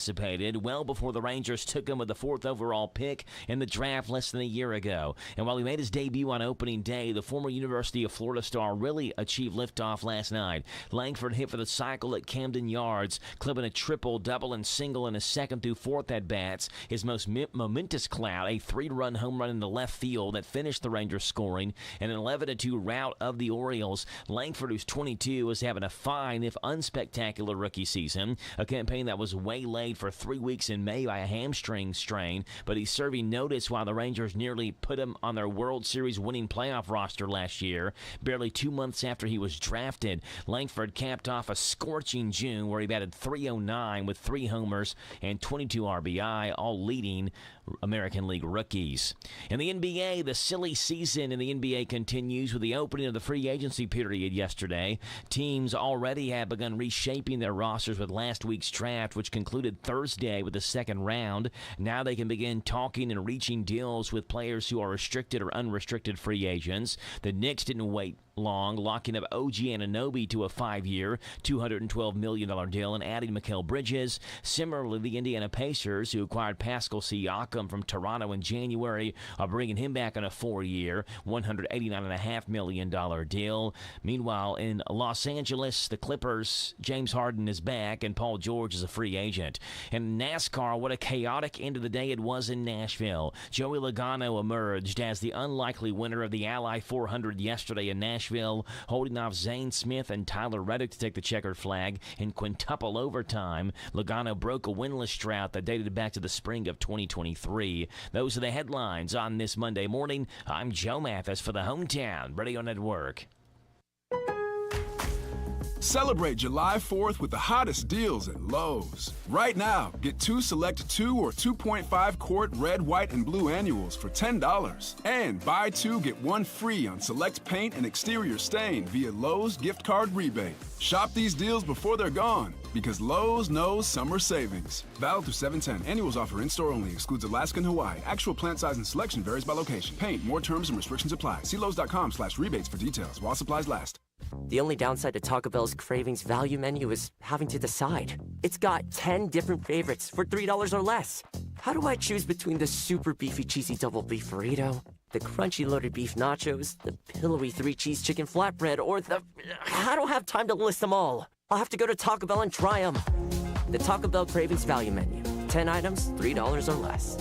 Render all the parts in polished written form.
anticipated well before the Rangers took him with the 4th overall pick in the draft less than a year ago. And while he made his debut on opening day, the former University of Florida star really achieved liftoff last night. Langford hit for the cycle at Camden Yards, clipping a triple, double, and single in his 2nd through 4th at-bats. His most momentous clout, a 3-run home run in the left field that finished the Rangers scoring, and an 11-2 rout of the Orioles. Langford, who's 22, is having a fine, if unspectacular, rookie season, a campaign that was waylaid for 3 weeks in May by a hamstring strain, but he's serving notice while the Rangers nearly put him on their World Series winning playoff roster last year. Barely 2 months after he was drafted, Langford capped off a scorching June where he batted .309 with 3 homers and 22 RBI, all leading American League rookies. In the NBA, the silly season in the NBA continues with the opening of the free agency period yesterday. Teams already have begun reshaping their rosters with last week's draft, which concluded Thursday with the 2nd round. Now they can begin talking and reaching deals with players who are restricted or unrestricted free agents. The Knicks didn't wait long, locking up OG Anunoby to a 5-year, $212 million deal and adding Mikal Bridges. Similarly, the Indiana Pacers, who acquired Pascal Siakam from Toronto in January, are bringing him back on a 4-year, $189.5 million deal. Meanwhile, in Los Angeles, the Clippers, James Harden is back and Paul George is a free agent. And NASCAR, what a chaotic end of the day it was in Nashville. Joey Logano emerged as the unlikely winner of the Ally 400 yesterday in Nashville, holding off Zane Smith and Tyler Reddick to take the checkered flag in quintuple overtime. Logano broke a winless drought that dated back to the spring of 2023. Those are the headlines on this Monday morning. I'm Joe Mathis for the Hometown Radio Network. Celebrate July 4th with the hottest deals at Lowe's. Right now, get 2 select 2 or 2.5 quart red, white, and blue annuals for $10. And buy 2, get 1 free on select paint and exterior stain via Lowe's gift card rebate. Shop these deals before they're gone, because Lowe's knows summer savings. Valid through 7/10. Annuals offer in-store only. Excludes Alaska and Hawaii. Actual plant size and selection varies by location. Paint. More terms and restrictions apply. See Lowe's.com/rebates for details while supplies last. The only downside to Taco Bell's Cravings value menu is having to decide. It's got 10 different favorites for $3 or less. How do I choose between the super beefy cheesy double beef burrito, the crunchy loaded beef nachos, the pillowy 3-cheese chicken flatbread, or the... I don't have time to list them all. I'll have to go to Taco Bell and try them. The Taco Bell Cravings value menu. 10 items, $3 or less.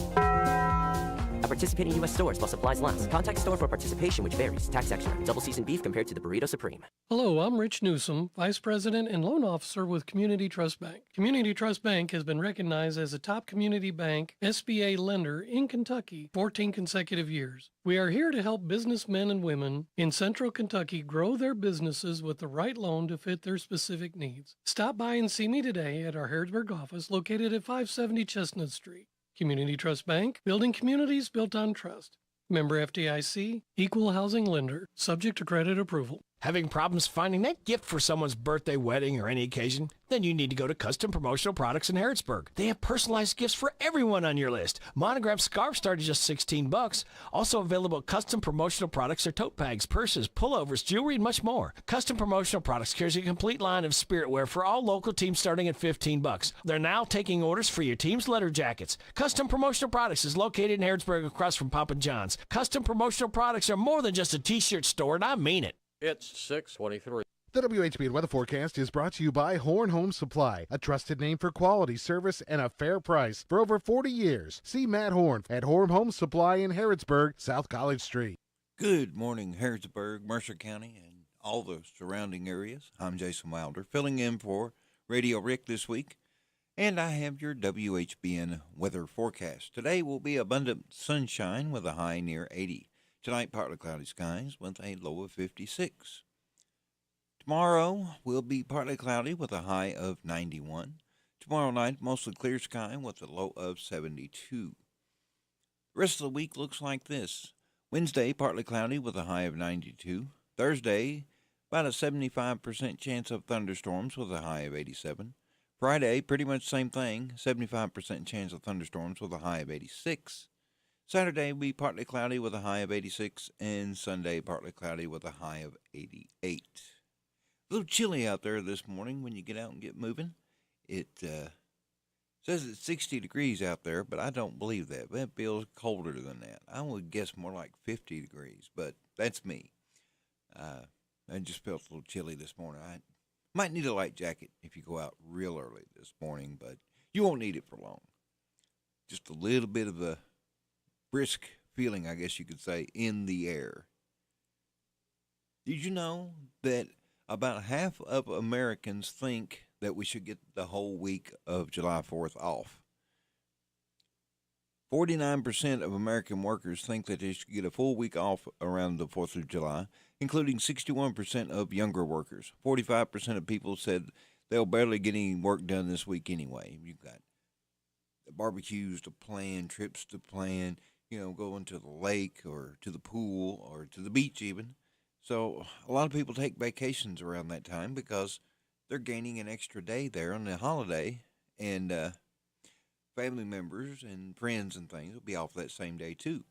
At participating U.S. stores while supplies last. Contact store for participation, which varies. Tax extra. Double seasoned beef compared to the Burrito Supreme. Hello, I'm Rich Newsom, Vice President and Loan Officer with Community Trust Bank. Community Trust Bank has been recognized as a top community bank SBA lender in Kentucky 14 consecutive years. We are here to help businessmen and women in Central Kentucky grow their businesses with the right loan to fit their specific needs. Stop by and see me today at our Harrodsburg office located at 570 Chestnut Street. Community Trust Bank, building communities built on trust. Member FDIC, equal housing lender, subject to credit approval. Having problems finding that gift for someone's birthday, wedding, or any occasion? Then you need to go to Custom Promotional Products in Harrodsburg. They have personalized gifts for everyone on your list. Monogrammed scarves start at just $16. Also available custom promotional products are tote bags, purses, pullovers, jewelry, and much more. Custom Promotional Products carries a complete line of spirit wear for all local teams starting at $15. They're now taking orders for your team's letter jackets. Custom Promotional Products is located in Harrodsburg across from Papa John's. Custom Promotional Products are more than just a t-shirt store, and I mean it. It's 6:23. The WHBN weather forecast is brought to you by Horn Home Supply, a trusted name for quality service and a fair price for over 40 years. See Matt Horn at Horn Home Supply in Harrodsburg, South College Street. Good morning, Harrodsburg, Mercer County, and all the surrounding areas. I'm Jason Wilder, filling in for Radio Rick this week, and I have your WHBN weather forecast. Today will be abundant sunshine with a high near 80. Tonight, partly cloudy skies with a low of 56. Tomorrow will be partly cloudy with a high of 91. Tomorrow night, mostly clear sky with a low of 72. The rest of the week looks like this. Wednesday, partly cloudy with a high of 92. Thursday, about a 75% chance of thunderstorms with a high of 87. Friday, pretty much same thing, 75% chance of thunderstorms with a high of 86. Saturday will be partly cloudy with a high of 86, and Sunday partly cloudy with a high of 88. A little chilly out there this morning when you get out and get moving. It Says it's 60 degrees out there, but I don't believe that. It feels colder than that. I would guess more like 50 degrees, but that's me. I just felt a little chilly this morning. I might need a light jacket if you go out real early this morning, but you won't need it for long. Just a little bit of a brisk feeling, I guess you could say, in the air. Did you know that about half of Americans think that we should get the whole week of July 4th off? 49% of American workers think that they should get a full week off around the 4th of July, including 61% of younger workers. 45% of people said they'll barely get any work done this week anyway. You've got barbecues to plan, trips to plan, going to the lake or to the pool or to the beach even. So a lot of people take vacations around that time because they're gaining an extra day there on the holiday, and family members and friends and things will be off that same day too,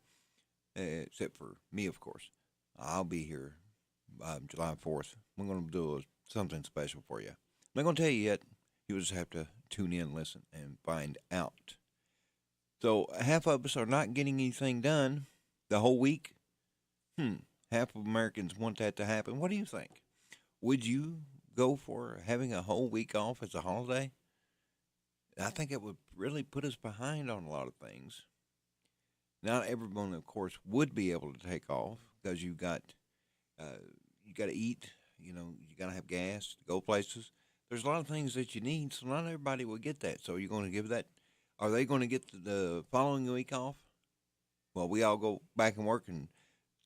except for me, of course. I'll be here July 4th. We're going to do something special for you. I'm not going to tell you yet. You just have to tune in, listen, and find out. So half of us are not getting anything done the whole week. Half of Americans want that to happen. What do you think? Would you go for having a whole week off as a holiday? I think it would really put us behind on a lot of things. Not everyone, of course, would be able to take off because you got to eat. You got to have gas to go places. There's a lot of things that you need, so not everybody will get that. So you're going to give that. Are they going to get the following week off? Well, we all go back and work and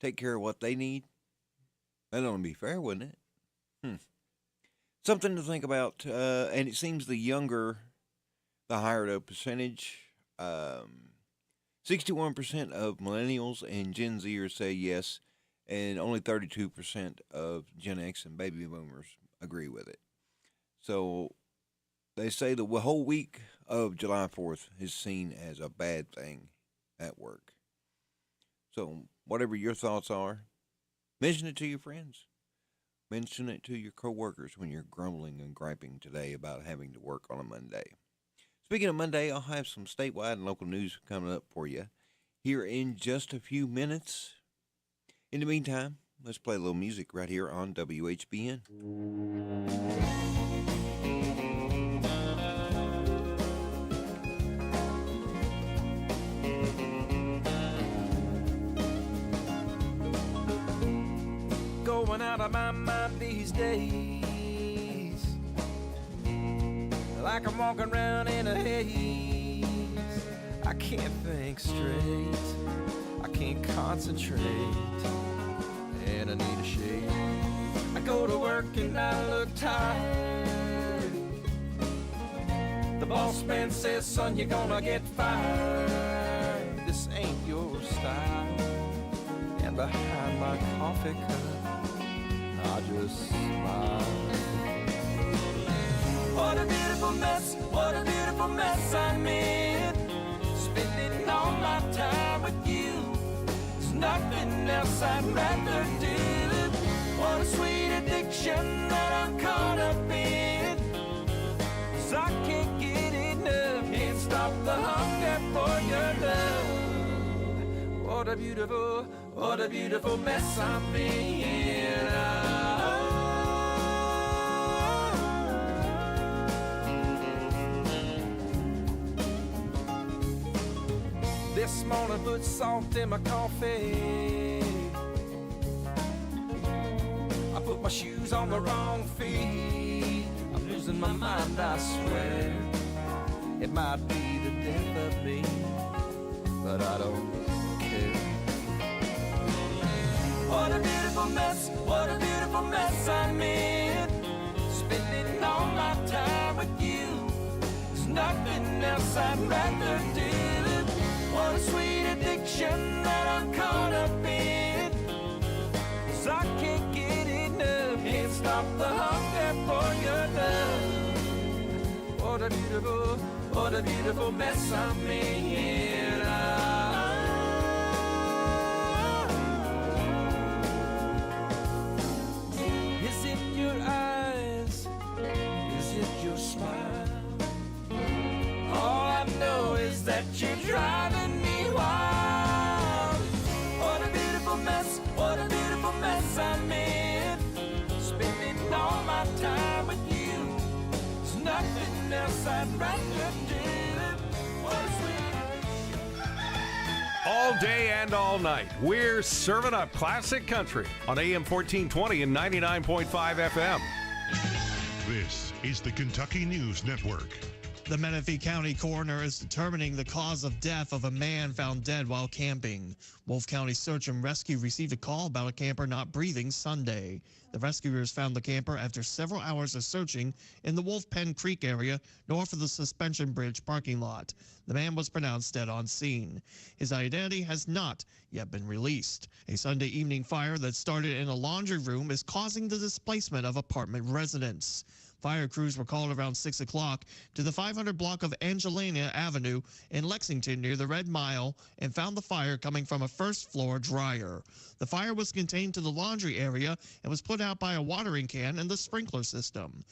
take care of what they need. That don't be fair, wouldn't it? Something to think about. And it seems the younger, the higher the percentage. 61% of millennials and Gen Zers say yes, and only 32% of Gen X and baby boomers agree with it. So they say the whole week of July 4th is seen as a bad thing at work. So whatever your thoughts are, mention it to your friends. Mention it to your coworkers when you're grumbling and griping today about having to work on a Monday. Speaking of Monday, I'll have some statewide and local news coming up for you here in just a few minutes. In the meantime, let's play a little music right here on WHBN. Going out of my mind these days, like I'm walking around in a haze. I can't think straight, I can't concentrate, and I need a shade. I go to work and I look tired. The boss man says, son, you're gonna get fired. This ain't your style. And behind my coffee cup, I just smile. What a beautiful mess I'm in. Spending all my time with you. There's nothing else I'd rather do. What a sweet addiction that I'm caught up in. 'Cause I can't get enough, can't stop the hunger for your love. What a beautiful mess I'm in. This morning put salt in my coffee. I put my shoes on the wrong feet. I'm losing my mind, I swear. It might be the death of me, but I don't care. What a beautiful mess I'm in. Spending all my time with you. There's nothing else I'd rather do. What a sweet addiction that I'm caught up in. 'Cause I can't get enough, can't stop the hunger for your love. What a beautiful mess I'm in. Is it your eyes? Is it your smile? Oh, sat right there, did it. What a sweet. All day and all night, we're serving up classic country on AM 1420 and 99.5 FM. This is the Kentucky News Network. The Menifee County coroner is determining the cause of death of a man found dead while camping. Wolfe County Search and Rescue received a call about a camper not breathing Sunday. The rescuers found the camper after several hours of searching in the Wolf Pen Creek area north of the Suspension Bridge parking lot. The man was pronounced dead on scene. His identity has not yet been released. A Sunday evening fire that started in a laundry room is causing the displacement of apartment residents. Fire crews were called around 6 o'clock to the 500 block of Angelina Avenue in Lexington near the Red Mile and found the fire coming from a first-floor dryer. The fire was contained to the laundry area and was put out by a watering can and the sprinkler system.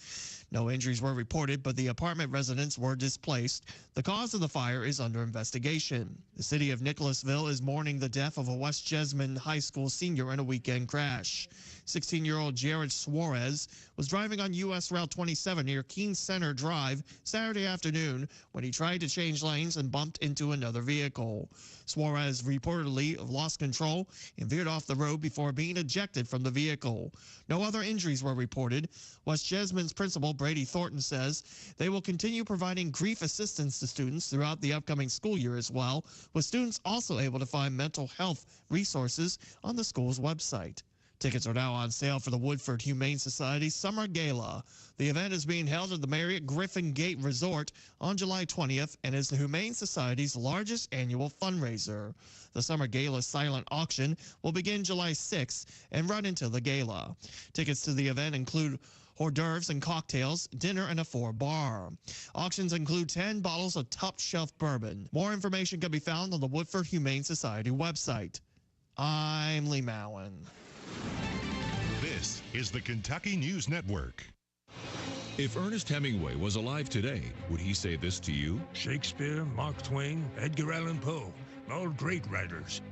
No injuries were reported, but the apartment residents were displaced. The cause of the fire is under investigation. The city of Nicholasville is mourning the death of a West Jesmond High School senior in a weekend crash. 16-year-old Jared Suarez was driving on U.S. Route 27 near Keene Center Drive Saturday afternoon when he tried to change lanes and bumped into another vehicle. Suarez reportedly lost control and veered off the road before being ejected from the vehicle. No other injuries were reported. West Jesmond's principal, Brady Thornton, says they will continue providing grief assistance to students throughout the upcoming school year as well, with students also able to find mental health resources on the school's website. Tickets are now on sale for the Woodford Humane Society Summer Gala. The event is being held at the Marriott Griffin Gate Resort on July 20th and is the Humane Society's largest annual fundraiser. The Summer Gala silent auction will begin July 6th and run until the gala. Tickets to the event include hors d'oeuvres and cocktails, dinner, and a 4-bar. Auctions include 10 bottles of top-shelf bourbon. More information can be found on the Woodford Humane Society website. I'm Lee Mowen. This is the Kentucky News Network. If Ernest Hemingway was alive today, would he say this to you? Shakespeare, Mark Twain, Edgar Allan Poe, all great writers.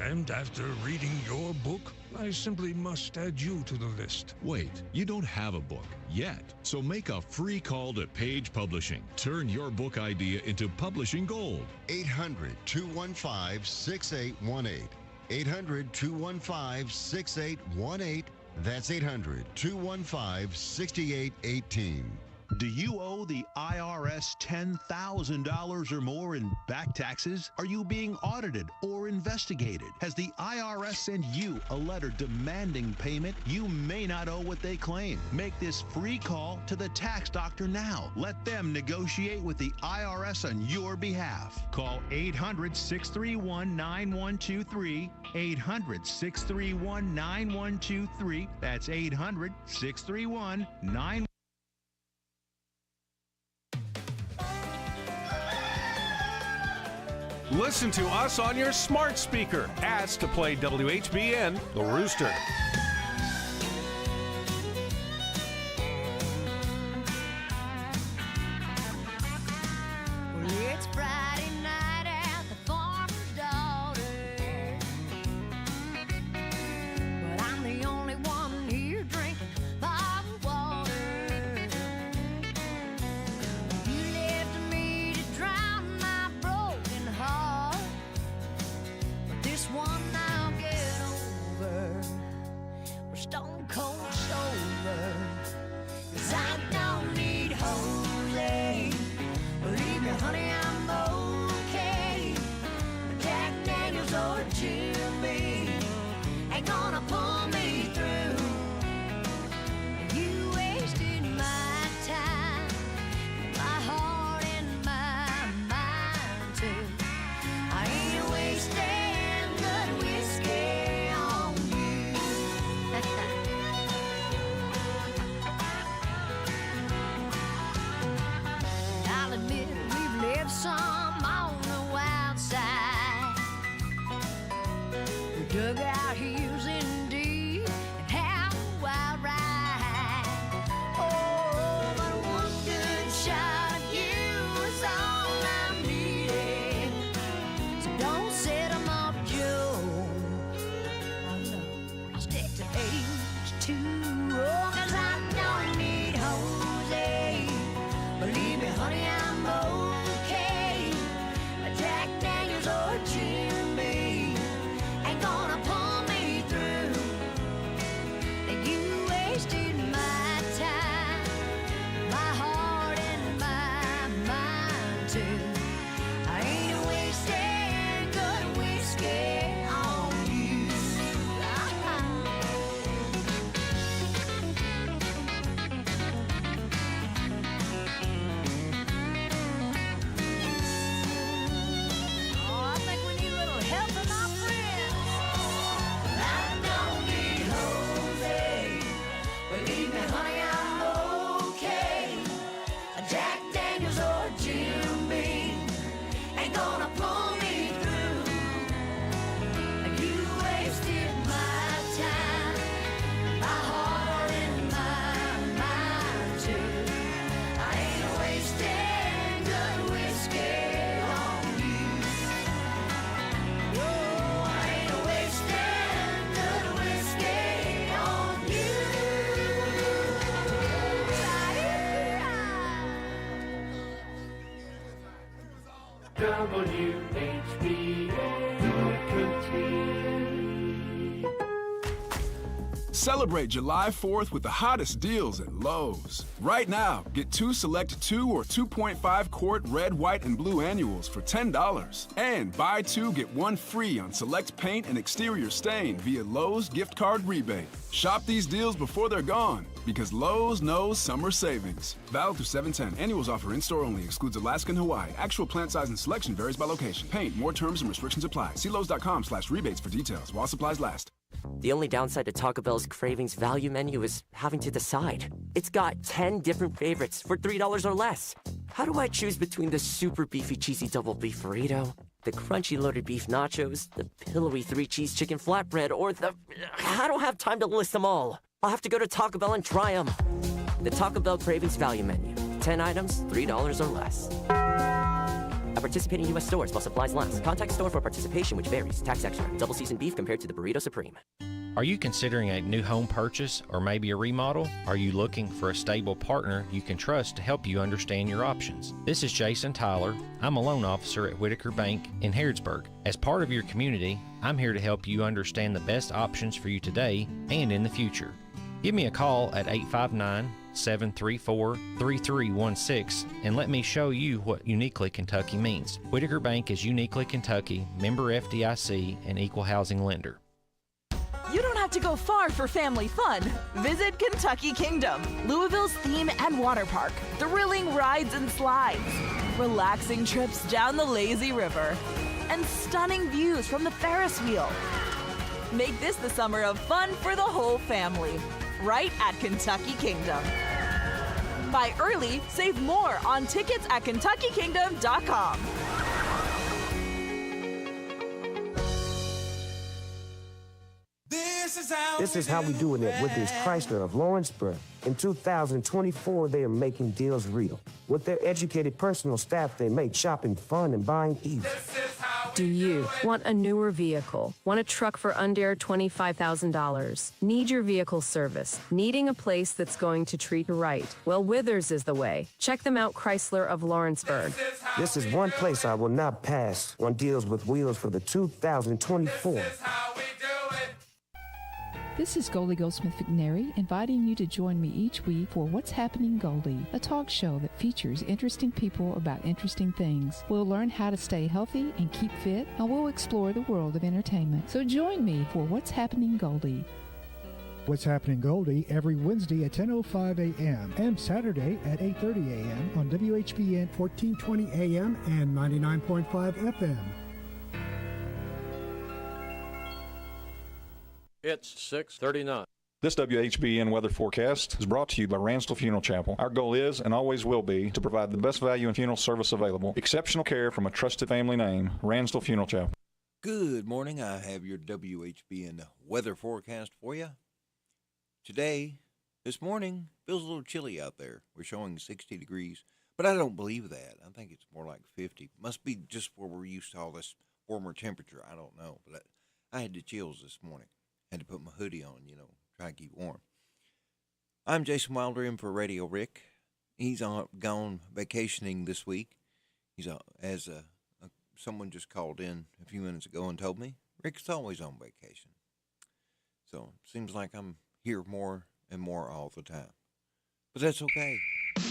And after reading your book, I simply must add you to the list. Wait, you don't have a book yet. So make a free call to Page Publishing. Turn your book idea into publishing gold. 800-215-6818. 800-215-6818. That's 800-215-6818. Do you owe the IRS $10,000 or more in back taxes? Are you being audited or investigated? Has the IRS sent you a letter demanding payment? You may not owe what they claim. Make this free call to the tax doctor now. Let them negotiate with the IRS on your behalf. Call 800-631-9123. 800-631-9123. That's 800-631-9123. Listen to us on your smart speaker. Ask to play WHBN, The Rooster. It's Friday night at the farmer's daughter, but I'm the only one here drinking bottled water. You left me to drown my broken heart, but this one I'll get over. We're stone cold sober, 'cause I don't need Jose. Believe me, honey, I'm okay. But Jack Daniels or Jimmy ain't gonna pull me through. You wasted my time, my heart and my mind too. I ain't wasting good whiskey on you. I'll admit we've left some on the wild side. We dug our heels in deep and had a wild ride. Oh, but one good shot of you is all I'm needing. So don't set 'em off, Joe. Oh no, I'll stick to H2O, 'cause I don't need Jose. Believe me, honey, WHBN. Celebrate July 4th with the hottest deals at Lowe's. Right now, get 2 select 2 or 2.5 quart red, white, and blue annuals for $10. And buy 2, get 1 free on select paint and exterior stain via Lowe's gift card rebate. Shop these deals before they're gone, because Lowe's knows summer savings. Valid through 7/10. Annuals offer in-store only. Excludes Alaska and Hawaii. Actual plant size and selection varies by location. Paint. More terms and restrictions apply. See Lowe's.com/rebates for details while supplies last. The only downside to Taco Bell's Cravings value menu is having to decide. It's got 10 different favorites for $3 or less. How do I choose between the super beefy cheesy double beef burrito, the crunchy loaded beef nachos, the pillowy 3-cheese chicken flatbread, or the... I don't have time to list them all. I'll have to go to Taco Bell and try them. The Taco Bell Cravings value menu. 10 items, $3 or less. At participating U.S. stores while supplies last. Contact store for participation, which varies. Tax extra. Double seasoned beef compared to the Burrito Supreme. Are you considering a new home purchase or maybe a remodel? Are you looking for a stable partner you can trust to help you understand your options? This is Jason Tyler. I'm a loan officer at Whitaker Bank in Harrodsburg. As part of your community, I'm here to help you understand the best options for you today and in the future. Give me a call at 859-734-3316 and let me show you what Uniquely Kentucky means. Whitaker Bank is Uniquely Kentucky, member FDIC, and equal housing lender. You don't have to go far for family fun. Visit Kentucky Kingdom, Louisville's theme and water park. Thrilling rides and slides, relaxing trips down the lazy river, and stunning views from the Ferris wheel. Make this the summer of fun for the whole family, right at Kentucky Kingdom. Buy early, save more on tickets at KentuckyKingdom.com. This is how we do it at Withers Chrysler of Lawrenceburg. In 2024, they are making deals real. With their educated personal staff, they make shopping fun and buying easy. Do you want a newer vehicle? Want a truck for under $25,000? Need your vehicle service? Needing a place that's going to treat you right? Well, Withers is the way. Check them out, Chrysler of Lawrenceburg. This is one place I will not pass on deals with wheels for the 2024. This is Goldie Goldsmith McNary, inviting you to join me each week for What's Happening Goldie, a talk show that features interesting people about interesting things. We'll learn how to stay healthy and keep fit, and we'll explore the world of entertainment. So join me for What's Happening Goldie. What's Happening Goldie every Wednesday at 10:05 a.m. and Saturday at 8:30 a.m. on WHBN 1420 a.m. and 99.5 FM. It's 6:39. This WHBN weather forecast is brought to you by Ransdell Funeral Chapel. Our goal is and always will be to provide the best value in funeral service available. Exceptional care from a trusted family name, Ransdell Funeral Chapel. Good morning. I have your WHBN weather forecast for you. Today, this morning, feels a little chilly out there. We're showing 60 degrees, but I don't believe that. I think it's more like 50. Must be just where we're used to all this warmer temperature. I don't know, but I had the chills this morning. Had to put my hoodie on, try to keep warm. I'm Jason Wilder in for Radio Rick. He's gone vacationing this week. He's someone just called in a few minutes ago and told me Rick's always on vacation. So seems like I'm here more and more all the time. But that's okay.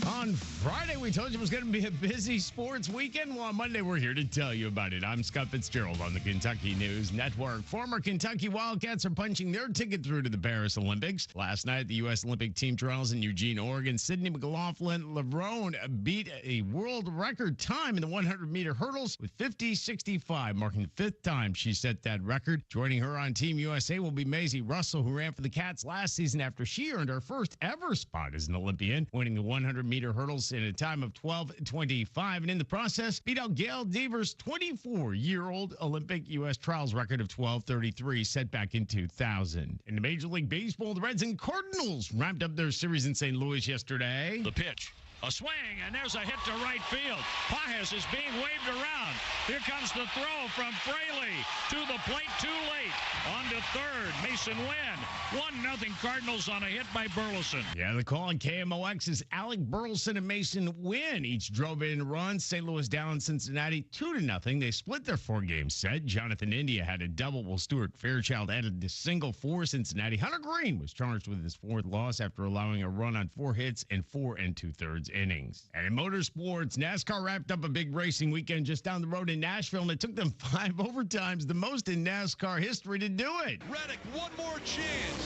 On Friday, we told you it was going to be a busy sports weekend. Well, on Monday, we're here to tell you about it. I'm Scott Fitzgerald on the Kentucky News Network. Former Kentucky Wildcats are punching their ticket through to the Paris Olympics. Last night, the U.S. Olympic team trials in Eugene, Oregon. Sydney McLaughlin-Lerone beat a world record time in the 100-meter hurdles with 50.65, marking the fifth time she set that record. Joining her on Team USA will be Maisie Russell, who ran for the Cats last season after she earned her first ever spot as an Olympian, winning the 100-meter hurdles in a time of 12:25, and in the process beat out Gail Devers' 24-year-old Olympic U.S. trials record of 12:33 set back in 2000. In the Major League Baseball, the Reds and Cardinals wrapped up their series in St. Louis yesterday. The pitch. A swing, and there's a hit to right field. Pajes is being waved around. Here comes the throw from Fraley. To the plate, too late. On to third, Mason Wynn. 1-0 Cardinals on a hit by Burleson. Yeah, the call on KMOX is Alec Burleson and Mason Wynn. Each drove in runs. St. Louis down Cincinnati 2-0. They split their 4-game set. Jonathan India had a double while Stuart Fairchild added the single for Cincinnati. Hunter Green was charged with his 4th loss after allowing a run on 4 hits in 4 2/3 innings. And in motorsports, NASCAR wrapped up a big racing weekend just down the road in Nashville, and it took them 5 overtimes, the most in NASCAR history, to do it. Reddick, one more chance.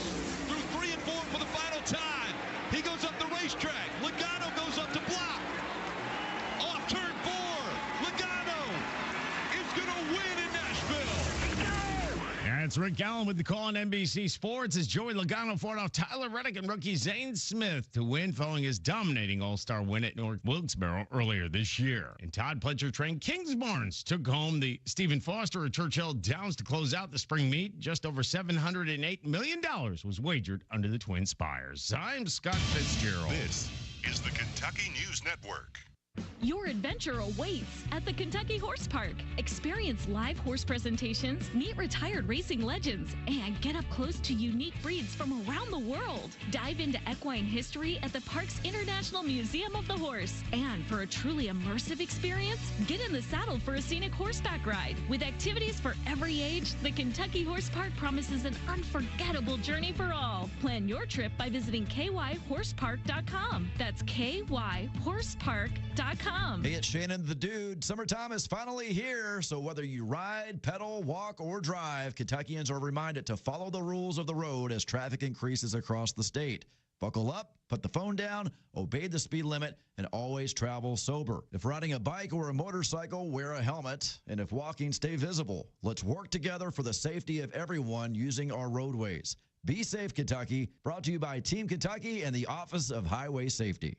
Through 3 and 4 for the final time. He goes up the racetrack. Logano goes up to block. Off turn 4. Logano is going to win in Nashville. That's Rick Allen with the call on NBC Sports as Joey Logano fought off Tyler Reddick and rookie Zane Smith to win following his dominating All-Star win at North Wilkesboro earlier this year. And Todd Pletcher-trained Kingsbarns took home the Stephen Foster at Churchill Downs to close out the spring meet. Just over $708 million was wagered under the Twin Spires. I'm Scott Fitzgerald. This is the Kentucky News Network. Your adventure awaits at the Kentucky Horse Park. Experience live horse presentations, meet retired racing legends, and get up close to unique breeds from around the world. Dive into equine history at the park's International Museum of the Horse. And for a truly immersive experience, get in the saddle for a scenic horseback ride. With activities for every age, the Kentucky Horse Park promises an unforgettable journey for all. Plan your trip by visiting kyhorsepark.com. That's kyhorsepark.com. Hey, it's Shannon the Dude. Summertime is finally here, so whether you ride, pedal, walk, or drive, Kentuckians are reminded to follow the rules of the road as traffic increases across the state. Buckle up, put the phone down, obey the speed limit, and always travel sober. If riding a bike or a motorcycle, wear a helmet, and if walking, stay visible. Let's work together for the safety of everyone using our roadways. Be safe, Kentucky. Brought to you by Team Kentucky and the Office of Highway Safety.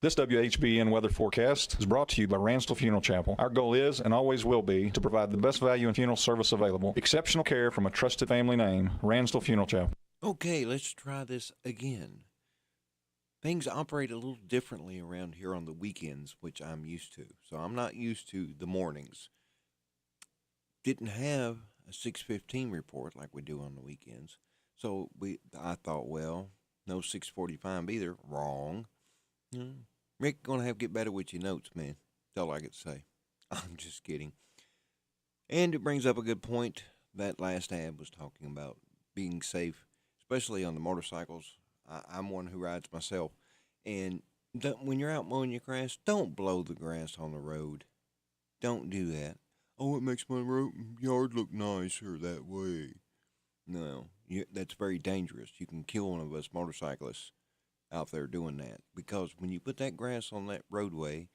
This WHBN weather forecast is brought to you by Ransdell Funeral Chapel. Our goal is and always will be to provide the best value in funeral service available. Exceptional care from a trusted family name, Ransdell Funeral Chapel. Okay, let's try this again. Things operate a little differently around here on the weekends, which I'm used to. So I'm not used to the mornings. Didn't have a 6:15 report like we do on the weekends. So I thought, well, no 6:45 either. Wrong. Rick, gonna have to get better with your notes, man. That's all I could say. I'm just kidding. And it brings up a good point. That last ad was talking about being safe, especially on the motorcycles. I'm one who rides myself. And when you're out mowing your grass, don't blow the grass on the road. Don't do that. Oh, it makes my yard look nicer that way. No, that's very dangerous. You can kill one of us motorcyclists out there doing that, because when you put that grass on that roadway,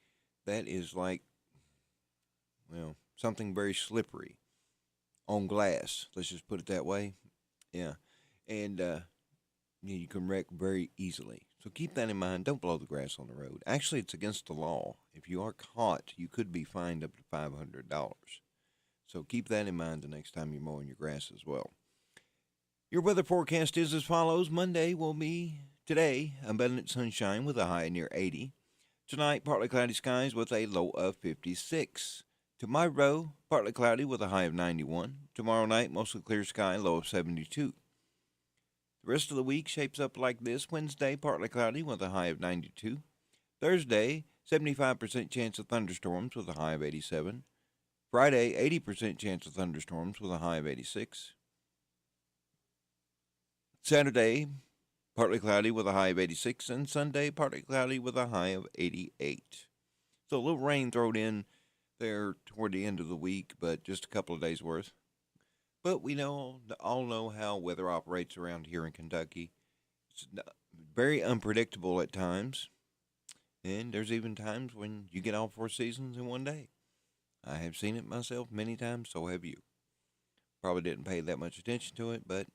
that is like, well, something very slippery on glass. Let's just put it that way. Yeah. And you can wreck very easily. So keep that in mind. Don't blow the grass on the road. Actually, it's against the law. If you are caught, you could be fined up to $500. So keep that in mind the next time you're mowing your grass as well. Your weather forecast is as follows. Monday will be today, abundant sunshine with a high near 80. Tonight, partly cloudy skies with a low of 56. Tomorrow, partly cloudy with a high of 91. Tomorrow night, mostly clear sky, low of 72. The rest of the week shapes up like this. Wednesday, partly cloudy with a high of 92. Thursday, 75% chance of thunderstorms with a high of 87. Friday, 80% chance of thunderstorms with a high of 86. Saturday, partly cloudy with a high of 86, and Sunday, partly cloudy with a high of 88. So a little rain thrown in there toward the end of the week, but just a couple of days worth. But we all know how weather operates around here in Kentucky. It's very unpredictable at times, and there's even times when you get all 4 seasons in one day. I have seen it myself many times, so have you. Probably didn't pay that much attention to it, but,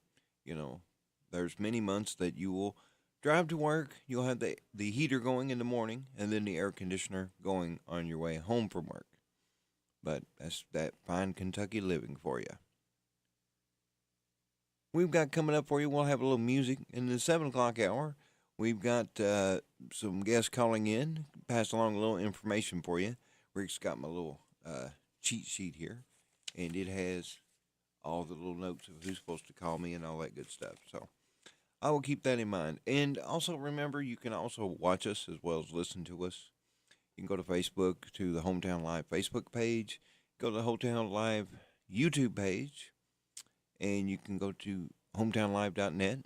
there's many months that you will drive to work, you'll have the heater going in the morning, and then the air conditioner going on your way home from work. But that's that fine Kentucky living for you. We've got coming up for you, we'll have a little music in the 7 o'clock hour. We've got some guests calling in, pass along a little information for you. Rick's got my little cheat sheet here, and it has all the little notes of who's supposed to call me and all that good stuff. So I will keep that in mind. And also remember, you can also watch us as well as listen to us. You can go to Facebook, to the Hometown Live Facebook page, go to the Hometown Live YouTube page, and you can go to hometownlive.net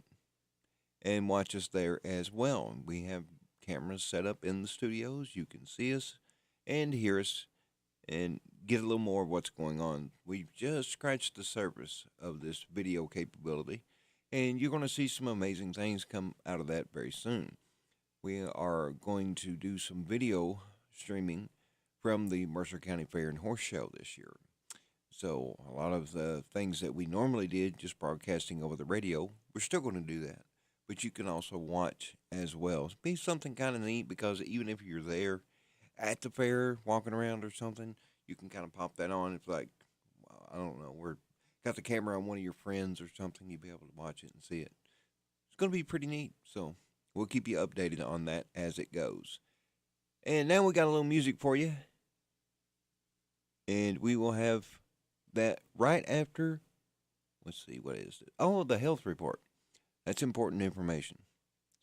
and watch us there as well. We have cameras set up in the studios. You can see us and hear us and get a little more of what's going on. We've just scratched the surface of this video capability, and you're going to see some amazing things come out of that very soon. We are going to do some video streaming from the Mercer County Fair and Horse Show this year. So a lot of the things that we normally did, just broadcasting over the radio, we're still going to do that. But you can also watch as well. It'll be something kind of neat, because even if you're there at the fair walking around or something, you can kind of pop that on. It's like, I don't know, we're got the camera on one of your friends or something, you'll be able to watch it and see it. It's going to be pretty neat. So we'll keep you updated on that as it goes. And now we got a little music for you. And we will have that right after, let's see, what is it? Oh, the health report. That's important information.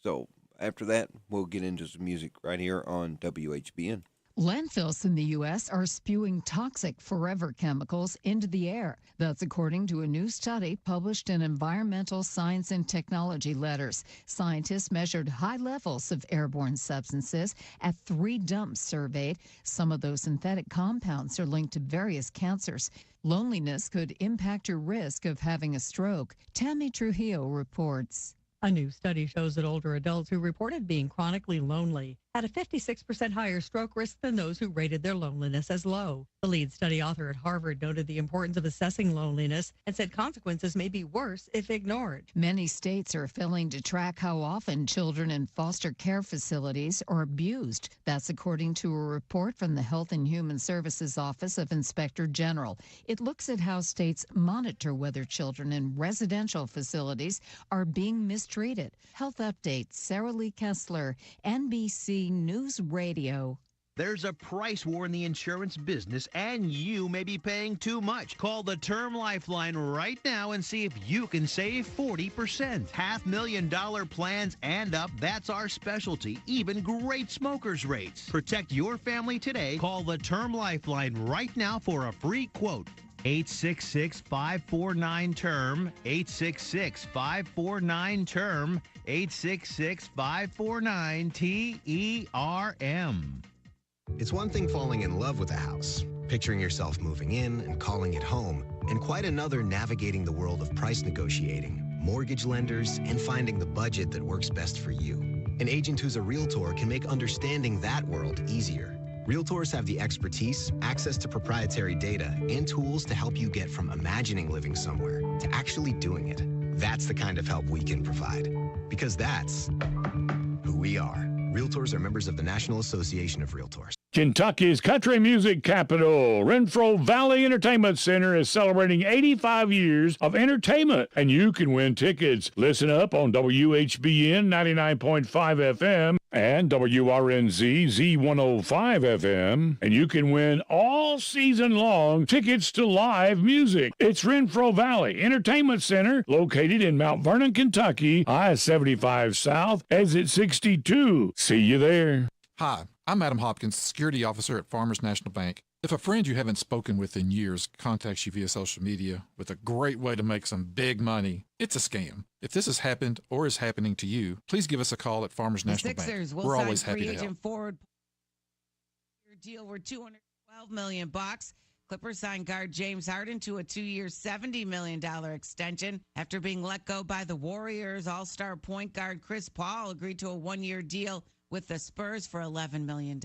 So after that, we'll get into some music right here on WHBN. Landfills in the U.S. are spewing toxic forever chemicals into the air. That's according to a new study published in Environmental Science and Technology Letters. Scientists measured high levels of airborne substances at 3 dumps surveyed. Some of those synthetic compounds are linked to various cancers. Loneliness could impact your risk of having a stroke. Tammy Trujillo reports. A new study shows that older adults who reported being chronically lonely had a 56% higher stroke risk than those who rated their loneliness as low. The lead study author at Harvard noted the importance of assessing loneliness and said consequences may be worse if ignored. Many states are failing to track how often children in foster care facilities are abused. That's according to a report from the Health and Human Services Office of Inspector General. It looks at how states monitor whether children in residential facilities are being mistreated. Health Update, Sarah Lee Kessler, NBC News Radio. There's a price war in the insurance business, and you may be paying too much. Call the Term Lifeline right now and see if you can save 40%. $500,000 plans and up, that's our specialty. Even great smokers rates. Protect your family today. Call the Term Lifeline right now for a free quote. 866-549-TERM, 866-549-TERM, 866-549-TERM. It's one thing falling in love with a house, picturing yourself moving in and calling it home, and quite another navigating the world of price negotiating, mortgage lenders, and finding the budget that works best for you. An agent who's a realtor can make understanding that world easier. Realtors have the expertise, access to proprietary data, and tools to help you get from imagining living somewhere to actually doing it. That's the kind of help we can provide, because that's who we are. Realtors are members of the National Association of Realtors. Kentucky's country music capital, Renfro Valley Entertainment Center, is celebrating 85 years of entertainment, and you can win tickets. Listen up on WHBN 99.5 FM and WRNZ Z105 FM, and you can win all season long tickets to live music. It's Renfro Valley Entertainment Center, located in Mount Vernon, Kentucky, I-75 South, exit 62. See you there. Hi, I'm Adam Hopkins, security officer at Farmers National Bank. If a friend you haven't spoken with in years contacts you via social media with a great way to make some big money, it's a scam. If this has happened or is happening to you, please give us a call at Farmers National Bank. We're always happy to help. Forward deal worth $212 million. Clippers signed guard James Harden to a 2-year, $70 million extension. After being let go by the Warriors, all-star point guard Chris Paul agreed to a 1-year deal with the Spurs for $11 million.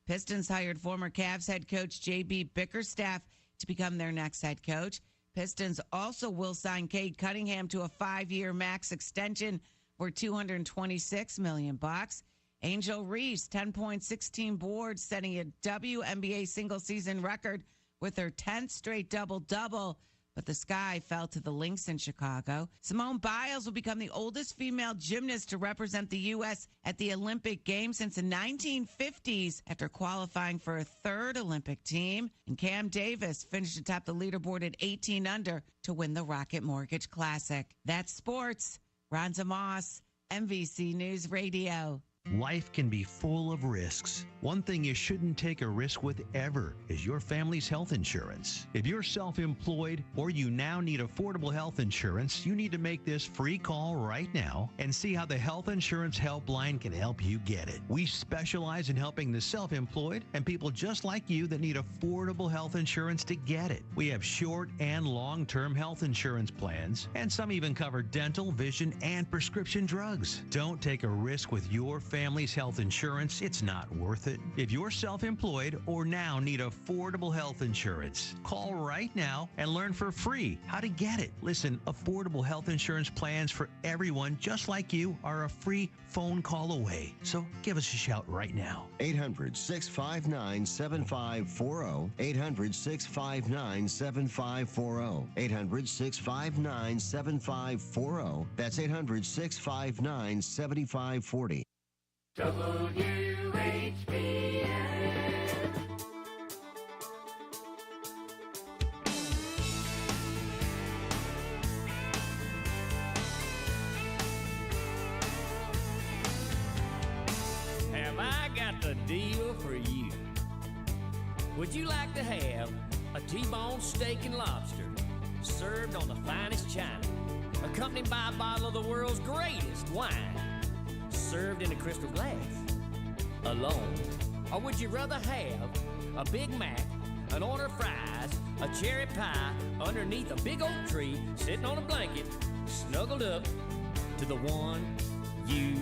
Pistons hired former Cavs head coach J.B. Bickerstaff to become their next head coach. Pistons also will sign Cade Cunningham to a 5-year max extension for $226 million. Angel Reese, 10 points, 16 boards, setting a WNBA single-season record with her 10th straight double-double. but the sky fell to the Lynx in Chicago. Simone Biles will become the oldest female gymnast to represent the U.S. at the Olympic Games since the 1950s after qualifying for a third Olympic team. And Cam Davis finished atop the leaderboard at 18 under to win the Rocket Mortgage Classic. That's sports. Ronza Moss, MVC News Radio. Life can be full of risks. One thing you shouldn't take a risk with ever is your family's health insurance. If you're self-employed or you now need affordable health insurance, you need to make this free call right now and see how the Health Insurance Helpline can help you get it. We specialize in helping the self-employed and people just like you that need affordable health insurance to get it. We have short and long-term health insurance plans, and some even cover dental, vision, and prescription drugs. Don't take a risk with your family's health insurance. It's not worth it. If you're self-employed or now need affordable health insurance, call right now and learn for free how to get it. Listen, affordable health insurance plans for everyone just like you are a free phone call away. So give us a shout right now. 800-659-7540. 800-659-7540. 800-659-7540. That's 800-659-7540. WHBN. Have I got the deal for you? Would you like to have a T-bone steak and lobster served on the finest china, accompanied by a bottle of the world's greatest wine, served in a crystal glass, alone? Or would you rather have a Big Mac, an order of fries, a cherry pie underneath a big oak tree, sitting on a blanket, snuggled up to the one you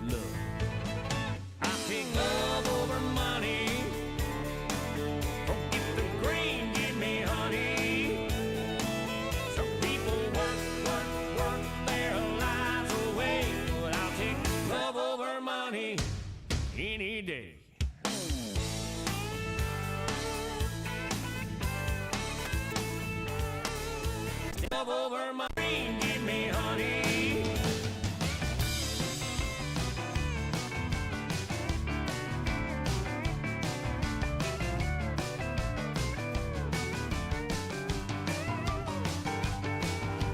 love? I pick love over money. Forget the green, give me honey. Some people work their lives away, but I'll take love over money any day. Love over my green, give me honey.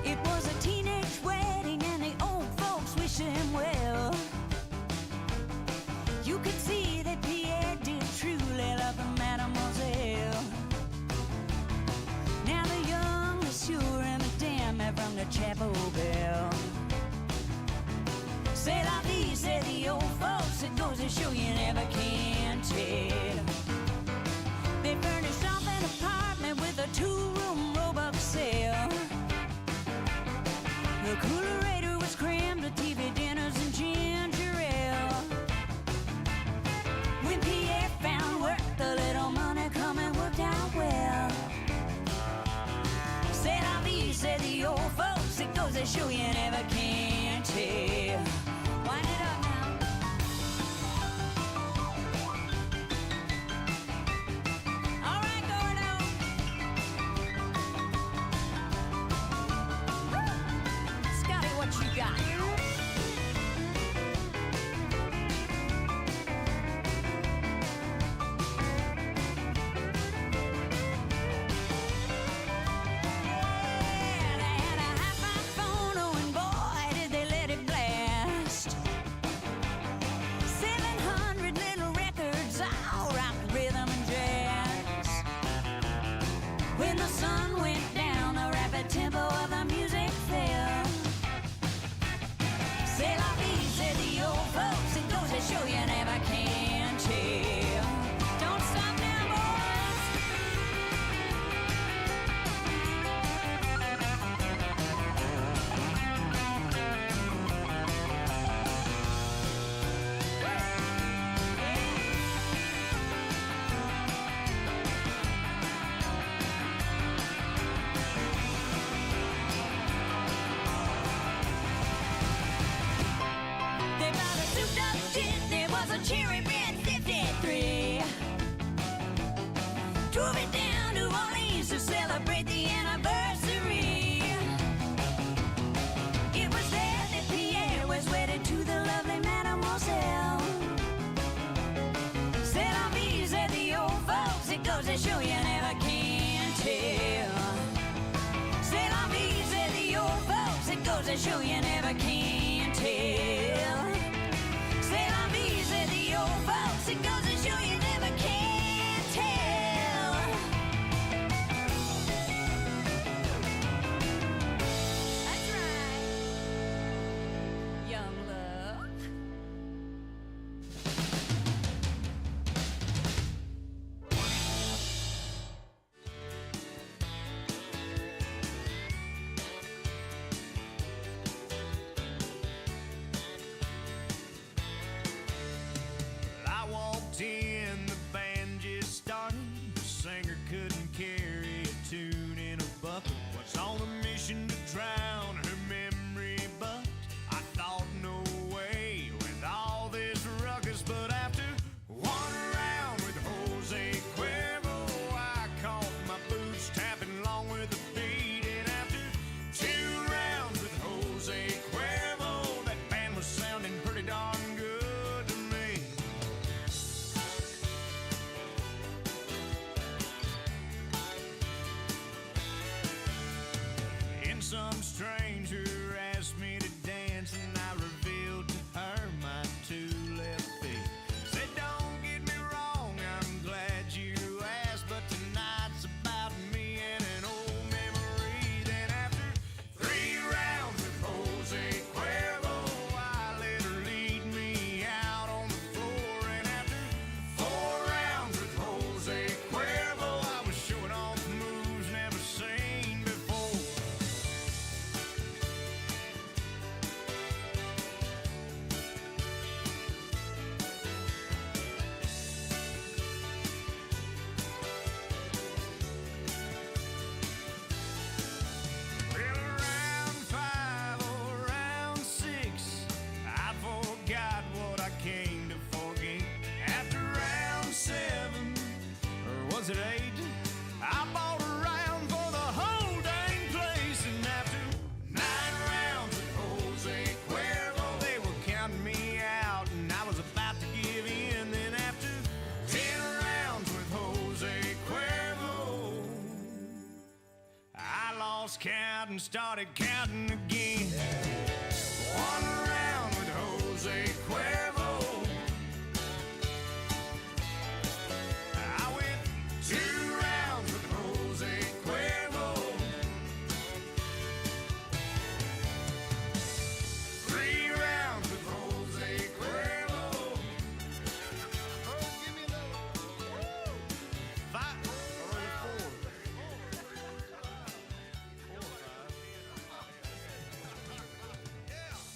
It was a teenage wedding and the old folks wish him well. You could see that Pierre did truly love the mademoiselle. Now the young monsieur and the dame from the chapel bell. C'est la vie, said the old folks. It goes to show you never can tell. They furnished off an apartment with a two-room roebuck cell. The coolerator was crammed with TV dinners and ginger ale. When Pierre found work, the little money coming worked out well. C'est la vie, said the old folks. It goes to show you never can tell. Wind it up now. All right, Gordo. Scotty, what you got? Show you never can tell. Don't stop now, boys. They bought a souped-up tit. There was a cherry red 53. Drove it down to Orleans to celebrate the anniversary. a show you never can tell. C'est la vie, said the old folks. It goes to show you never can tell. That's right. Young love. I walked in, the band just started. The singer couldn't carry a tune in a bucket. Was on a mission to drown her memory, but I thought no way with all this ruckus. But after one round with Jose Cuervo, I caught my boots tapping along with the beat. And after 2 rounds with Jose Cuervo, that band was sounding pretty darn good to me. And some stranger asked me to dance, and I revealed to her my 2 left feet. Said, don't get me wrong, I'm glad you asked, but tonight's about me and an old memory. Then after 3 rounds with Jose Cuervo, I let her lead me out on the floor. And after 4 rounds with Jose Cuervo, I was showing off moves never seen before. Well, around 5 or around 6, I forgot what I came to forget. After round 7, or was it 8, I bought a round for the whole dang place. And after 9 rounds with Jose Cuervo, they were counting me out, and I was about to give in. Then after 10 rounds with Jose Cuervo, I lost count and started counting again. 1 round with Jose Cuervo, I went 2 rounds with Jose Cuervo, 3 rounds with Jose Cuervo. Oh, give me another. 5 or 4.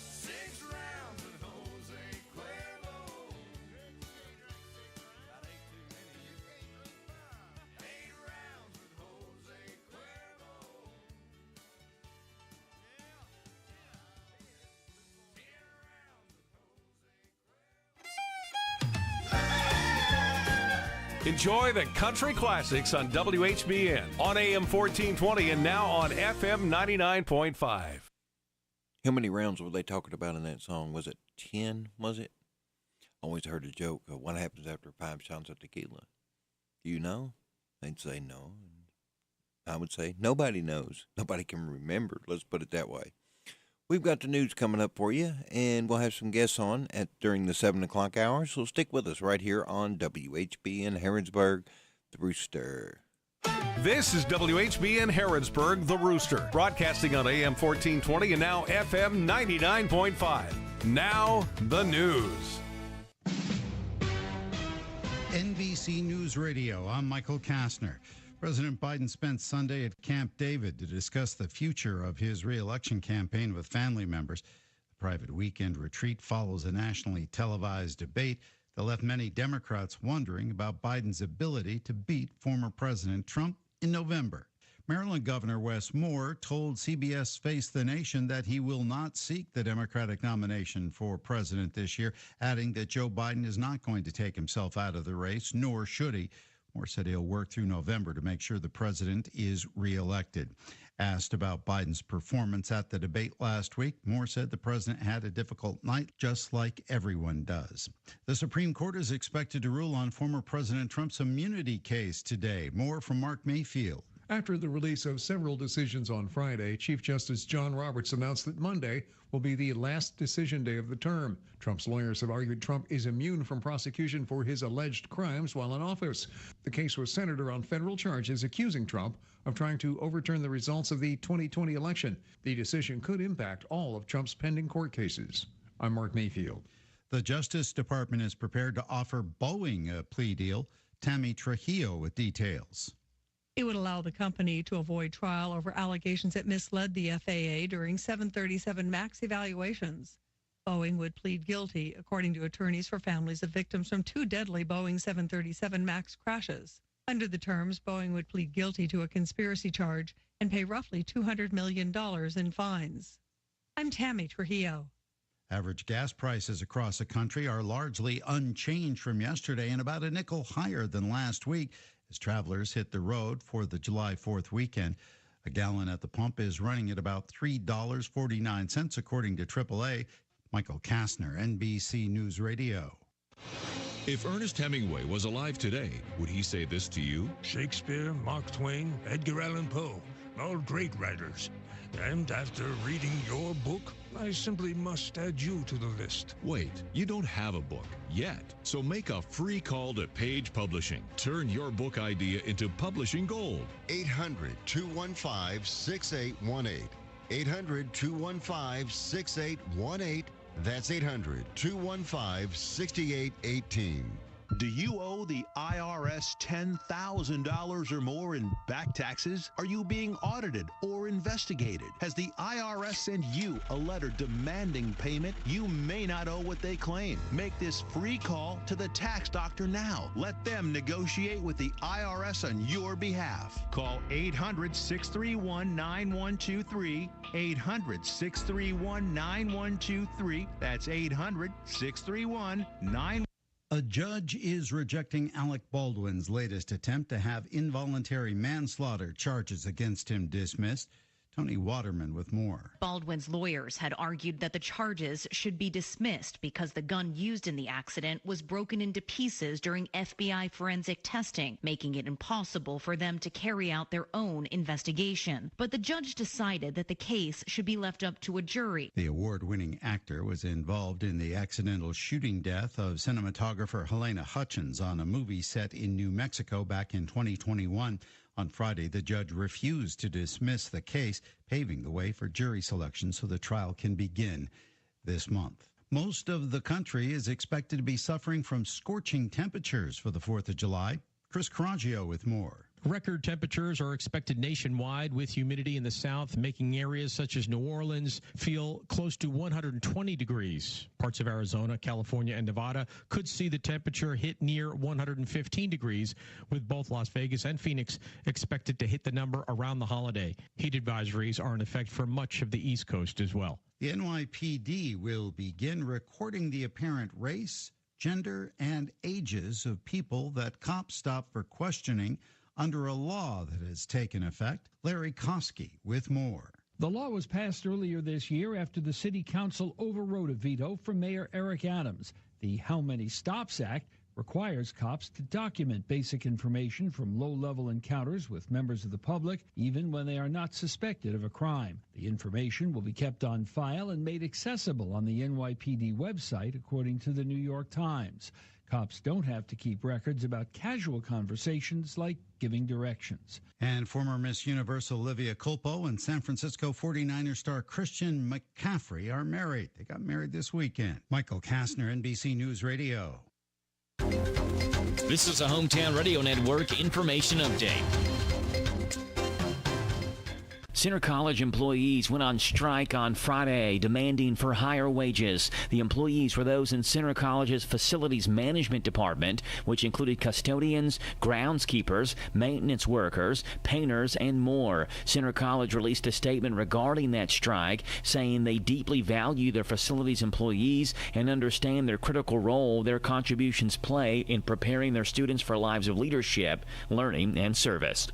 6 rounds with Jose Cuervo. 8 rounds with Jose Cuervo. Enjoy the country classics on WHBN, on AM 1420 and now on FM 99.5. How many rounds were they talking about in that song? Was it 10, was it? Always heard a joke of what happens after 5 shots of tequila. Do you know? They'd say no. I would say nobody knows. Nobody can remember. Let's put it that way. We've got the news coming up for you, and we'll have some guests on during the 7 o'clock hour, so stick with us right here on WHBN Harrodsburg, The Rooster. This is WHBN Harrodsburg, The Rooster, broadcasting on AM 1420 and now FM 99.5. Now, the news. NBC News Radio, I'm Michael Kastner. President Biden spent Sunday at Camp David to discuss the future of his re-election campaign with family members. The private weekend retreat follows a nationally televised debate that left many Democrats wondering about Biden's ability to beat former President Trump in November. Maryland Governor Wes Moore told CBS Face the Nation that he will not seek the Democratic nomination for president this year, adding that Joe Biden is not going to take himself out of the race, nor should he. Moore said he'll work through November to make sure the president is reelected. Asked about Biden's performance at the debate last week, Moore said the president had a difficult night, just like everyone does. The Supreme Court is expected to rule on former President Trump's immunity case today. More from Mark Mayfield. After the release of several decisions on Friday, Chief Justice John Roberts announced that Monday will be the last decision day of the term. Trump's lawyers have argued Trump is immune from prosecution for his alleged crimes while in office. The case was centered around federal charges accusing Trump of trying to overturn the results of the 2020 election. The decision could impact all of Trump's pending court cases. I'm Mark Mayfield. The Justice Department is prepared to offer Boeing a plea deal. Tammy Trujillo with details. It would allow the company to avoid trial over allegations it misled the FAA during 737 MAX evaluations. Boeing would plead guilty, according to attorneys for families of victims from 2 deadly Boeing 737 MAX crashes. Under the terms, Boeing would plead guilty to a conspiracy charge and pay roughly $200 million in fines. I'm Tammy Trujillo. Average gas prices across the country are largely unchanged from yesterday and about a nickel higher than last week as travelers hit the road for the July 4th weekend. A gallon at the pump is running at about $3.49, according to AAA. Michael Kastner, NBC News Radio. If Ernest Hemingway was alive today, would he say this to you? Shakespeare, Mark Twain, Edgar Allan Poe, all great writers. And after reading your book, I simply must add you to the list. Wait, you don't have a book yet. So make a free call to Page Publishing. Turn your book idea into publishing gold. 800-215-6818. 800-215-6818. That's 800-215-6818. Do you owe the IRS $10,000 or more in back taxes? Are you being audited or investigated? Has the IRS sent you a letter demanding payment? You may not owe what they claim. Make this free call to the tax doctor now. Let them negotiate with the IRS on your behalf. Call 800-631-9123. 800-631-9123. That's 800-631-9123. A judge is rejecting Alec Baldwin's latest attempt to have involuntary manslaughter charges against him dismissed. Tony Waterman with more. Baldwin's lawyers had argued that the charges should be dismissed because the gun used in the accident was broken into pieces during FBI forensic testing, making it impossible for them to carry out their own investigation. But the judge decided that the case should be left up to a jury. The award-winning actor was involved in the accidental shooting death of cinematographer Helena Hutchins on a movie set in New Mexico back in 2021. On Friday, the judge refused to dismiss the case, paving the way for jury selection so the trial can begin this month. Most of the country is expected to be suffering from scorching temperatures for the 4th of July. Chris Caraggio with more. Record temperatures are expected nationwide, with humidity in the south making areas such as New Orleans feel close to 120 degrees. Parts of Arizona, California, and Nevada could see the temperature hit near 115 degrees, with both Las Vegas and Phoenix expected to hit the number around the holiday. Heat advisories are in effect for much of the East Coast as well. The NYPD will begin recording the apparent race, gender, and ages of people that cops stop for questioning under a law that has taken effect. Larry Kosky with more. The law was passed earlier this year after the city council overrode a veto from Mayor Eric Adams. The How Many Stops Act requires cops to document basic information from low-level encounters with members of the public, even when they are not suspected of a crime. The information will be kept on file and made accessible on the NYPD website, according to the New York Times. Cops don't have to keep records about casual conversations like giving directions. And former Miss Universe Olivia Culpo and San Francisco 49er star Christian McCaffrey are married. They got married this weekend. Michael Kastner, NBC News Radio. This is a Hometown Radio Network information update. Centre College employees went on strike on Friday, demanding for higher wages. The employees were those in Centre College's Facilities Management Department, which included custodians, groundskeepers, maintenance workers, painters, and more. Centre College released a statement regarding that strike, saying they deeply value their facilities employees and understand their critical role their contributions play in preparing their students for lives of leadership, learning, and service.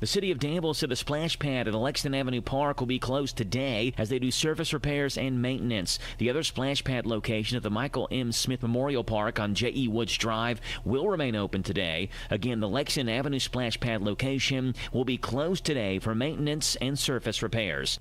The city of Danville said the splash pad at Lexington Avenue Park will be closed today as they do surface repairs and maintenance. The other splash pad location at the Michael M. Smith Memorial Park on J.E. Woods Drive will remain open today. Again, the Lexington Avenue splash pad location will be closed today for maintenance and surface repairs.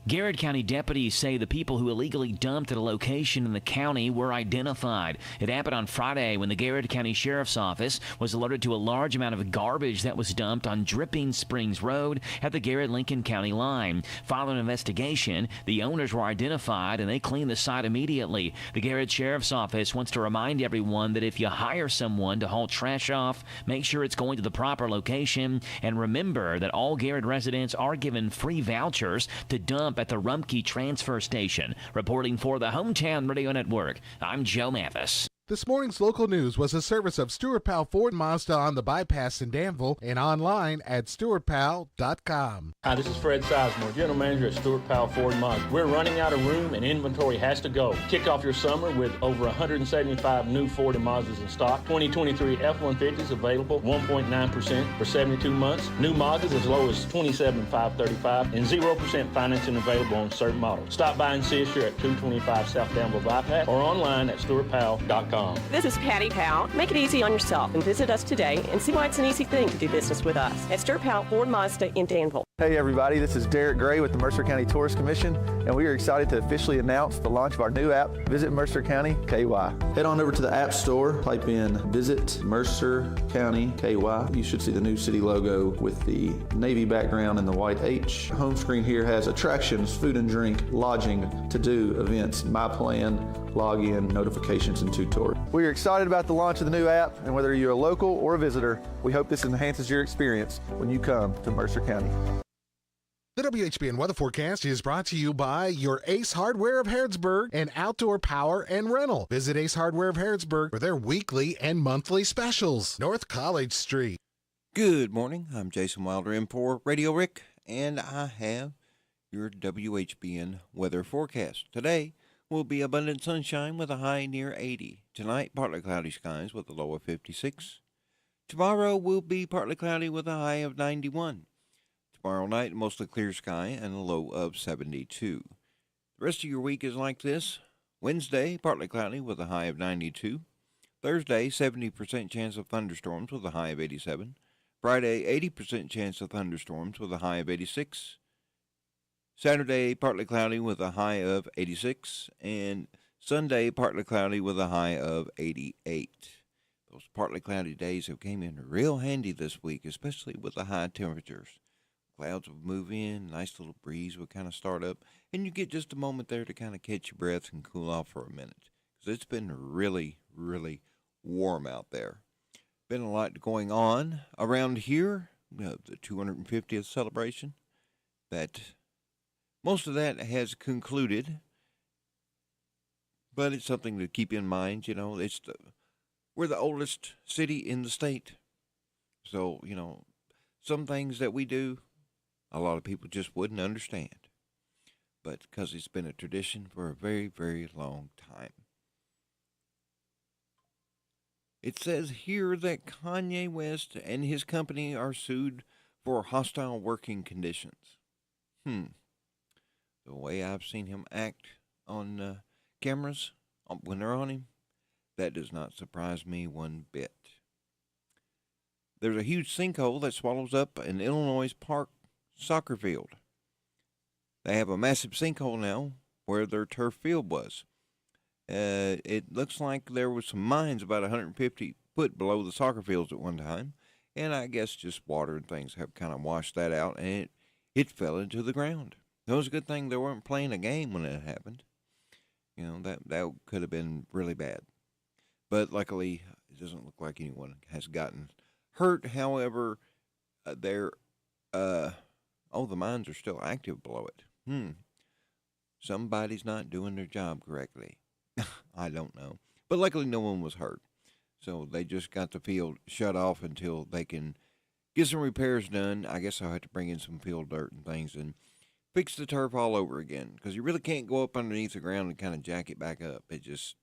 Garrett County deputies say the people who illegally dumped at a location in the county were identified. It happened on Friday when the Garrett County Sheriff's Office was alerted to a large amount of garbage that was dumped on Dripping Springs Road at the Garrett-Lincoln County line. Following an investigation, the owners were identified and they cleaned the site immediately. The Garrett Sheriff's Office wants to remind everyone that if you hire someone to haul trash off, make sure it's going to the proper location, and remember that all Garrett residents are given free vouchers to dump at the Rumpke Transfer Station. Reporting for the Hometown Radio Network, I'm Joe Mathis. This morning's local news was a service of Stuart Powell Ford Mazda on the bypass in Danville and online at stuartpowell.com. Hi, this is Fred Sizemore, General Manager at Stuart Powell Ford Mazda. We're running out of room and inventory has to go. Kick off your summer with over 175 new Ford and Mazdas in stock. 2023 F-150s available 1.9% for 72 months. New Mazdas as low as $27,535 and 0% financing available on certain models. Stop by and see us here at 225 South Danville Bypass or online at stuartpowell.com. This is Patty Powell. Make it easy on yourself and visit us today and see why it's an easy thing to do business with us at Stuart Powell Ford Mazda in Danville. Hey everybody, this is Derek Gray with the Mercer County Tourist Commission, and we are excited to officially announce the launch of our new app, Visit Mercer County KY. Head on over to the App Store, type in Visit Mercer County KY. You should see the new city logo with the navy background and the white H. Home screen here has attractions, food and drink, lodging, to-do, events, my plan, login, notifications, and tutorials. We are excited about the launch of the new app, and whether you're a local or a visitor, we hope this enhances your experience when you come to Mercer County. The WHBN weather forecast is brought to you by your Ace Hardware of Harrodsburg and Outdoor Power and Rental. Visit Ace Hardware of Harrodsburg for their weekly and monthly specials. North College Street. Good morning. I'm Jason Wilder in for Radio Rick, and I have your WHBN weather forecast. Today will be abundant sunshine with a high near 80. Tonight, partly cloudy skies with a low of 56. Tomorrow will be partly cloudy with a high of 91. Tomorrow night, mostly clear sky and a low of 72. The rest of your week is like this. Wednesday, partly cloudy with a high of 92. Thursday, 70% chance of thunderstorms with a high of 87. Friday, 80% chance of thunderstorms with a high of 86. Saturday, partly cloudy with a high of 86. And Sunday, partly cloudy with a high of 88. Those partly cloudy days have came in real handy this week, especially with the high temperatures. Clouds will move in, nice little breeze will kind of start up, and you get just a moment there to kind of catch your breath and cool off for a minute. Because it's been really, really warm out there. Been a lot going on around here. The 250th celebration. Most of that has concluded, but it's something to keep in mind. You know, we're the oldest city in the state. So, you know, some things that we do, a lot of people just wouldn't understand. But because it's been a tradition for a very, very long time. It says here that Kanye West and his company are sued for hostile working conditions. The way I've seen him act on cameras when they're on him, that does not surprise me one bit. There's a huge sinkhole that swallows up an Illinois park soccer field. They have a massive sinkhole now where their turf field was. It looks like there was some mines about 150 foot below the soccer fields at one time, and I guess just water and things have kind of washed that out, and it fell into the ground. It was a good thing they weren't playing a game when it happened. You know, that could have been really bad. But luckily, it doesn't look like anyone has gotten hurt. However, the mines are still active below it. Somebody's not doing their job correctly. I don't know. But luckily, no one was hurt. So they just got the field shut off until they can get some repairs done. I guess I'll have to bring in some field dirt and things and fix the turf all over again. Because you really can't go up underneath the ground and kind of jack it back up. It just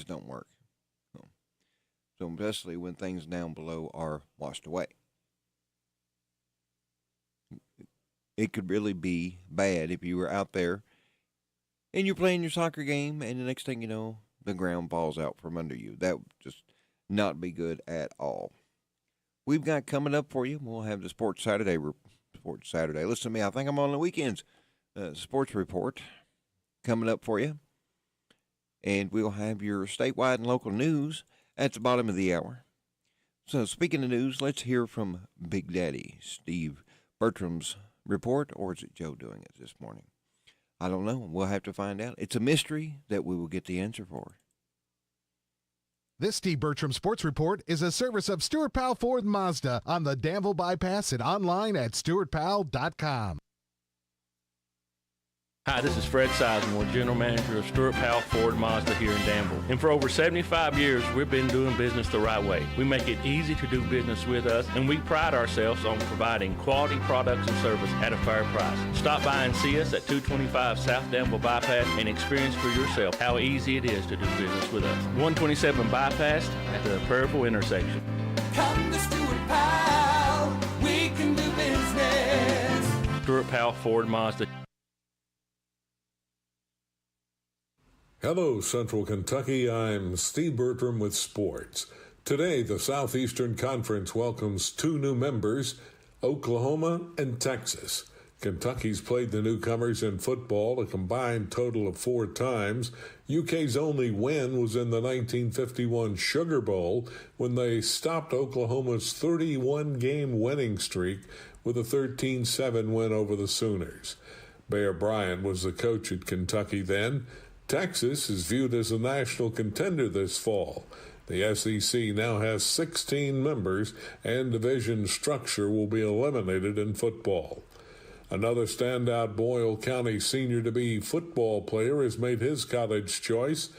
don't work. So especially when things down below are washed away. it could really be bad if you were out there and you're playing your soccer game and the next thing you know, the ground falls out from under you. That would just not be good at all. We've got coming up for you, we'll have the Sports Saturday. Listen to me, I think I'm on the weekends. Sports report coming up for you. And we'll have your statewide and local news at the bottom of the hour. So speaking of news, let's hear from Big Daddy Steve Bertram's report, or is it Joe doing it this morning? I don't know. We'll have to find out. It's a mystery that we will get the answer for. This Steve Bertram Sports Report is a service of Stuart Powell Ford Mazda on the Danville Bypass and online at stuartpowell.com. Hi, this is Fred Sizemore, General Manager of Stuart Powell Ford Mazda here in Danville. And for over 75 years, we've been doing business the right way. We make it easy to do business with us, and we pride ourselves on providing quality products and service at a fair price. Stop by and see us at 225 South Danville Bypass and experience for yourself how easy it is to do business with us. 127 Bypass at the Prairieville intersection. Come to Stuart Powell, we can do business. Stuart Powell Ford Mazda. Hello, Central Kentucky. I'm Steve Bertram with sports. Today, the Southeastern Conference welcomes two new members, Oklahoma and Texas. Kentucky's played the newcomers in football a combined total of 4 times. UK's only win was in the 1951 Sugar Bowl when they stopped Oklahoma's 31-game winning streak with a 13-7 win over the Sooners. Bear Bryant was the coach at Kentucky then. Texas is viewed as a national contender this fall. The SEC now has 16 members, and division structure will be eliminated in football. Another standout Boyle County senior-to-be football player has made his college choice.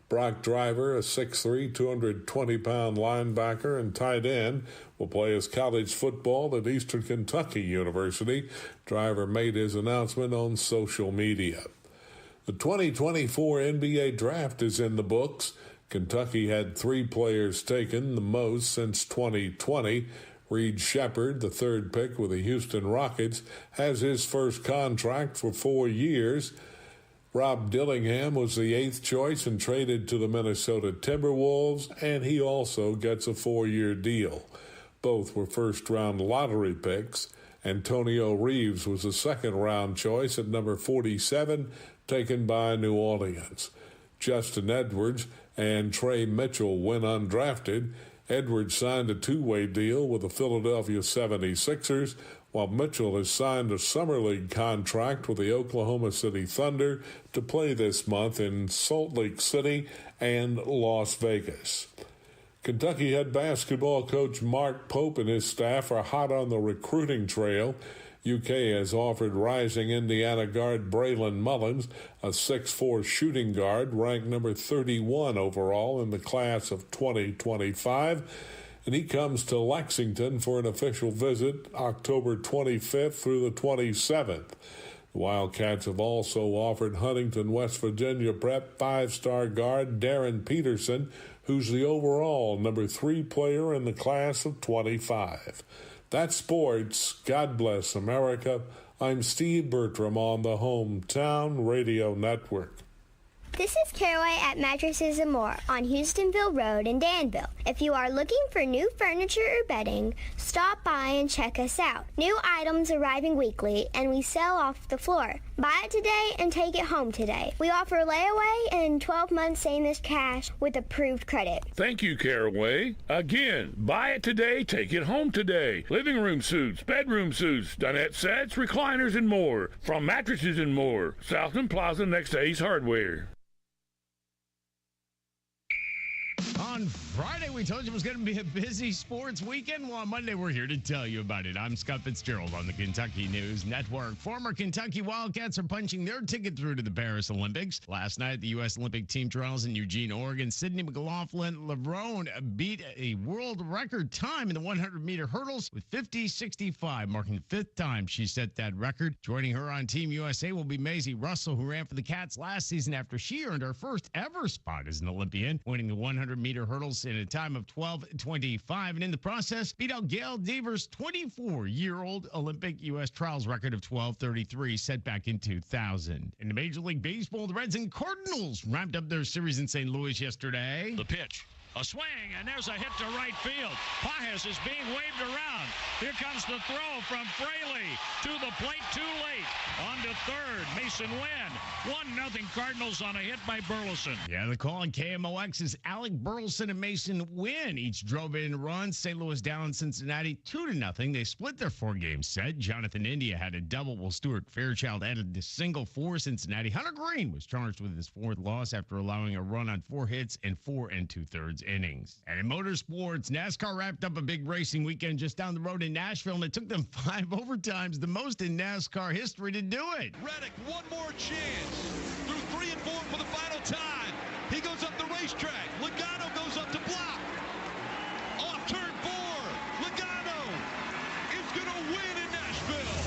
Brock Driver, a 6'3", 220-pound linebacker and tight end, will play his college football at Eastern Kentucky University. Driver made his announcement on social media. The 2024 NBA draft is in the books. Kentucky had 3 players taken, the most since 2020. Reed Shepard, the 3rd pick with the Houston Rockets, has his first contract for 4 years. Rob Dillingham was the 8th choice and traded to the Minnesota Timberwolves, and he also gets a 4-year deal. Both were first-round lottery picks. Antonio Reeves was a second-round choice at number 47, taken by New Orleans. Justin Edwards and Trey Mitchell went undrafted. Edwards signed a 2-way deal with the Philadelphia 76ers, while Mitchell has signed a summer league contract with the Oklahoma City Thunder to play this month in Salt Lake City and Las Vegas. Kentucky head basketball coach Mark Pope and his staff are hot on the recruiting trail. UK has offered rising Indiana guard Braylon Mullins, a 6'4" shooting guard, ranked number 31 overall in the class of 2025, and he comes to Lexington for an official visit October 25th through the 27th. The Wildcats have also offered Huntington, West Virginia prep 5-star guard Darren Peterson, who's the overall number 3 player in the class of 25. That's sports. God bless America. I'm Steve Bertram on the Hometown Radio Network. This is Caraway at Mattresses and More on Houstonville Road in Danville. If you are looking for new furniture or bedding, stop by and check us out. New items arriving weekly, and we sell off the floor. Buy it today and take it home today. We offer layaway and 12 months same as cash with approved credit. Thank you, Caraway. Again, buy it today, take it home today. Living room suits, bedroom suits, dinette sets, recliners, and more. From Mattresses and More, Southland Plaza next to Ace Hardware. On Friday, we told you it was going to be a busy sports weekend. Well, on Monday, we're here to tell you about it. I'm Scott Fitzgerald on the Kentucky News Network. Former Kentucky Wildcats are punching their ticket through to the Paris Olympics. Last night, the U.S. Olympic team trials in Eugene, Oregon. Sydney McLaughlin-Levrone beat a world record time in the 100-meter hurdles with 50.65, marking the 5th time she set that record. Joining her on Team USA will be Maisie Russell, who ran for the Cats last season after she earned her first ever spot as an Olympian, winning the 100-meter hurdles in a time of 12:25, and in the process, beat out Gail Devers' 24-year-old Olympic U.S. trials record of 12:33 set back in 2000. In the Major League Baseball, the Reds and Cardinals wrapped up their series in St. Louis yesterday. The pitch. A swing, and there's a hit to right field. Pajes is being waved around. Here comes the throw from Fraley. To the plate, too late. On to third. Mason Wynn. 1-0 Cardinals on a hit by Burleson. Yeah, the call on KMOX is Alec Burleson and Mason Wynn. Each drove in runs. St. Louis down Cincinnati 2-0. They split their 4-game set. Jonathan India had a double, while Stuart Fairchild added the single for Cincinnati. Hunter Green was charged with his 4th loss after allowing a run on 4 hits and 4 2/3 innings. And in motorsports, NASCAR wrapped up a big racing weekend just down the road in Nashville, and it took them 5 overtimes, the most in NASCAR history, to do it. Reddick, one more chance. Through 3 and 4 for the final time. He goes up the racetrack. Logano goes up to block. Off turn 4. Logano is going to win in Nashville.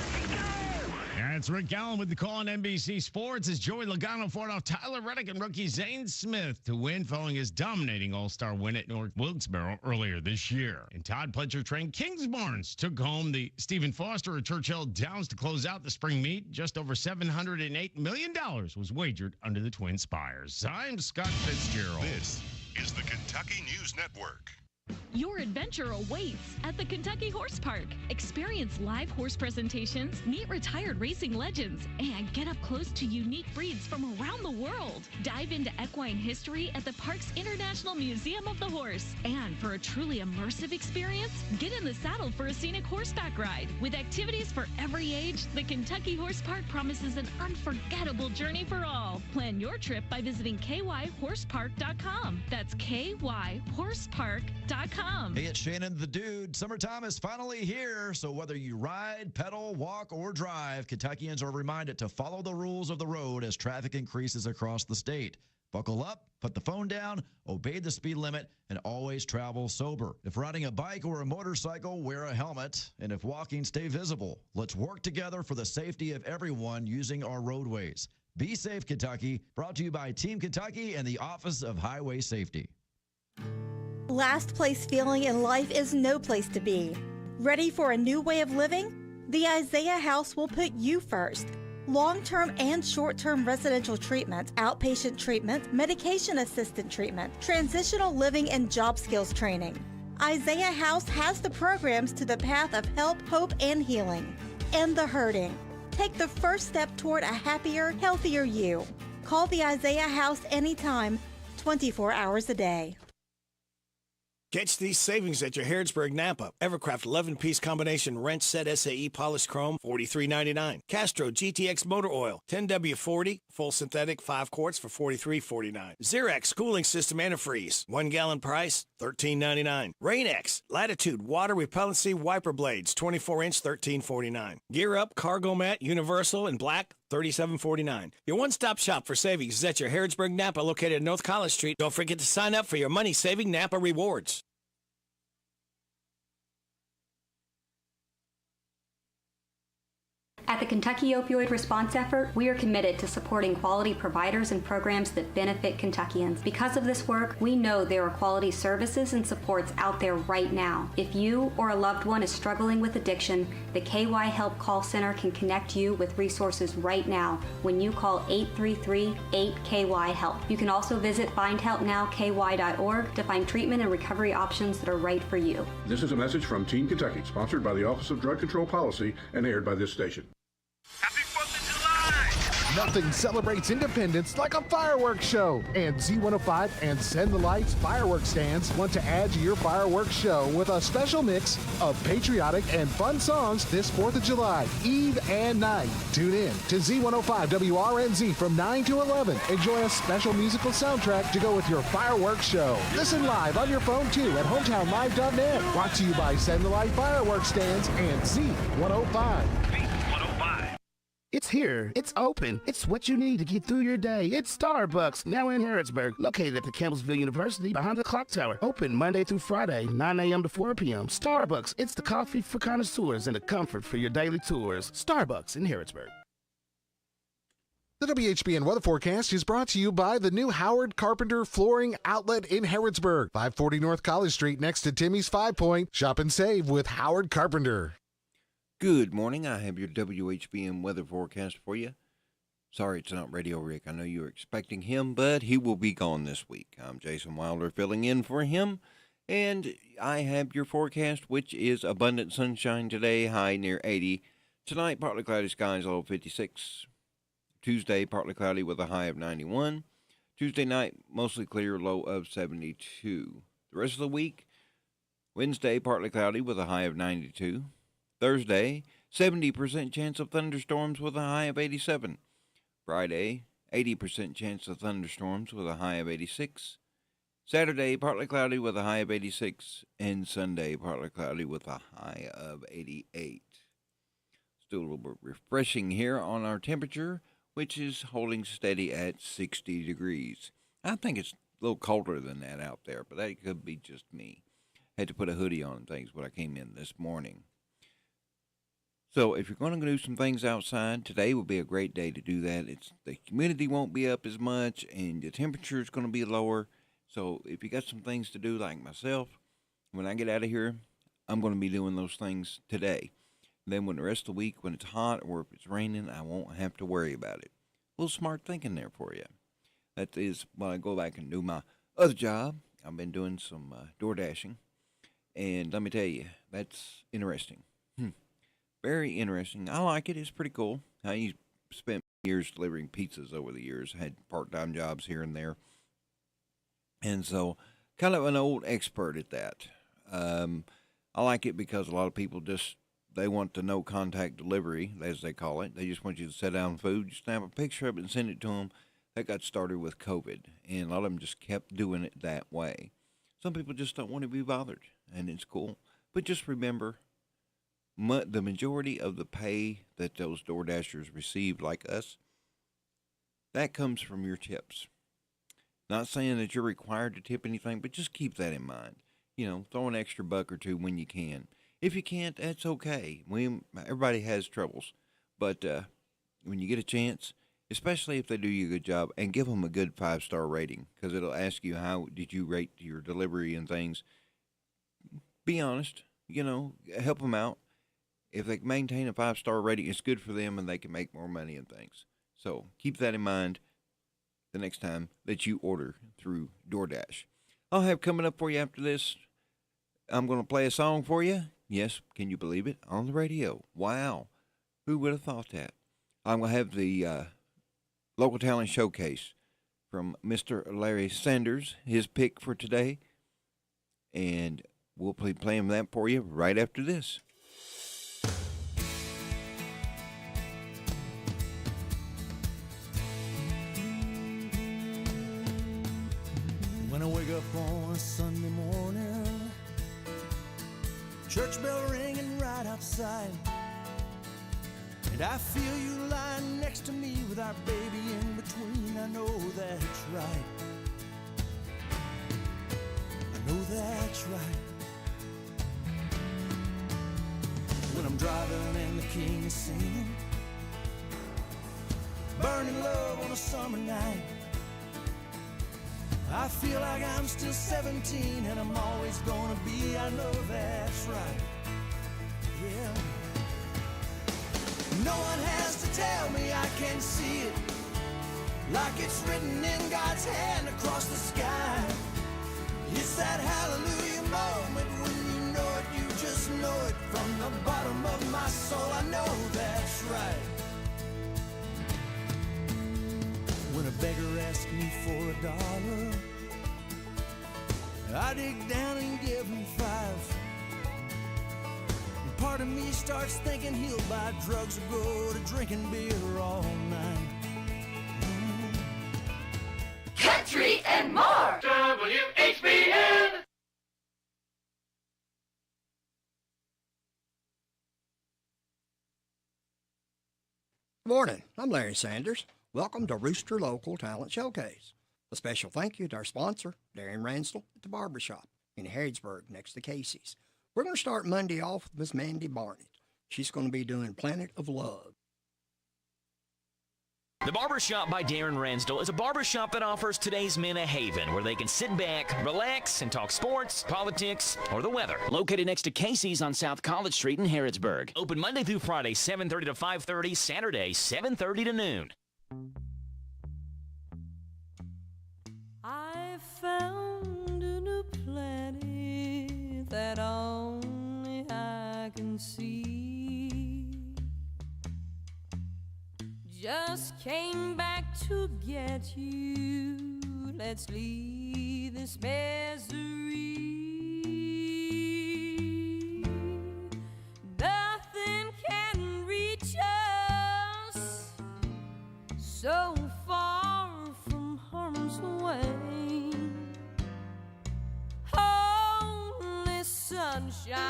That's Rick Allen with the call on NBC Sports as Joey Logano fought off Tyler Reddick and rookie Zane Smith to win following his dominating All-Star win at North Wilkesboro earlier this year. And Todd Pletcher trained Kingsbarns took home the Stephen Foster at Churchill Downs to close out the spring meet. Just over $708 million was wagered under the Twin Spires. I'm Scott Fitzgerald. This is the Kentucky News Network. Your adventure awaits at the Kentucky Horse Park. Experience live horse presentations, meet retired racing legends, and get up close to unique breeds from around the world. Dive into equine history at the park's International Museum of the Horse. And for a truly immersive experience, get in the saddle for a scenic horseback ride. With activities for every age, the Kentucky Horse Park promises an unforgettable journey for all. Plan your trip by visiting kyhorsepark.com. That's kyhorsepark.com. Hey, it's Shannon the Dude. Summertime is finally here, so whether you ride, pedal, walk, or drive, Kentuckians are reminded to follow the rules of the road as traffic increases across the state. Buckle up, put the phone down, obey the speed limit, and always travel sober. If riding a bike or a motorcycle, wear a helmet, and if walking, stay visible. Let's work together for the safety of everyone using our roadways. Be safe, Kentucky. Brought to you by Team Kentucky and the Office of Highway Safety. Last place feeling in life is no place to be. Ready for a new way of living? The Isaiah House will put you first. Long-term and short-term residential treatment, outpatient treatment, medication assisted treatment, transitional living, and job skills training. Isaiah House has the programs to the path of help, hope, and healing. End the hurting. Take the first step toward a happier, healthier you. Call the Isaiah House anytime, 24 hours a day. Catch these savings at your Harrodsburg Napa. Evercraft 11-piece combination wrench set SAE polished chrome, $43.99. Castro GTX motor oil, 10W40, full synthetic, 5 quarts for $43.49. Xerox cooling system antifreeze, 1 gallon price, $13.99. Rain-X Latitude water repellency wiper blades, 24-inch, $13.49. Gear Up cargo mat, universal in black, $37.49. Your one-stop shop for savings is at your Harrodsburg Napa located at North College Street. Don't forget to sign up for your money-saving Napa rewards. At the Kentucky Opioid Response Effort, we are committed to supporting quality providers and programs that benefit Kentuckians. Because of this work, we know there are quality services and supports out there right now. If you or a loved one is struggling with addiction, the KY Help Call Center can connect you with resources right now when you call 833-8KY-HELP. You can also visit findhelpnowky.org to find treatment and recovery options that are right for you. This is a message from Team Kentucky, sponsored by the Office of Drug Control Policy and aired by this station. Nothing celebrates independence like a fireworks show. And Z105 and Send the Lights fireworks stands want to add to your fireworks show with a special mix of patriotic and fun songs this 4th of July, Eve and night. Tune in to Z105 WRNZ from 9 to 11. Enjoy a special musical soundtrack to go with your fireworks show. Listen live on your phone too at hometownlive.net. Brought to you by Send the Light fireworks stands and Z105. It's here. It's open. It's what you need to get through your day. It's Starbucks, now in Harrodsburg, located at the Campbellsville University behind the clock tower. Open Monday through Friday, 9 a.m. to 4 p.m. Starbucks, it's the coffee for connoisseurs and the comfort for your daily tours. Starbucks in Harrodsburg. The WHBN weather forecast is brought to you by the new Howard Carpenter Flooring Outlet in Harrodsburg, 540 North College Street next to Timmy's 5 Point. Shop and save with Howard Carpenter. Good morning. I have your WHBN weather forecast for you. Sorry it's not Radio Rick. I know you were expecting him, but he will be gone this week. I'm Jason Wilder filling in for him, and I have your forecast, which is abundant sunshine today, high near 80. Tonight, partly cloudy skies, low 56. Tuesday, partly cloudy with a high of 91. Tuesday night, mostly clear, low of 72. The rest of the week, Wednesday, partly cloudy with a high of 92. Thursday, 70% chance of thunderstorms with a high of 87. Friday, 80% chance of thunderstorms with a high of 86. Saturday, partly cloudy with a high of 86. And Sunday, partly cloudy with a high of 88. Still a little bit refreshing here on our temperature, which is holding steady at 60 degrees. I think it's a little colder than that out there, but that could be just me. Had to put a hoodie on and things when I came in this morning. So if you're going to do some things outside, today will be a great day to do that. The humidity won't be up as much, and the temperature is going to be lower. So if you got some things to do like myself, when I get out of here, I'm going to be doing those things today. Then when the rest of the week, when it's hot or if it's raining, I won't have to worry about it. A little smart thinking there for you. That is when I go back and do my other job. I've been doing some door dashing. And let me tell you, that's interesting. Very interesting. I like it. It's pretty cool. I spent years delivering pizzas over the years. I had part-time jobs here and there. And so kind of an old expert at that. I like it because a lot of people they want the no contact delivery, as they call it. They just want you to set down food, just snap a picture of it and send it to them. That got started with COVID, and a lot of them just kept doing it that way. Some people just don't want to be bothered, and it's cool. But just remember, the majority of the pay that those Door Dashers receive, like us, that comes from your tips. Not saying that you're required to tip anything, but just keep that in mind. Throw an extra buck or two when you can. If you can't, that's okay. Everybody has troubles. But when you get a chance, especially if they do you a good job, and give them a good 5-star rating, because it'll ask you how did you rate your delivery and things. Be honest. Help them out. If they maintain a 5-star rating, it's good for them and they can make more money and things. So keep that in mind the next time that you order through DoorDash. I'll have coming up for you after this, I'm going to play a song for you. Yes, can you believe it? On the radio. Wow. Who would have thought that? I'm going to have the local talent showcase from Mr. Larry Sanders, his pick for today. And we'll be playing that for you right after this. When I wake up on a Sunday morning, church bell ringing right outside, and I feel you lying next to me with our baby in between. I know that's right. I know that's right. When I'm driving and the king is singing, burning love on a summer night, I feel like I'm still 17 and I'm always gonna be. I know that's right. Yeah. No one has to tell me I can see it, like it's written in God's hand across the sky. It's that hallelujah moment when you know it, you just know it from the bottom of my soul. I know that's right. When a beggar asks me for $1, I dig down and give him 5. And part of me starts thinking he'll buy drugs or go to drinking beer all night. Country and more. WHBN. Good morning. I'm Larry Sanders. Welcome to Rooster Local Talent Showcase. A special thank you to our sponsor, Darren Ransdell at the Barbershop in Harrodsburg next to Casey's. We're going to start Monday off with Miss Mandy Barnett. She's going to be doing Planet of Love. The Barbershop by Darren Ransdell is a barbershop that offers today's men a haven where they can sit back, relax, and talk sports, politics, or the weather. Located next to Casey's on South College Street in Harrodsburg. Open Monday through Friday, 7:30 to 5:30, Saturday, 7:30 to noon. I found a new planet that only I can see. Just came back to get you. Let's leave this misery. Nothing can reach us so far from harm's way. Only sunshine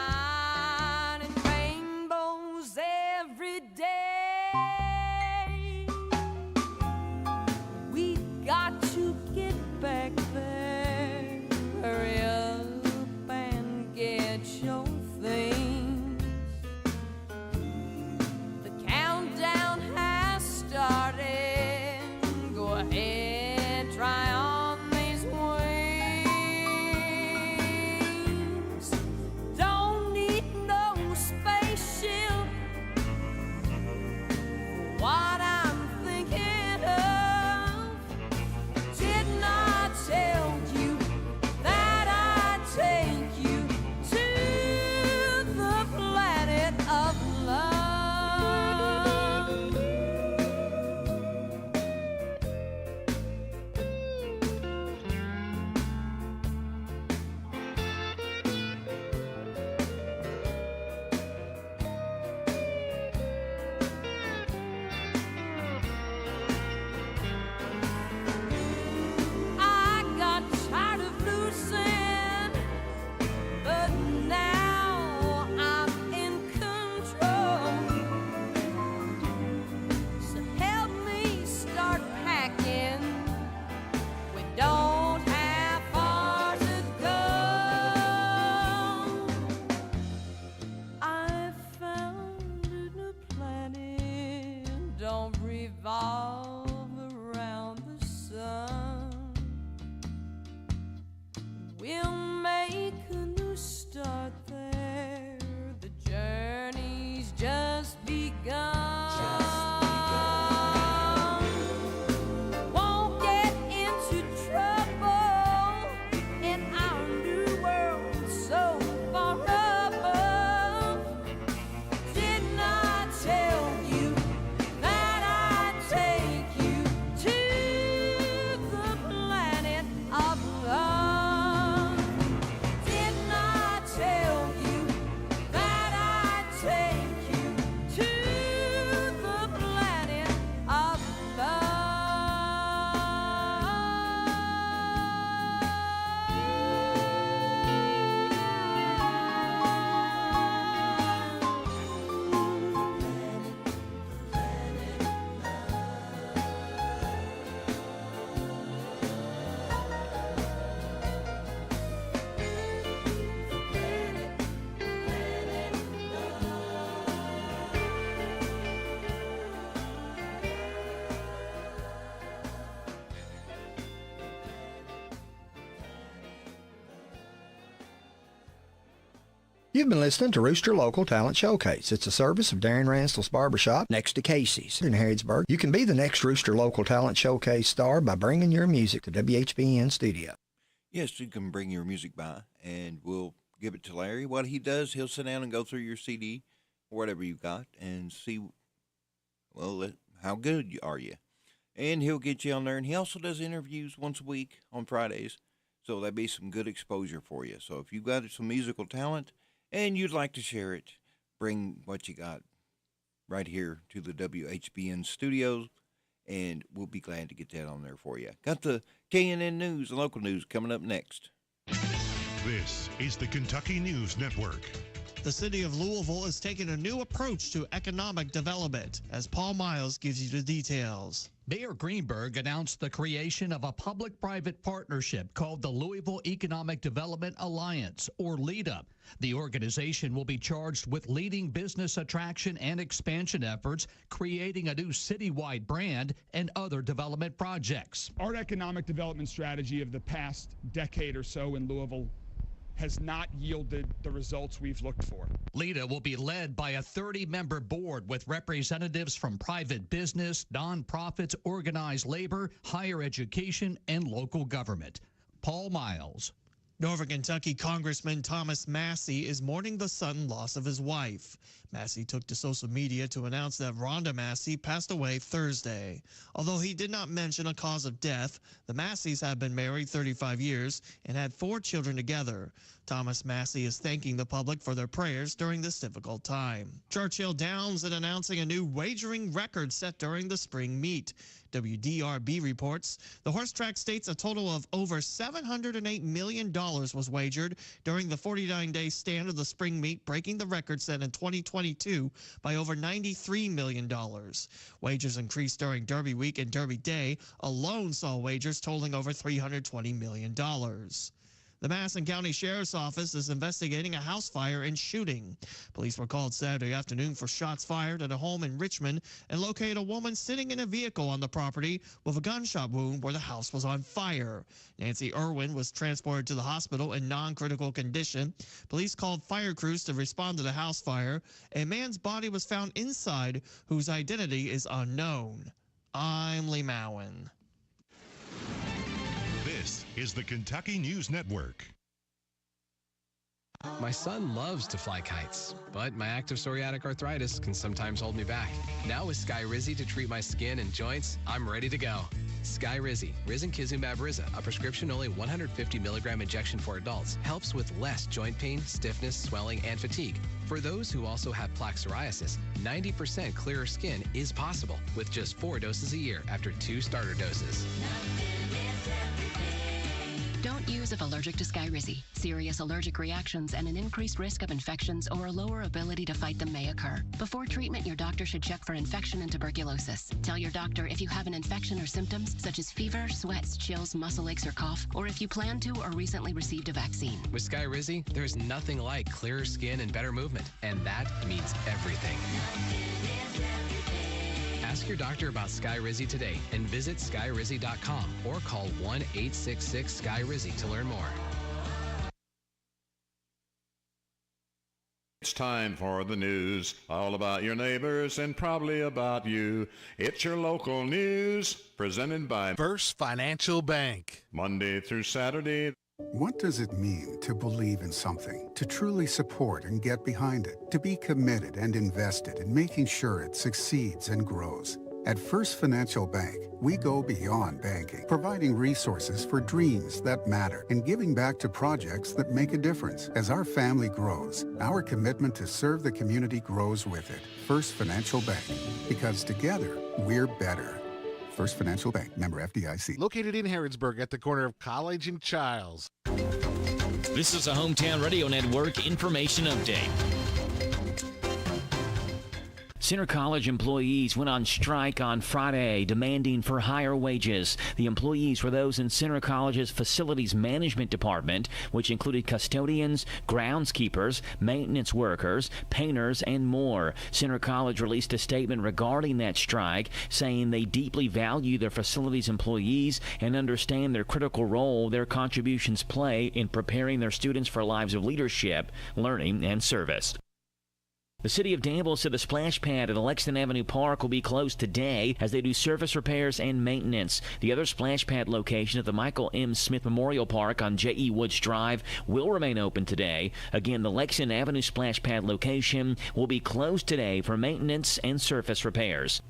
and rainbows every day. Got to get back there. Hurry up and get your things. The countdown has started. Go ahead, try on these wings. Don't need no spaceship. What I'm thinking of. Tell you that I take you to the planet of love. Revolve around the sun. We'll make a new start there. The journey's just begun. Won't get into trouble in our new world so far above. Did not tell you take you to the planet of love. Did not tell you that I'd take you to the planet of You've been listening to Rooster Local Talent Showcase. It's a service of Darren Ransdell's Barbershop next to Casey's in Harrodsburg. You can be the next Rooster Local Talent Showcase star by bringing your music to WHBN studio. Yes, you can bring your music by, and we'll give it to Larry. What he does, he'll sit down and go through your CD or whatever you've got and see, well, how good are you. And he'll get you on there. And he also does interviews once a week on Fridays, so that'd be some good exposure for you. So if you've got some musical talent and you'd like to share it, bring what you got right here to the WHBN studios, and we'll be glad to get that on there for you. Got the KNN News, the local news, coming up next. This is the Kentucky News Network. The city of Louisville is taking a new approach to economic development, as Paul Miles gives you the details. Mayor Greenberg announced the creation of a public-private partnership called the Louisville Economic Development Alliance, or LEADA. The organization will be charged with leading business attraction and expansion efforts, creating a new citywide brand, and other development projects. Our economic development strategy of the past decade or so in Louisville has not yielded the results we've looked for. LEADA will be led by a 30-member board with representatives from private business, nonprofits, organized labor, higher education, and local government. Paul Miles. Northern Kentucky Congressman Thomas Massey is mourning the sudden loss of his wife. Massey took to social media to announce that Rhonda Massey passed away Thursday. Although he did not mention a cause of death, the Masseys have been married 35 years and had 4 children together. Thomas Massey is thanking the public for their prayers during this difficult time. Churchill Downs is announcing a new wagering record set during the spring meet. WDRB reports the horse track states a total of over $708 million was wagered during the 49-day stand of the spring meet, breaking the record set in 2022 by over $93 million. Wagers increased during Derby week, and Derby Day alone saw wagers totaling over $320 million. The Madison County Sheriff's Office is investigating a house fire and shooting. Police were called Saturday afternoon for shots fired at a home in Richmond and located a woman sitting in a vehicle on the property with a gunshot wound where the house was on fire. Nancy Irwin was transported to the hospital in non-critical condition. Police called fire crews to respond to the house fire. A man's body was found inside, whose identity is unknown. I'm Lee Mowen. This is the Kentucky News Network. My son loves to fly kites, but my active psoriatic arthritis can sometimes hold me back. Now with Skyrizi to treat my skin and joints, I'm ready to go. Skyrizi, Risankizumab Riza, a prescription-only 150 milligram injection for adults, helps with less joint pain, stiffness, swelling, and fatigue. For those who also have plaque psoriasis, 90% clearer skin is possible with just 4 doses a year after 2 starter doses. Don't use if allergic to Skyrizi. Serious allergic reactions and an increased risk of infections or a lower ability to fight them may occur. Before treatment, your doctor should check for infection and tuberculosis. Tell your doctor if you have an infection or symptoms such as fever, sweats, chills, muscle aches, or cough, or if you plan to or recently received a vaccine. With Skyrizi, there's nothing like clearer skin and better movement, and that means everything. Ask your doctor about Skyrizi today and visit skyrizi.com or call 1-866-SKYRIZI to learn more. It's time for the news, all about your neighbors and probably about you. It's your local news, presented by First Financial Bank. Monday through Saturday. What does it mean to believe in something, to truly support and get behind it, to be committed and invested in making sure it succeeds and grows? At First Financial Bank, we go beyond banking, providing resources for dreams that matter and giving back to projects that make a difference. As our family grows, our commitment to serve the community grows with it. First Financial Bank, because together, we're better. First Financial Bank, member FDIC. Located in Harrodsburg at the corner of College and Childs. This is a Hometown Radio Network information update. Center College employees went on strike on Friday, demanding for higher wages. The employees were those in Center College's Facilities Management Department, which included custodians, groundskeepers, maintenance workers, painters, and more. Center College released a statement regarding that strike, saying they deeply value their facilities employees and understand their critical role their contributions play in preparing their students for lives of leadership, learning, and service. The city of Danville said the splash pad at Alexton Avenue Park will be closed today as they do surface repairs and maintenance. The other splash pad location at the Michael M. Smith Memorial Park on J.E. Woods Drive will remain open today. Again, the Lexington Avenue splash pad location will be closed today for maintenance and surface repairs.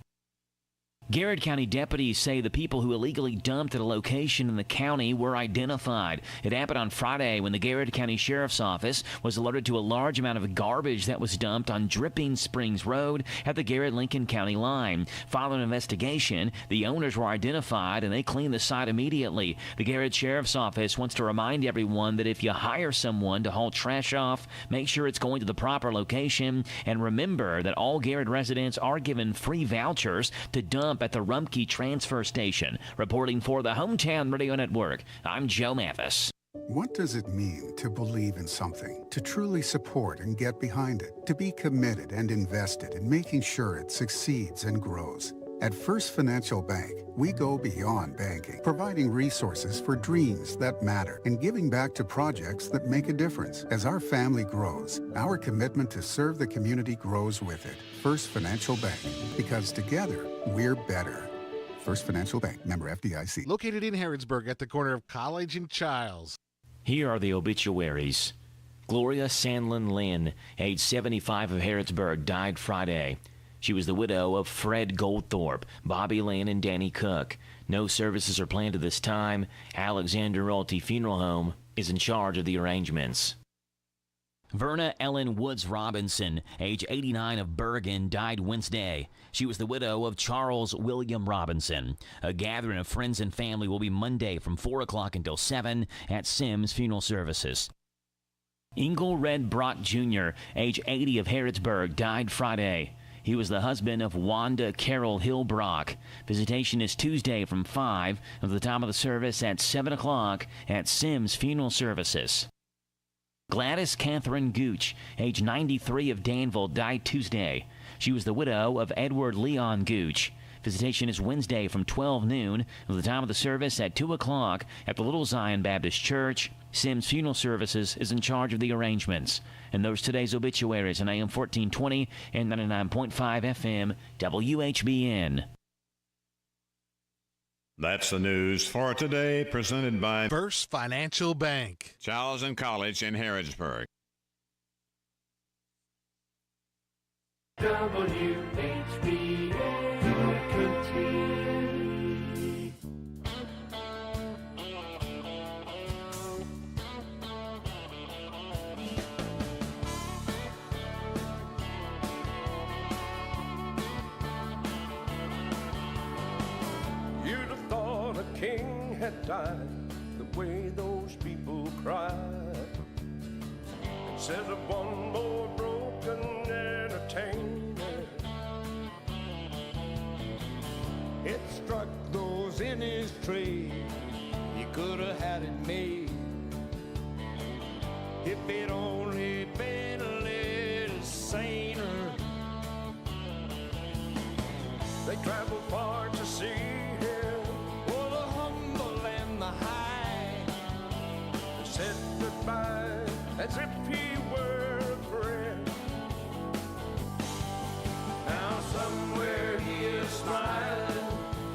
Garrett County deputies say the people who illegally dumped at a location in the county were identified. It happened on Friday when the Garrett County Sheriff's Office was alerted to a large amount of garbage that was dumped on Dripping Springs Road at the Garrett-Lincoln County line. Following an investigation, the owners were identified and they cleaned the site immediately. The Garrett Sheriff's Office wants to remind everyone that if you hire someone to haul trash off, make sure it's going to the proper location, and remember that all Garrett residents are given free vouchers to dump up at the Rumpke Transfer Station. Reporting for the Hometown Radio Network, I'm Joe Mathis. What does it mean to believe in something, to truly support and get behind it, to be committed and invested in making sure it succeeds and grows? At First Financial Bank, we go beyond banking, providing resources for dreams that matter and giving back to projects that make a difference. As our family grows, our commitment to serve the community grows with it. First Financial Bank, because together, we're better. First Financial Bank, member FDIC. Located in Harrodsburg at the corner of College and Childs. Here are the obituaries. Gloria Sandlin Lynn, age 75 of Harrodsburg, died Friday. She was the widow of Fred Goldthorpe, Bobby Lynn, and Danny Cook. No services are planned at this time. Alexander Royalty Funeral Home is in charge of the arrangements. Verna Ellen Woods Robinson, age 89 of Bergen, died Wednesday. She was the widow of Charles William Robinson. A gathering of friends and family will be Monday from 4 o'clock until 7 at Sims Funeral Services. Ingle Red Brock Jr., age 80 of Harrodsburg, died Friday. He was the husband of Wanda Carol Hill Brock. Visitation is Tuesday from 5 at the time of the service at 7 o'clock at Sims Funeral Services. Gladys Catherine Gooch, age 93 of Danville, died Tuesday. She was the widow of Edward Leon Gooch. Visitation is Wednesday from 12 noon at the time of the service at 2 o'clock at the Little Zion Baptist Church. Sims Funeral Services is in charge of the arrangements. And those today's obituaries on AM 1420 and 99.5 FM WHBN. That's the news for today, presented by First Financial Bank, Charles and College in Harrodsburg. WHBN Country. You'd have thought a king had died, the way those people cried. Instead of one more broken entertainer, It struck those in his trade. He could have had it made if it only been a little saner. they traveled far to see him. For the humble and the high, They said goodbye as if he were a friend. Now somewhere he is smiling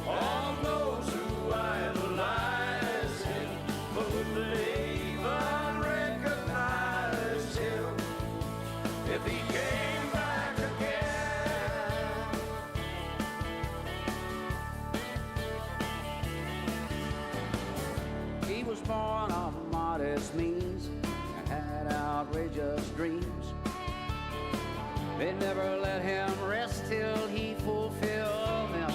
on those who idolize him, but would they even recognize him if he came back again? He was born of modest means and had outrageous dreams. They never let him rest till he fulfilled them.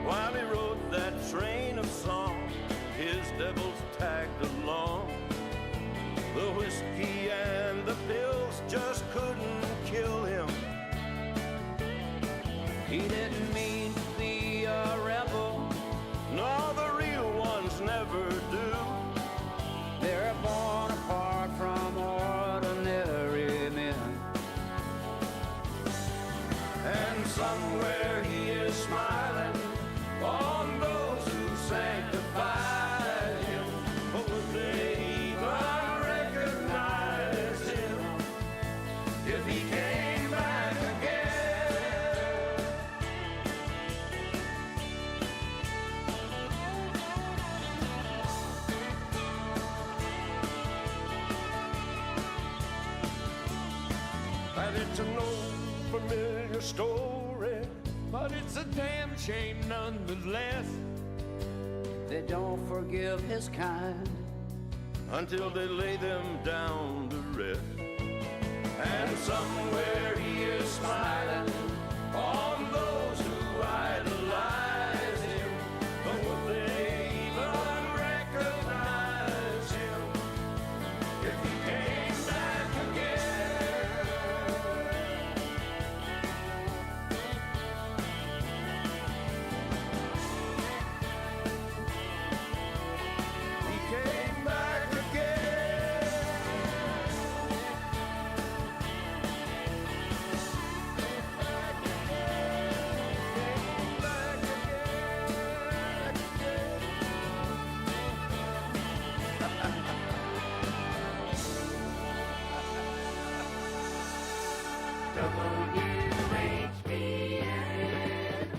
While he rode that train of song, his devils tagged along. The whiskey and the pills just couldn't kill him. He didn't mean to be a rebel. No, the real ones never do. They're born apart from ordinary men. And somewhere he is smiling on those who sanctified him. But would they even recognize him if he came back again? And it's an old familiar story, but it's a damn shame nonetheless. They don't forgive his kind until they lay them down to rest. And somewhere he is smiling on those who idolize him. But would they even recognize him if he came back again?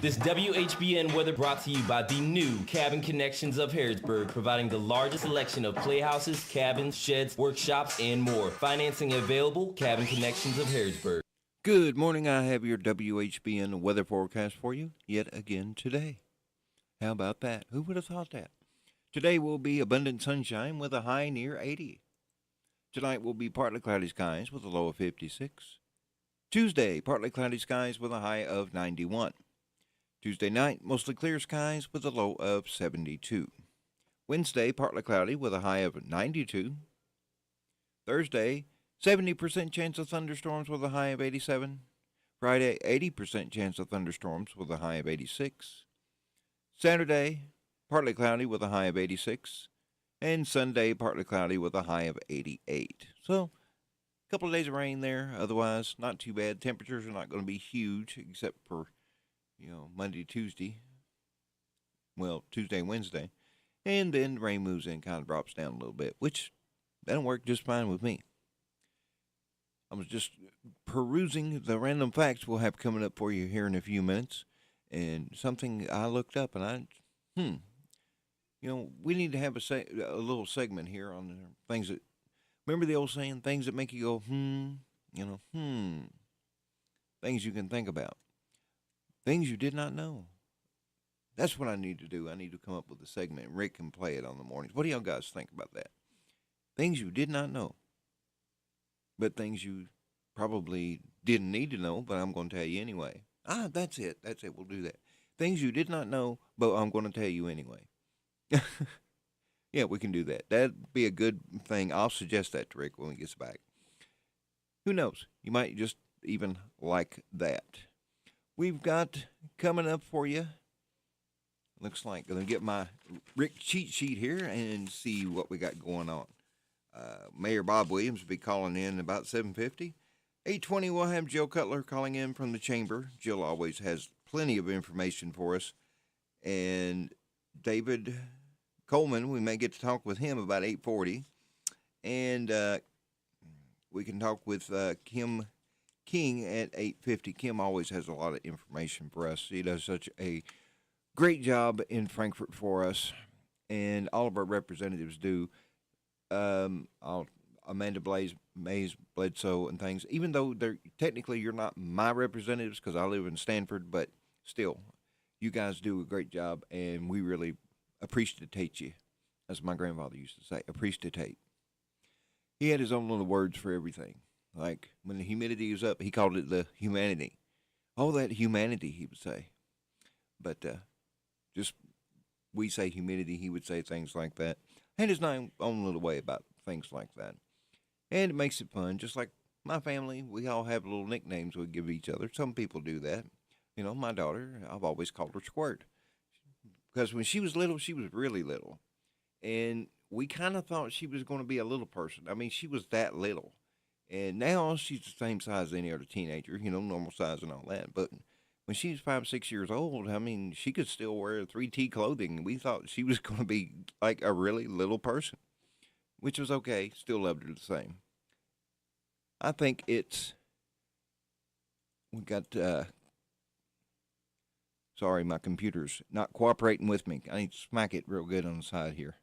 This WHBN weather brought to you by the new Cabin Connections of Harrodsburg, providing the largest selection of playhouses, cabins, sheds, workshops, and more. Financing available, Cabin Connections of Harrodsburg. Good morning. I have your WHBN weather forecast for you yet again today. How about that? Who would have thought that? Today will be abundant sunshine with a high near 80. Tonight will be partly cloudy skies with a low of 56. Tuesday, partly cloudy skies with a high of 91. Tuesday night, mostly clear skies with a low of 72. Wednesday, partly cloudy with a high of 92. Thursday, 70% chance of thunderstorms with a high of 87. Friday, 80% chance of thunderstorms with a high of 86. Saturday, partly cloudy with a high of 86. And Sunday, partly cloudy with a high of 88. So, a couple of days of rain there. Otherwise, not too bad. Temperatures are not going to be huge except for Monday, Tuesday. Well, Tuesday, Wednesday. And then rain moves in, kind of drops down a little bit, which that'll work just fine with me. I was just perusing the random facts we'll have coming up for you here in a few minutes. And something I looked up and we need to have a little segment here on things that, remember the old saying, things that make you go, things you can think about. Things you did not know. That's what I need to do. I need to come up with a segment, and Rick can play it on the mornings. What do y'all guys think about that? Things you did not know, but things you probably didn't need to know, but I'm going to tell you anyway. That's it. We'll do that. Things you did not know, but I'm going to tell you anyway. Yeah, we can do that. That'd be a good thing. I'll suggest that to Rick when he gets back. Who knows? You might just even like that. We've got coming up for you, looks like I'm going to get my Rick cheat sheet here and see what we got going on. Mayor Bob Williams will be calling in about 7:50. 8:20 we'll have Jill Cutler calling in from the chamber. Jill always has plenty of information for us. And David Coleman, we may get to talk with him about 8:40. And we can talk with Kim King at 8:50. Kim always has a lot of information for us. He does such a great job in Frankfort for us, and all of our representatives do. Amanda Mays Bledsoe and things, even though you're not my representatives because I live in Stanford, but still, you guys do a great job, and we really appreciate you, as my grandfather used to say, appreciate. He had his own little words for everything. Like, when the humidity was up, he called it the humanity. Oh, that humanity, he would say. But we say humidity, he would say things like that. Had his own little way about things like that. And it makes it fun. Just like my family, we all have little nicknames we give each other. Some people do that. My daughter, I've always called her Squirt. Because when she was little, she was really little. And we kind of thought she was going to be a little person. I mean, she was that little. And now she's the same size as any other teenager, normal size and all that. But when she was 5, 6 years old, I mean, she could still wear 3T clothing. We thought she was going to be like a really little person, which was okay. Still loved her the same. I think we got, sorry, my computer's not cooperating with me. I need to smack it real good on the side here.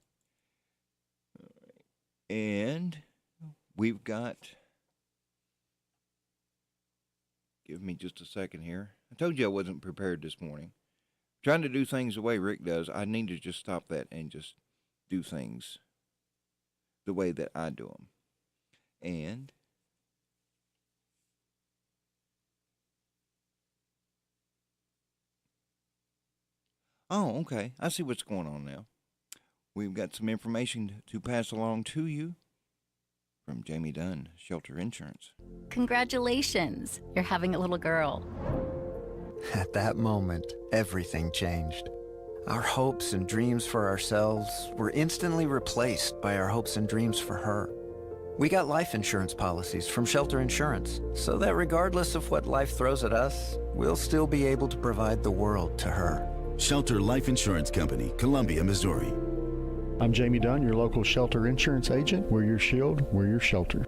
All right. And we've got, give me just a second here. I told you I wasn't prepared this morning. Trying to do things the way Rick does, I need to just stop that and just do things the way that I do them. And oh, okay. I see what's going on now. We've got some information to pass along to you from Jamie Dunn, Shelter Insurance. Congratulations, you're having a little girl. At that moment, everything changed. Our hopes and dreams for ourselves were instantly replaced by our hopes and dreams for her. We got life insurance policies from Shelter Insurance, so that regardless of what life throws at us, we'll still be able to provide the world to her. Shelter Life Insurance Company, Columbia, Missouri. I'm Jamie Dunn, your local Shelter Insurance agent. We're your shield, we're your shelter.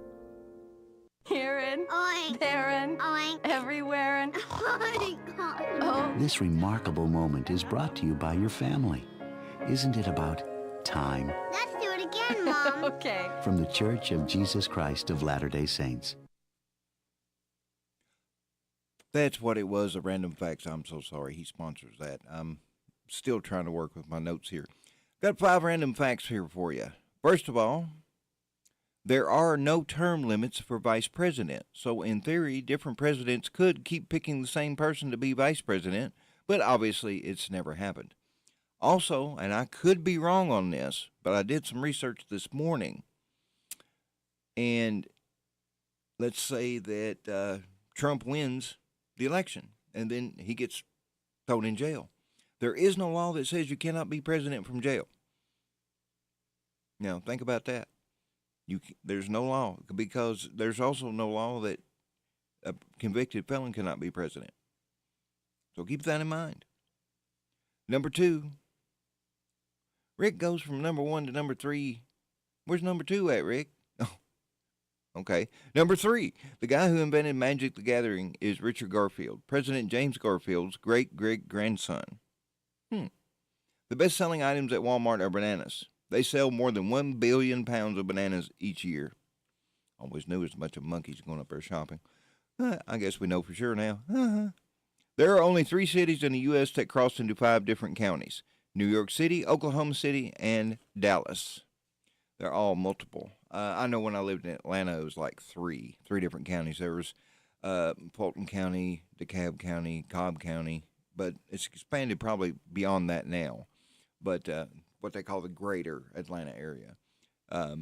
Karen. Oink. There and Oink. everywhere and Oink. oh. This remarkable moment is brought to you by your family. Isn't it about time? Let's do it again, Mom. Okay. From the Church of Jesus Christ of Latter-day Saints. That's what it was, a Random Facts. I'm so sorry he sponsors that. I'm still trying to work with my notes here. Got 5 random facts here for you. First of all, there are no term limits for vice president. So in theory, different presidents could keep picking the same person to be vice president, but obviously it's never happened. Also, and I could be wrong on this, but I did some research this morning, and let's say that Trump wins the election, and then he gets thrown in jail. There is no law that says you cannot be president from jail. Now, think about that. There's no law, because there's also no law that a convicted felon cannot be president. So keep that in mind. Number 2, Rick goes from number 1 to number 3. Where's number 2 at, Rick? Oh, okay. Number 3, the guy who invented Magic the Gathering is Richard Garfield, President James Garfield's great-great-grandson. The best-selling items at Walmart are bananas. They sell more than 1 billion pounds of bananas each year. Always knew there's a bunch of monkeys going up there shopping. I guess we know for sure now. There are only 3 cities in the U.S. that cross into 5 different counties: New York City, Oklahoma City, and Dallas. They're all multiple. I know when I lived in Atlanta, it was like three different counties. There was Fulton County, DeKalb County, Cobb County, but it's expanded probably beyond that now. But what they call the greater Atlanta area. A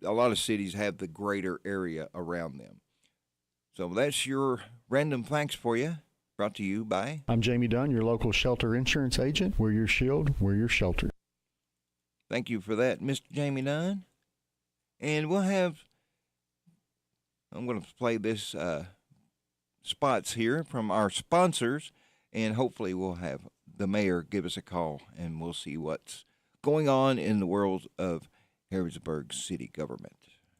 lot of cities have the greater area around them. So that's your random facts for you, brought to you by... I'm Jamie Dunn, your local shelter insurance agent. We're your shield, we're your shelter. Thank you for that, Mr. Jamie Dunn. And we'll have... I'm going to play this spots here from our sponsors, and hopefully we'll have the mayor give us a call, and we'll see what's going on in the world of Harrisburg city government.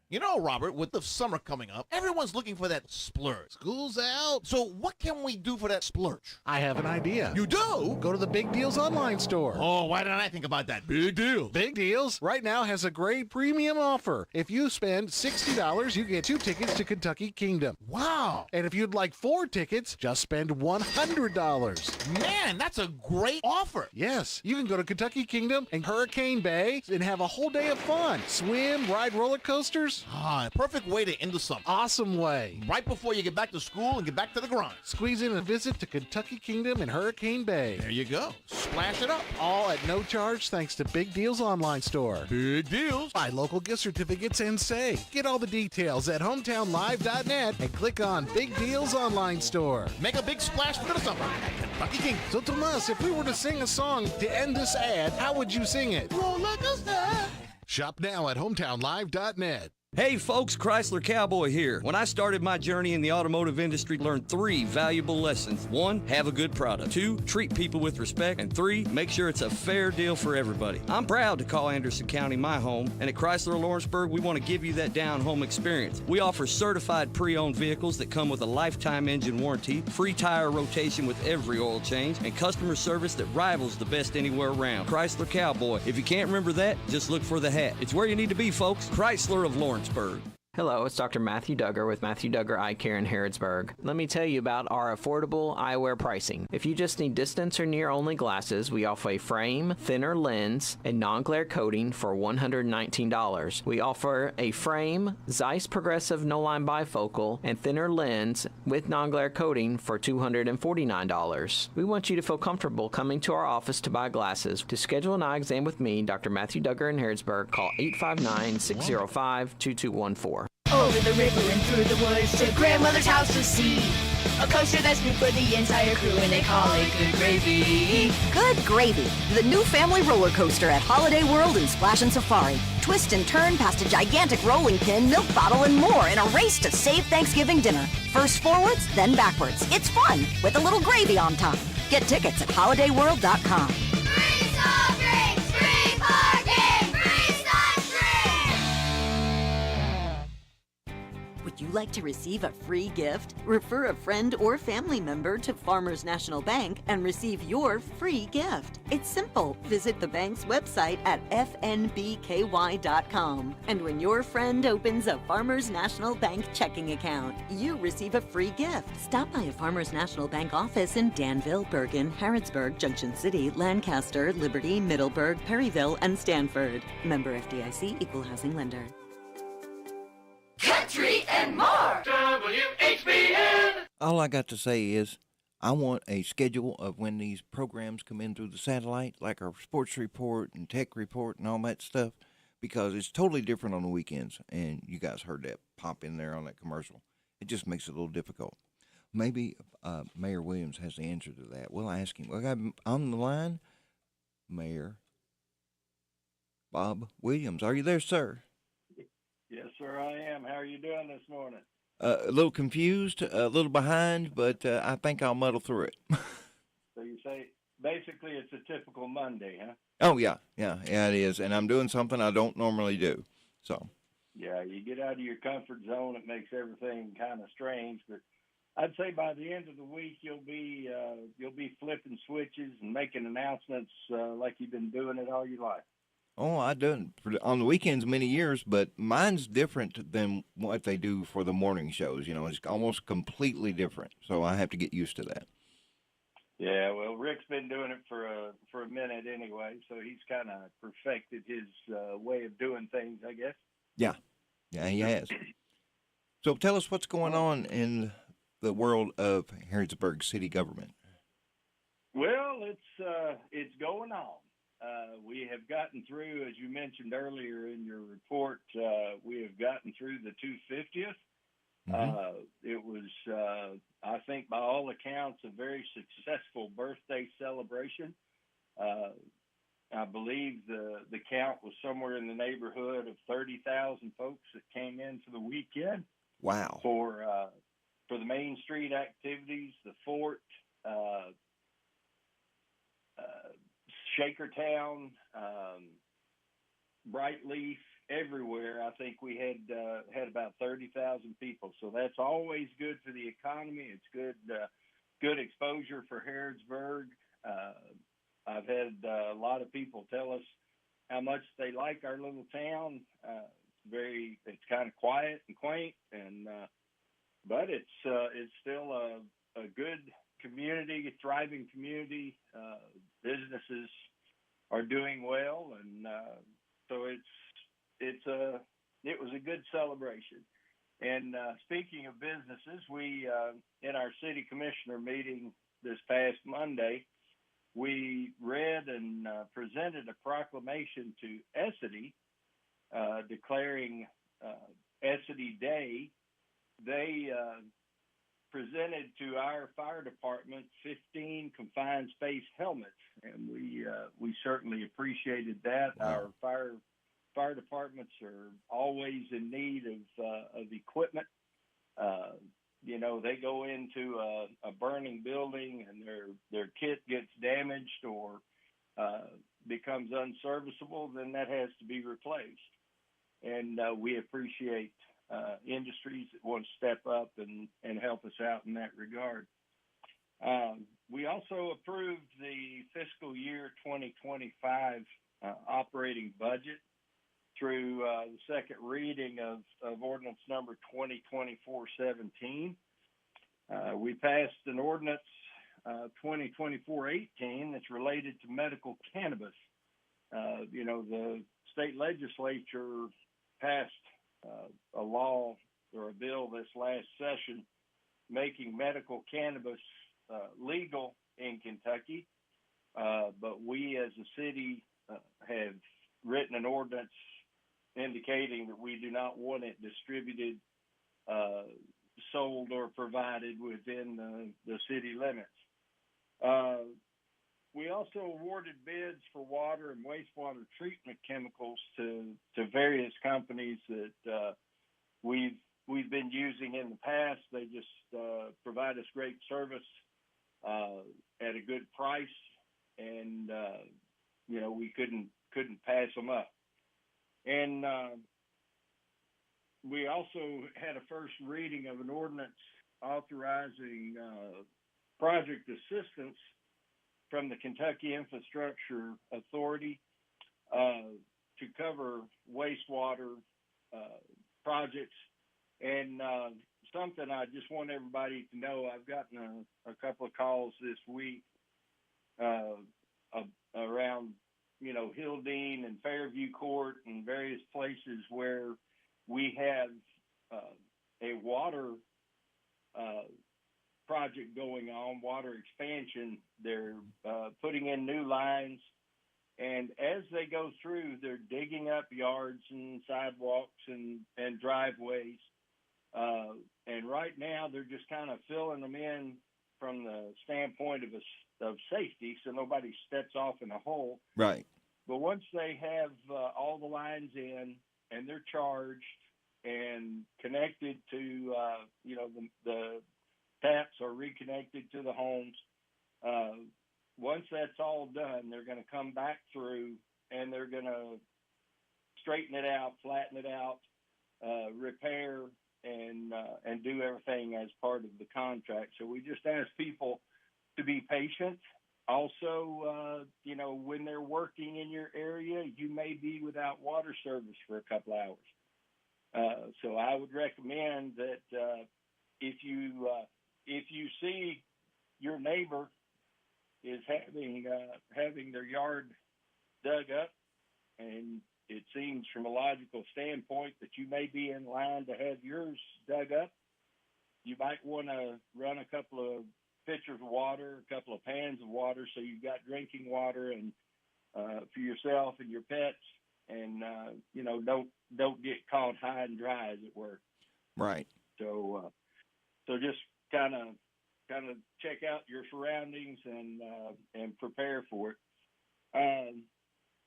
You know, Robert, with the summer coming up, everyone's looking for that splurge. School's out. So what can we do for that splurge? I have an idea. You do? Go to the Big Deals online store. Oh, why didn't I think about that? Big deal. Big Deals right now has a great premium offer. If you spend $60, you get 2 tickets to Kentucky Kingdom. Wow. And if you'd like 4 tickets, just spend $100. Man, that's a great offer. Yes, you can go to Kentucky Kingdom and Hurricane Bay and have a whole day of fun. Swim, ride roller coasters. Ah, perfect way to end the summer. Awesome way. Right before you get back to school and get back to the grind. Squeeze in a visit to Kentucky Kingdom and Hurricane Bay. There you go. Splash it up. All at no charge thanks to Big Deals online store. Big deals. Buy local gift certificates and save. Get all the details at hometownlive.net and click on Big Deals online store. Make a big splash for the summer at Kentucky Kingdom. So Tomas, if we were to sing a song to end this ad, how would you sing it? Roll like a star. Shop now at hometownlive.net. Hey folks, Chrysler Cowboy here. When I started my journey in the automotive industry, learned 3 valuable lessons. 1, have a good product. 2, treat people with respect. And 3, make sure it's a fair deal for everybody. I'm proud to call Anderson County my home, and at Chrysler Lawrenceburg, we want to give you that down-home experience. We offer certified pre-owned vehicles that come with a lifetime engine warranty, free tire rotation with every oil change, and customer service that rivals the best anywhere around. Chrysler Cowboy. If you can't remember that, just look for the hat. It's where you need to be, folks. Chrysler of Lawrenceburg. Hello, it's Dr. Matthew Duggar with Matthew Duggar Eye Care in Harrodsburg. Let me tell you about our affordable eyewear pricing. If you just need distance or near only glasses, we offer a frame, thinner lens, and non-glare coating for $119. We offer a frame, Zeiss Progressive No-Line Bifocal, and thinner lens with non-glare coating for $249. We want you to feel comfortable coming to our office to buy glasses. To schedule an eye exam with me, Dr. Matthew Duggar in Harrodsburg, call 859-605-2214. Over the river and through the woods to grandmother's house to see a coaster that's new for the entire crew, and they call it Good Gravy. Good Gravy, the new family roller coaster at Holiday World and Splash and Safari. Twist and turn past a gigantic rolling pin, milk bottle, and more in a race to save Thanksgiving dinner. First forwards, then backwards. It's fun with a little gravy on top. Get tickets at holidayworld.com. Free soft drinks, free parking, free sunscreen. Would you like to receive a free gift? Refer a friend or family member to Farmers National Bank and receive your free gift. It's simple. Visit the bank's website at fnbky.com. And when your friend opens a Farmers National Bank checking account, you receive a free gift. Stop by a Farmers National Bank office in Danville, Bergen, Harrodsburg, Junction City, Lancaster, Liberty, Middleburg, Perryville, and Stanford. Member FDIC, Equal Housing Lender. Country and more. WHBN. All I got to say is I want a schedule of when these programs come in through the satellite, like our sports report and tech report and all that stuff, because it's totally different on the weekends. And you guys heard that pop in there on that commercial. It just makes it a little difficult. Maybe Mayor Williams has the answer to that. We'll ask him. We got on the line, Mayor Bob Williams. Are you there, sir? Yes, sir, I am. How are you doing this morning? A little confused, a little behind, but I think I'll muddle through it. So you say, basically, it's a typical Monday, huh? Oh, yeah, it is. And I'm doing something I don't normally do. So. Yeah, you get out of your comfort zone, it makes everything kind of strange. But I'd say by the end of the week, you'll be flipping switches and making announcements like you've been doing it all your life. Oh, I done on the weekends many years, but mine's different than what they do for the morning shows. You know, it's almost completely different. So I have to get used to that. Yeah, well, Rick's been doing it for a minute anyway, so he's kind of perfected his way of doing things, I guess. Yeah, he has. So tell us what's going on in the world of Harrodsburg city government. Well, it's going on. We have gotten through, as you mentioned earlier in your report, we have gotten through the 250th. It was, I think, by all accounts, a very successful birthday celebration. I believe the count was somewhere in the neighborhood of 30,000 folks that came in for the weekend. Wow! For the Main Street activities, the fort, Shakertown, Brightleaf, everywhere. I think we had about 30,000 people. So that's always good for the economy. It's good exposure for Harrodsburg. I've had a lot of people tell us how much they like our little town. It's kind of quiet and quaint, but it's still a good community, a thriving community. Businesses are doing well, and so it was a good celebration. And speaking of businesses, we in our city commissioner meeting this past Monday, we read and presented a proclamation to Essity declaring Essity Day. They presented to our fire department 15 confined space helmets, and we certainly appreciated that. Wow. Our fire departments are always in need of equipment. They go into a burning building and their kit gets damaged or becomes unserviceable, then that has to be replaced. And we appreciate industries that want to step up and help us out in that regard. We also approved the fiscal year 2025 operating budget through the second reading of ordinance number 2024-17. We passed an ordinance 2024-18 that's related to medical cannabis. The state legislature passed a law or a bill this last session making medical cannabis legal in Kentucky. But we as a city have written an ordinance indicating that we do not want it distributed, sold, or provided within the city limits. We also awarded bids for water and wastewater treatment chemicals to various companies that we've been using in the past. They just provide us great service at a good price, and we couldn't pass them up. And we also had a first reading of an ordinance authorizing project assistance from the Kentucky Infrastructure Authority to cover wastewater projects. And something I just want everybody to know, I've gotten a couple of calls this week around, Hildene and Fairview Court and various places where we have a water project going on, water expansion. They're putting in new lines, and as they go through, they're digging up yards and sidewalks and driveways. And right now, they're just kind of filling them in from the standpoint of safety, so nobody steps off in a hole. Right. But once they have all the lines in and they're charged and connected to, the taps are reconnected to the homes, once that's all done, they're going to come back through and they're going to straighten it out, flatten it out, repair, and do everything as part of the contract. So we just ask people to be patient. Also, when they're working in your area, you may be without water service for a couple hours. So I would recommend that if you see your neighbor is having their yard dug up, and it seems from a logical standpoint that you may be in line to have yours dug up, you might want to run a couple of pitchers of water, a couple of pans of water, so you've got drinking water and for yourself and your pets, and don't get caught high and dry, as it were. Right. So just kind of check out your surroundings and prepare for it.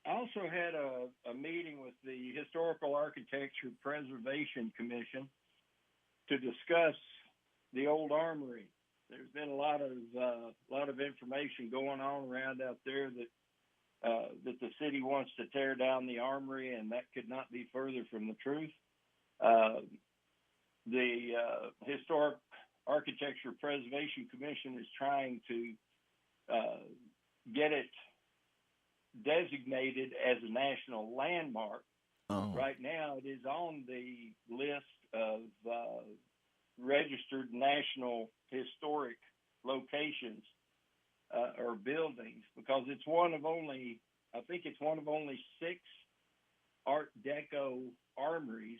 I also had a meeting with the Historical Architecture Preservation Commission to discuss the old armory. There's been a lot of information going on around out there that the city wants to tear down the armory, and that could not be further from the truth. The Historic Architecture Preservation Commission is trying to get it designated as a national landmark. Oh. Right now, it is on the list of registered national historic locations or buildings, because it's one of only 6 Art Deco armories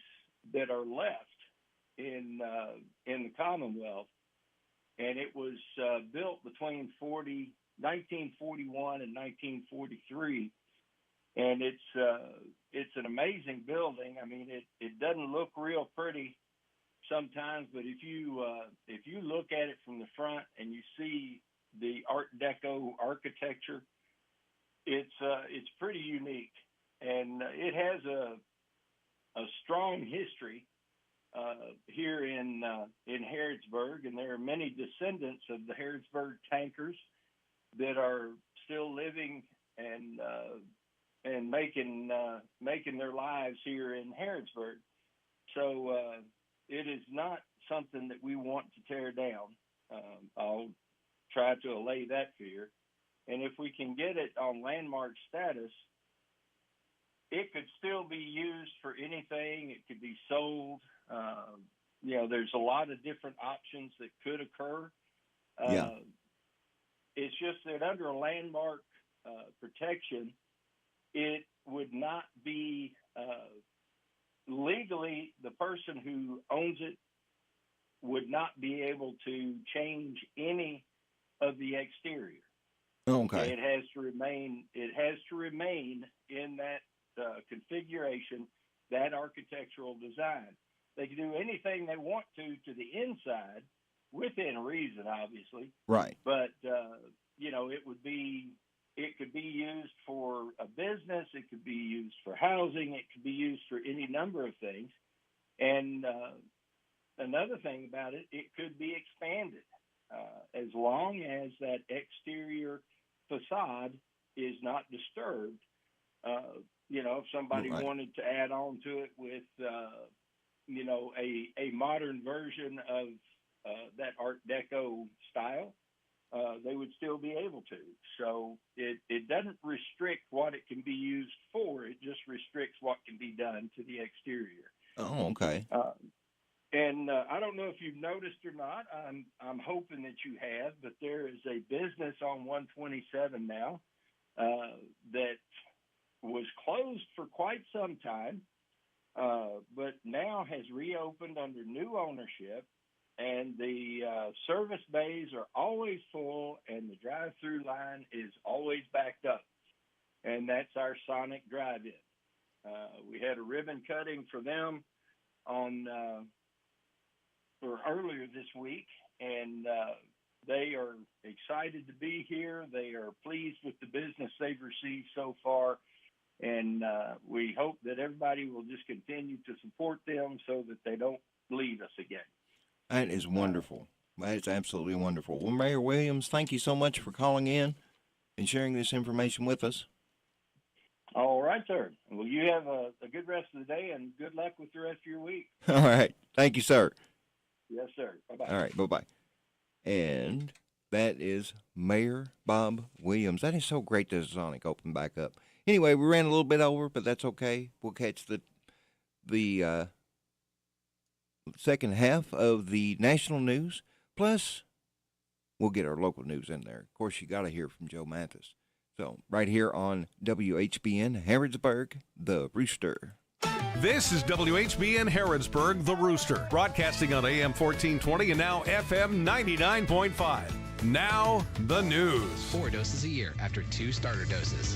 that are left in the Commonwealth, and it was built between 1941 and 1943, and it's an amazing building. I mean, it doesn't look real pretty sometimes, but if you look at it from the front and you see the Art Deco architecture, it's pretty unique, and it has a strong history here in Harrodsburg, and there are many descendants of the Harrodsburg tankers that are still living and making their lives here in Harrodsburg. So it is not something that we want to tear down. I'll try to allay that fear. And if we can get it on landmark status, it could still be used for anything. It could be sold. There's a lot of different options that could occur. It's just that under a landmark protection, it would not be legally, the person who owns it would not be able to change any of the exterior. Okay. It has to remain in that configuration, that architectural design. They can do anything they want to the inside, within reason, obviously. Right. But it could be used for a business. It could be used for housing. It could be used for any number of things. And another thing about it, it could be expanded as long as that exterior facade is not disturbed. If somebody wanted to add on to it with a modern version of that Art Deco style, they would still be able to. So it doesn't restrict what it can be used for. It just restricts what can be done to the exterior. Oh, okay. And I don't know if you've noticed or not. I'm hoping that you have, but there is a business on 127 now that was closed for quite some time, but now has reopened under new ownership. And the service bays are always full, and the drive-through line is always backed up. And that's our Sonic Drive-In. We had a ribbon cutting for them earlier this week, and they are excited to be here. They are pleased with the business they've received so far, and we hope that everybody will just continue to support them so that they don't leave us again. That is wonderful. That is absolutely wonderful. Well, Mayor Williams, thank you so much for calling in and sharing this information with us. All right, sir. Well, you have a good rest of the day, and good luck with the rest of your week. All right. Thank you, sir. Yes, sir. Bye-bye. All right. Bye-bye. And that is Mayor Bob Williams. That is so great that Sonic opened back up. Anyway, we ran a little bit over, but that's okay. We'll catch the second half of the national news. Plus, we'll get our local news in there. Of course, you got to hear from Joe Mathis. So, right here on WHBN, Harrodsburg, The Rooster. This is WHBN Harrodsburg, The Rooster, broadcasting on AM 1420 and now FM 99.5. Now, the news. 4 doses a year after 2 starter doses.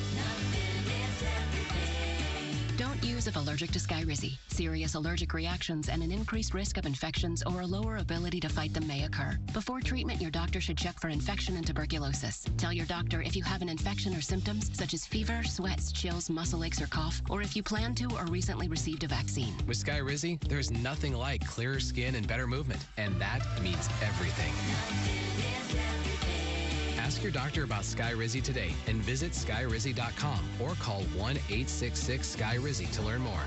Don't use if allergic to Skyrizi. Serious allergic reactions and an increased risk of infections or a lower ability to fight them may occur. Before treatment, your doctor should check for infection and tuberculosis. Tell your doctor if you have an infection or symptoms such as fever, sweats, chills, muscle aches, or cough, or if you plan to or recently received a vaccine. With Skyrizi, there's nothing like clearer skin and better movement, and that means everything. Ask your doctor about Skyrizi today and visit skyrizi.com or call 1-866-SKYRIZI to learn more.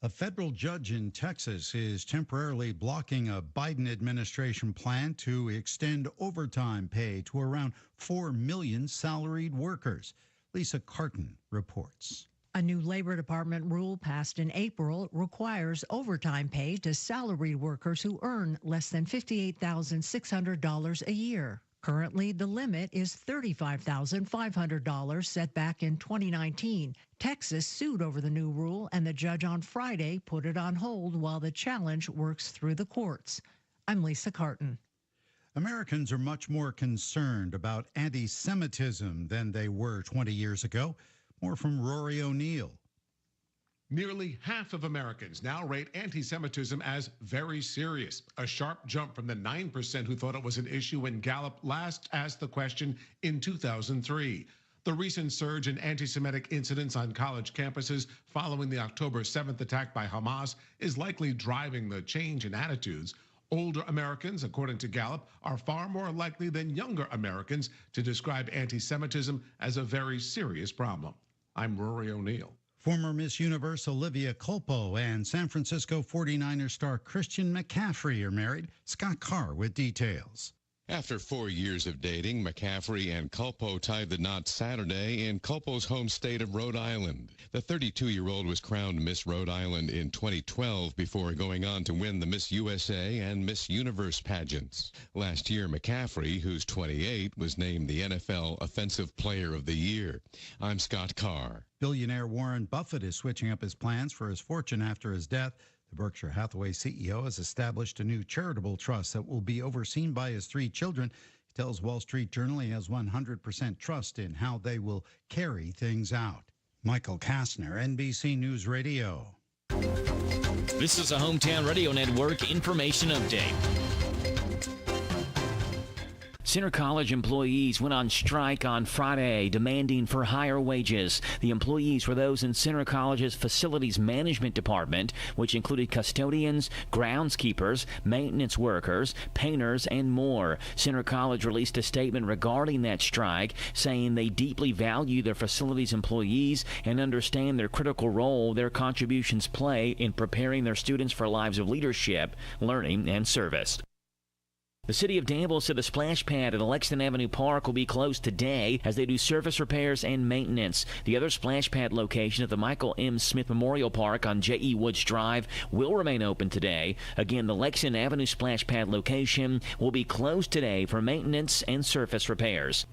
A federal judge in Texas is temporarily blocking a Biden administration plan to extend overtime pay to around 4 million salaried workers. Lisa Carton reports. A new Labor Department rule passed in April requires overtime pay to salaried workers who earn less than $58,600 a year. Currently, the limit is $35,500 set back in 2019. Texas sued over the new rule, and the judge on Friday put it on hold while the challenge works through the courts. I'm Lisa Carton. Americans are much more concerned about anti-Semitism than they were 20 years ago. More from Rory O'Neill. Nearly half of Americans now rate anti-Semitism as very serious, a sharp jump from the 9% who thought it was an issue when Gallup last asked the question in 2003. The recent surge in anti-Semitic incidents on college campuses following the October 7th attack by Hamas is likely driving the change in attitudes. Older Americans, according to Gallup, are far more likely than younger Americans to describe anti-Semitism as a very serious problem. I'm Rory O'Neill. Former Miss Universe Olivia Culpo and San Francisco 49ers star Christian McCaffrey are married. Scott Carr with details. After 4 years of dating, McCaffrey and Culpo tied the knot Saturday in Culpo's home state of Rhode Island. The 32-year-old was crowned Miss Rhode Island in 2012 before going on to win the Miss USA and Miss Universe pageants. Last year, McCaffrey, who's 28, was named the NFL Offensive Player of the Year. I'm Scott Carr. Billionaire Warren Buffett is switching up his plans for his fortune after his death. The Berkshire Hathaway CEO has established a new charitable trust that will be overseen by his 3 children. He tells Wall Street Journal he has 100% trust in how they will carry things out. Michael Kastner, NBC News Radio. This is a Hometown Radio Network information update. Center College employees went on strike on Friday, demanding for higher wages. The employees were those in Center College's facilities management department, which included custodians, groundskeepers, maintenance workers, painters, and more. Center College released a statement regarding that strike, saying they deeply value their facilities employees and understand their critical role their contributions play in preparing their students for lives of leadership, learning, and service. The city of Danville said the splash pad at Lexington Avenue Park will be closed today as they do surface repairs and maintenance. The other splash pad location at the Michael M. Smith Memorial Park on J.E. Woods Drive will remain open today. Again, the Lexington Avenue splash pad location will be closed today for maintenance and surface repairs.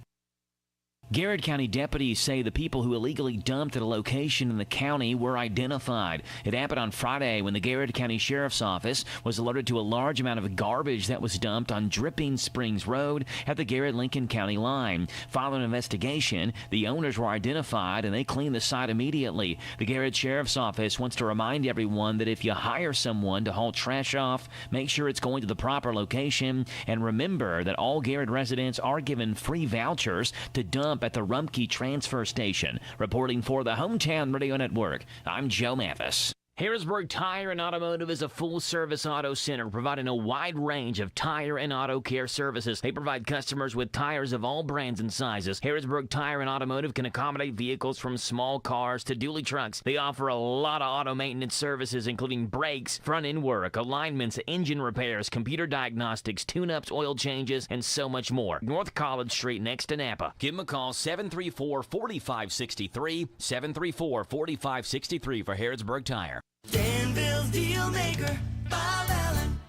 Garrett County deputies say the people who illegally dumped at a location in the county were identified. It happened on Friday when the Garrett County Sheriff's Office was alerted to a large amount of garbage that was dumped on Dripping Springs Road at the Garrett-Lincoln County line. Following an investigation, the owners were identified and they cleaned the site immediately. The Garrett Sheriff's Office wants to remind everyone that if you hire someone to haul trash off, make sure it's going to the proper location, and remember that all Garrett residents are given free vouchers to dump at the Rumpke Transfer Station. Reporting for the Hometown Radio Network, I'm Joe Mathis. Harrisburg Tire and Automotive is a full-service auto center providing a wide range of tire and auto care services. They provide customers with tires of all brands and sizes. Harrisburg Tire and Automotive can accommodate vehicles from small cars to dually trucks. They offer a lot of auto maintenance services, including brakes, front-end work, alignments, engine repairs, computer diagnostics, tune-ups, oil changes, and so much more. North College Street next to Napa. Give them a call, 734-4563, 734-4563 for Harrisburg Tire. Danville's deal maker, Bob Allen.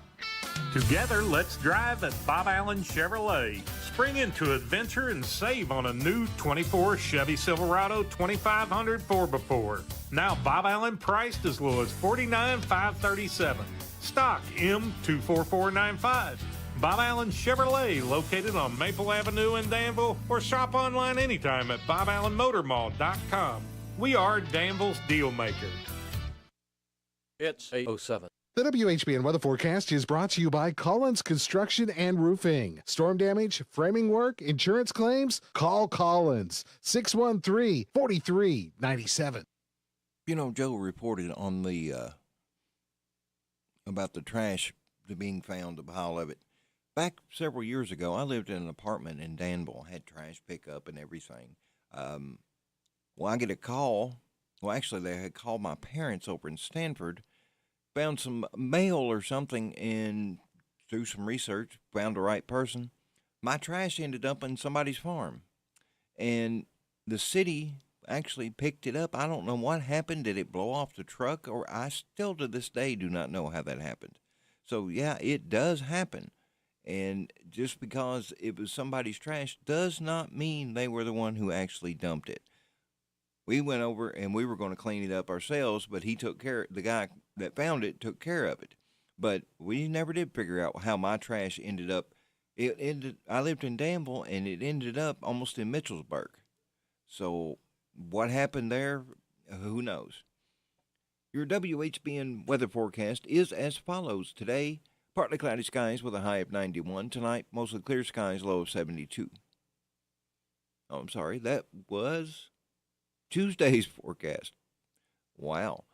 Together, let's drive at Bob Allen Chevrolet. Spring into adventure and save on a new 24 Chevy Silverado 2500 4x4. Now Bob Allen priced as low as $49,537. Stock M24495. Bob Allen Chevrolet, located on Maple Avenue in Danville, or shop online anytime at BobAllenMotorMall.com. We are Danville's deal maker. It's 8:07. The WHBN weather forecast is brought to you by Collins Construction and Roofing. Storm damage, framing work, insurance claims? Call Collins. 613-4397. You know, Joe reported on the about the trash being found, a pile of it. Back several years ago, I lived in an apartment in Danville, had trash pickup and everything. Well, I get a call. Well, actually, they had called my parents over in Stanford, found some mail or something, and through some research, found the right person. My trash ended up on somebody's farm, and the city actually picked it up. I don't know what happened. Did it blow off the truck? Or I still to this day do not know how that happened. So, yeah, it does happen. And just because it was somebody's trash does not mean they were the one who actually dumped it. We went over and we were going to clean it up ourselves, but he took care, the guy that found it took care of it. But we never did figure out how my trash ended up. I lived in Danville, and it ended up almost in Mitchellsburg. So what happened there, who knows? Your WHBN weather forecast is as follows. Today, partly cloudy skies with a high of 91. Tonight, mostly clear skies, low of 72. Oh, I'm sorry, that was Tuesday's forecast. Wow.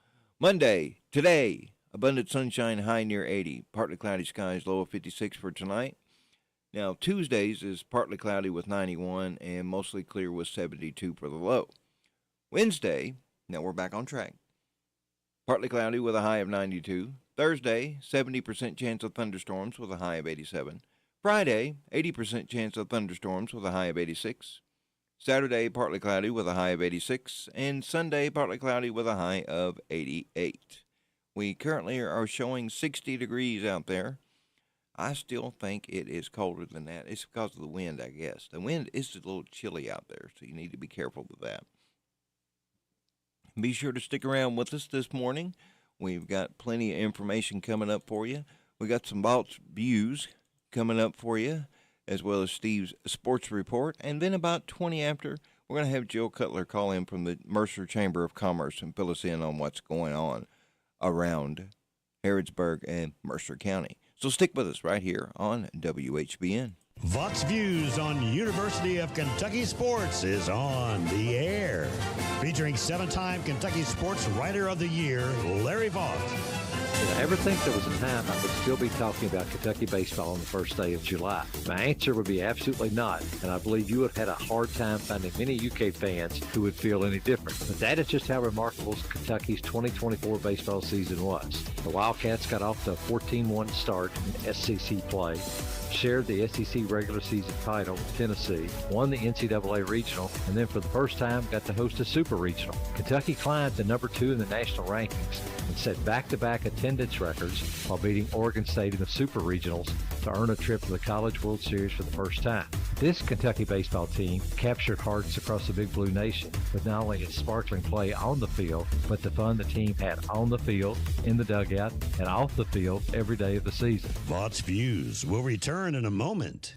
Monday, today, abundant sunshine, high near 80. Partly cloudy skies, low of 56 for tonight. Now, Tuesday's is partly cloudy with 91 and mostly clear with 72 for the low. Wednesday, now we're back on track. Partly cloudy with a high of 92. Thursday, 70% chance of thunderstorms with a high of 87. Friday, 80% chance of thunderstorms with a high of 86. Saturday, partly cloudy with a high of 86, and Sunday, partly cloudy with a high of 88. We currently are showing 60 degrees out there. I still think it is colder than that. It's because of the wind, I guess. The wind is a little chilly out there, so you need to be careful with that. Be sure to stick around with us this morning. We've got plenty of information coming up for you. We got some Vault's Views coming up for you, as well as Steve's Sports Report. And then about 20 after, we're going to have Jill Cutler call in from the Mercer Chamber of Commerce and fill us in on what's going on around Harrodsburg and Mercer County. So stick with us right here on WHBN. Vox Views on University of Kentucky Sports is on the air. Featuring 7-time Kentucky Sports Writer of the Year, Larry Vaught. Did I ever think there was a time I would still be talking about Kentucky baseball on the first day of July? My answer would be absolutely not, and I believe you would have had a hard time finding many UK fans who would feel any different. But that is just how remarkable Kentucky's 2024 baseball season was. The Wildcats got off to a 14-1 start in SEC play, shared the SEC regular season title with Tennessee, won the NCAA regional, and then for the first time got to host a super regional. Kentucky climbed to number 2 in the national rankings and set back-to-back attendance records while beating Oregon State in the super regionals to earn a trip to the College World Series for the first time. This Kentucky baseball team captured hearts across the Big Blue Nation with not only its sparkling play on the field, but the fun the team had on the field, in the dugout, and off the field every day of the season. Vox Views will return in a moment.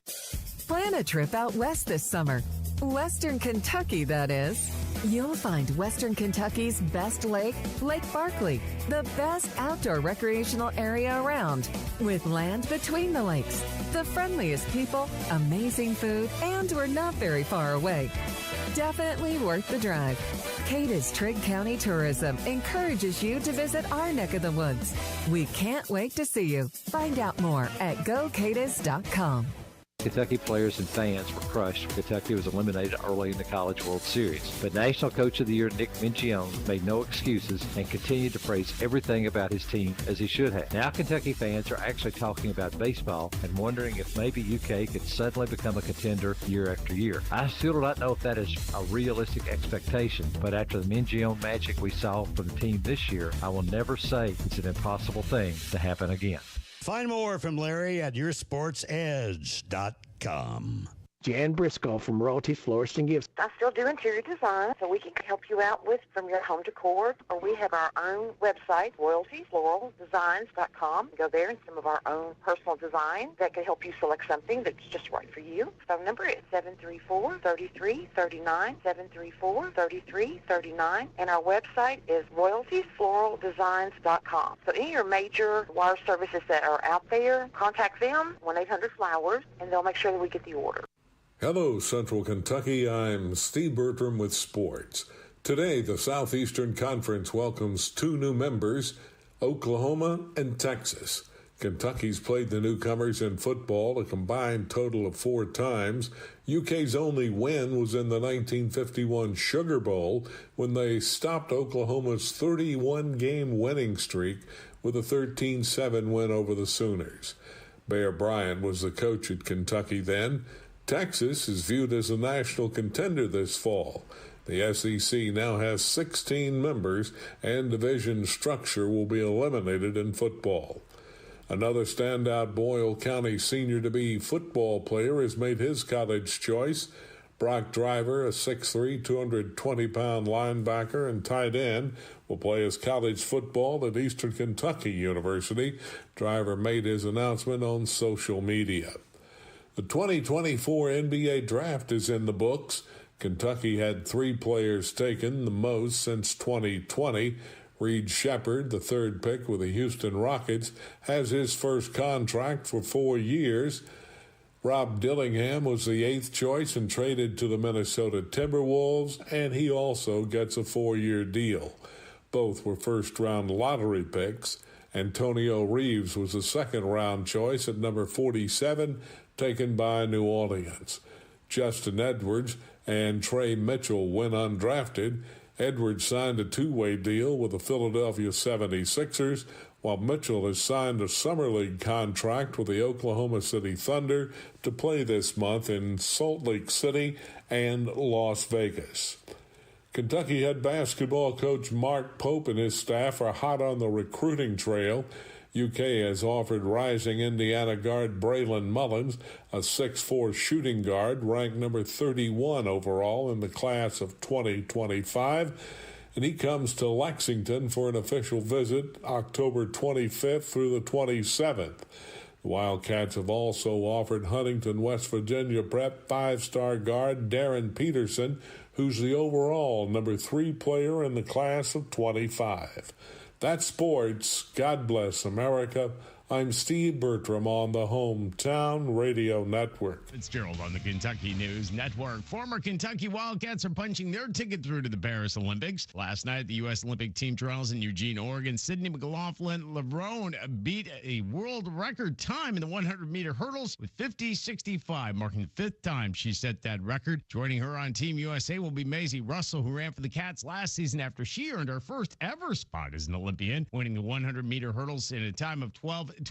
Plan a trip out west this summer. Western Kentucky, that is. You'll find Western Kentucky's best lake, Lake Barkley, the best outdoor recreational area around, with land between the lakes, the friendliest people, amazing food, and we're not very far away. Definitely worth the drive. Cadiz Trigg County Tourism encourages you to visit our neck of the woods. We can't wait to see you. Find out more at gocadiz.com. Kentucky players and fans were crushed when Kentucky was eliminated early in the College World Series. But National Coach of the Year Nick Minchione made no excuses and continued to praise everything about his team as he should have. Now Kentucky fans are actually talking about baseball and wondering if maybe UK could suddenly become a contender year after year. I still do not know if that is a realistic expectation, but after the Minchione magic we saw from the team this year, I will never say it's an impossible thing to happen again. Find more from Larry at yoursportsedge.com. Jan Briscoe from Royalty Florist and Gifts. I still do interior design, so we can help you out with from your home decor, or we have our own website, royaltyfloraldesigns.com. Go there and some of our own personal design that can help you select something that's just right for you. Phone number is 734-3339, 734-3339, and our website is royaltyfloraldesigns.com. So any of your major wire services that are out there, contact them, 1-800-FLOWERS, and they'll make sure that we get the order. Hello, Central Kentucky. I'm Steve Bertram with sports. Today, the Southeastern Conference welcomes 2 new members, Oklahoma and Texas. Kentucky's played the newcomers in football a combined total of 4 times. UK's only win was in the 1951 Sugar Bowl when they stopped Oklahoma's 31-game winning streak with a 13-7 win over the Sooners. Bear Bryant was the coach at Kentucky then. Texas is viewed as a national contender this fall. The SEC now has 16 members, and division structure will be eliminated in football. Another standout Boyle County senior-to-be football player has made his college choice. Brock Driver, a 6'3", 220-pound linebacker and tight end, will play his college football at Eastern Kentucky University. Driver made his announcement on social media. The 2024 NBA draft is in the books. Kentucky had 3 players taken, the most since 2020. Reed Shepard, the 3rd pick with the Houston Rockets, has his first contract for 4 years. Rob Dillingham was the 8th choice and traded to the Minnesota Timberwolves, and he also gets a 4-year deal. Both were first-round lottery picks. Antonio Reeves was the 2nd-round choice at number 47, taken by New Orleans. Justin Edwards and Trey Mitchell went undrafted. Edwards signed a 2-way deal with the Philadelphia 76ers, while Mitchell has signed a Summer League contract with the Oklahoma City Thunder to play this month in Salt Lake City and Las Vegas. Kentucky head basketball coach Mark Pope and his staff are hot on the recruiting trail. UK has offered rising Indiana guard Braylon Mullins, a 6'4" shooting guard, ranked number 31 overall in the class of 2025, and he comes to Lexington for an official visit October 25th through the 27th. The Wildcats have also offered Huntington, West Virginia prep 5-star guard Darren Peterson, who's the overall number 3 player in the class of 25. That's sports. God bless America. I'm Steve Bertram on the Hometown Radio Network. It's Gerald on the Kentucky News Network. Former Kentucky Wildcats are punching their ticket through to the Paris Olympics. Last night, the U.S. Olympic team trials in Eugene, Oregon. Sydney McLaughlin-Levrone beat a world record time in the 100-meter hurdles with 50.65, marking the fifth time she set that record. Joining her on Team USA will be Maisie Russell, who ran for the Cats last season after she earned her first ever spot as an Olympian, winning the 100-meter hurdles in a time of 12:25,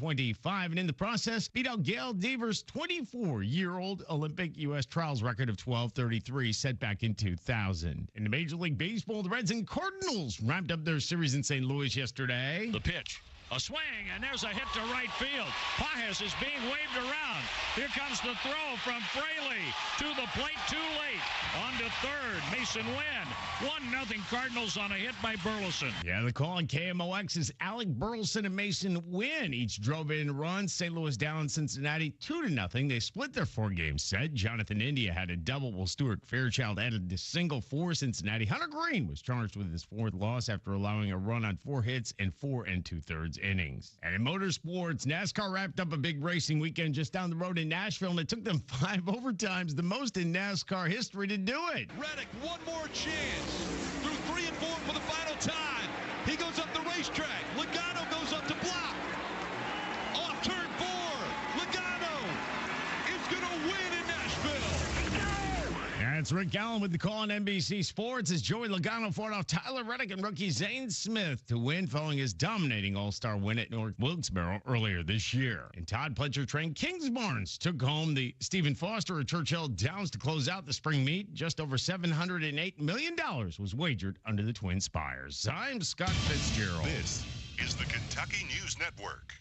and in the process beat out Gail Devers' 24-year-old Olympic U.S. trials record of 12:33 set back in 2000. In the Major League Baseball, the Reds and Cardinals wrapped up their series in St. Louis yesterday. The pitch. A swing, and there's a hit to right field. Pages is being waved around. Here comes the throw from Fraley to the plate, too late. On to third, Mason Wynn. 1-0 Cardinals on a hit by Burleson. Yeah, the call on KMOX is Alec Burleson and Mason Wynn each drove in runs. St. Louis down Cincinnati 2-0. They split their four-game set. Jonathan India had a double, while Stuart Fairchild added a single for Cincinnati. Hunter Green was charged with his fourth loss after allowing a run on 4 hits and 4 2/3 innings. And in motorsports, NASCAR wrapped up a big racing weekend just down the road in Nashville, and it took them 5 overtimes, the most in NASCAR history, to do it. Reddick, one more chance. Through 3 and 4 for the final time. He goes up the racetrack. Logano goes up to block. Off turn 4. Logano is going to win in Nashville. That's Rick Allen with the call on NBC Sports as Joey Logano fought off Tyler Reddick and rookie Zane Smith to win following his dominating All-Star win at North Wilkesboro earlier this year. And Todd Pletcher trained Kingsbarns took home the Stephen Foster at Churchill Downs to close out the spring meet. Just over $708 million was wagered under the Twin Spires. I'm Scott Fitzgerald. This is the Kentucky News Network.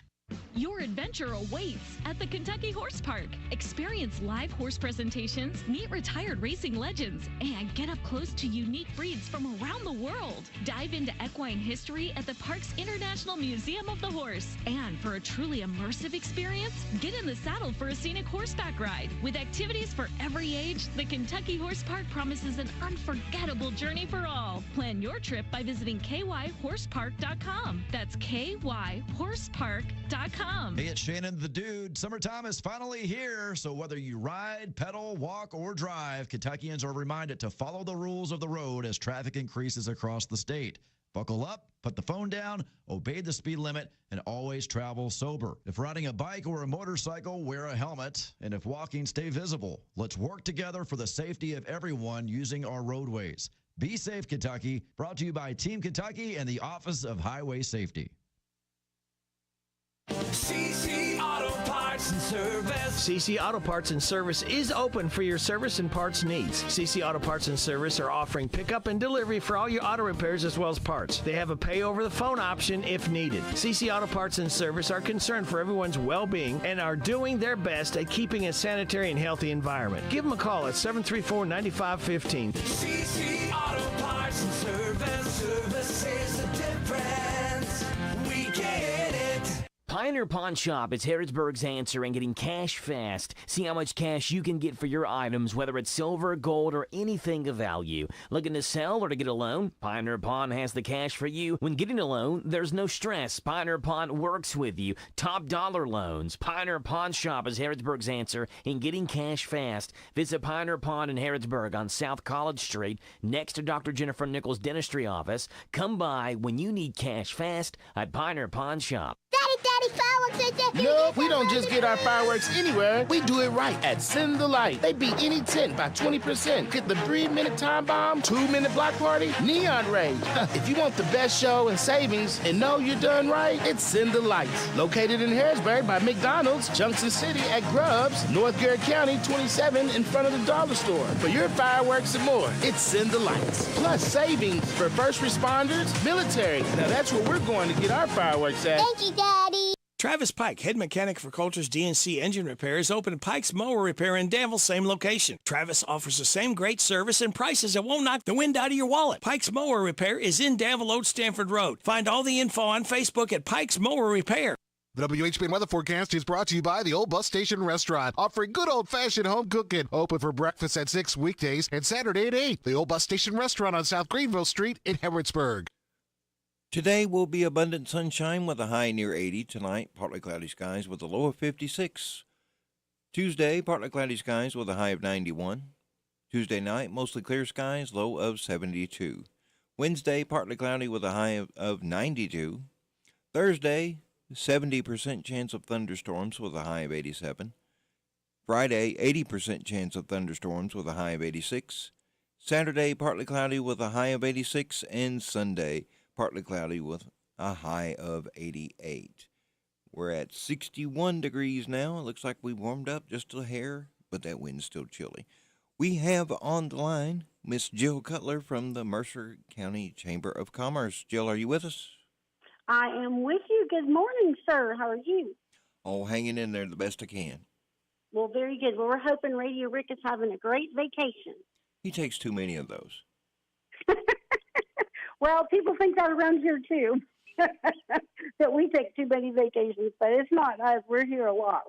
Your adventure awaits at the Kentucky Horse Park. Experience live horse presentations, meet retired racing legends, and get up close to unique breeds from around the world. Dive into equine history at the park's International Museum of the Horse. And for a truly immersive experience, get in the saddle for a scenic horseback ride. With activities for every age, the Kentucky Horse Park promises an unforgettable journey for all. Plan your trip by visiting kyhorsepark.com. That's kyhorsepark.com. Hey, it's Shannon the Dude. Summertime is finally here, so whether you ride, pedal, walk, or drive, Kentuckians are reminded to follow the rules of the road as traffic increases across the state. Buckle up, put the phone down, obey the speed limit, and always travel sober. If riding a bike or a motorcycle, wear a helmet, and if walking, stay visible. Let's work together for the safety of everyone using our roadways. Be safe, Kentucky. Brought to you by Team Kentucky and the Office of Highway Safety. CC Auto Parts and Service. CC Auto Parts and Service is open for your service and parts needs. CC Auto Parts and Service are offering pickup and delivery for all your auto repairs as well as parts. They have a pay over the phone option if needed. CC Auto Parts and Service are concerned for everyone's well-being and are doing their best at keeping a sanitary and healthy environment. Give them a call at 734-9515. CC Auto Parts and Service. Service is the difference. We get it. Pioneer Pawn Shop is Harrodsburg's answer in getting cash fast. See how much cash you can get for your items, whether it's silver, gold, or anything of value. Looking to sell or to get a loan? Pioneer Pawn has the cash for you. When getting a loan, there's no stress. Pioneer Pawn works with you. Top dollar loans. Pioneer Pawn Shop is Harrodsburg's answer in getting cash fast. Visit Pioneer Pawn in Harrodsburg on South College Street, next to Dr. Jennifer Nichols' dentistry office. Come by when you need cash fast at Pioneer Pawn Shop. Daddy, fireworks at that. No, we don't just get our fireworks anywhere. We do it right at Send the Light. They beat any tent by 20%. Get the 3-minute time bomb, 2-minute block party, neon rage. If you want the best show and savings and know you're done right, it's Send the Lights. Located in Harrisburg by McDonald's, Junction City at Grubbs, North Garrett County, 27 in front of the dollar store. For your fireworks and more, it's Send the Lights. Plus savings for first responders, military. Now that's where we're going to get our fireworks at. Thank you, Daddy. Travis Pike, head mechanic for Coulter's DNC Engine Repair, is open at Pike's Mower Repair in Danville, same location. Travis offers the same great service and prices that won't knock the wind out of your wallet. Pike's Mower Repair is in Danville, Old Stanford Road. Find all the info on Facebook at Pike's Mower Repair. The WHBN weather forecast is brought to you by the Old Bus Station Restaurant, offering good old-fashioned home cooking. Open for breakfast at 6 weekdays and Saturday at 8. The Old Bus Station Restaurant on South Greenville Street in Harrodsburg. Today will be abundant sunshine with a high near 80. Tonight, partly cloudy skies with a low of 56. Tuesday, partly cloudy skies with a high of 91. Tuesday night, mostly clear skies, low of 72. Wednesday, partly cloudy with a high of 92. Thursday, 70% chance of thunderstorms with a high of 87. Friday, 80% chance of thunderstorms with a high of 86. Saturday, partly cloudy with a high of 86. And Sunday, partly cloudy with a high of 88. We're at 61 degrees now. It looks like we warmed up just a hair, but that wind's still chilly. We have on the line Miss Jill Cutler from the Mercer County Chamber of Commerce. Jill, are you with us? I am with you. Good morning, sir. How are you? Oh, hanging in there the best I can. Well, very good. Well, we're hoping Radio Rick is having a great vacation. He takes too many of those. Well, people think that around here, too, that we take too many vacations, but it's not us. We're here a lot.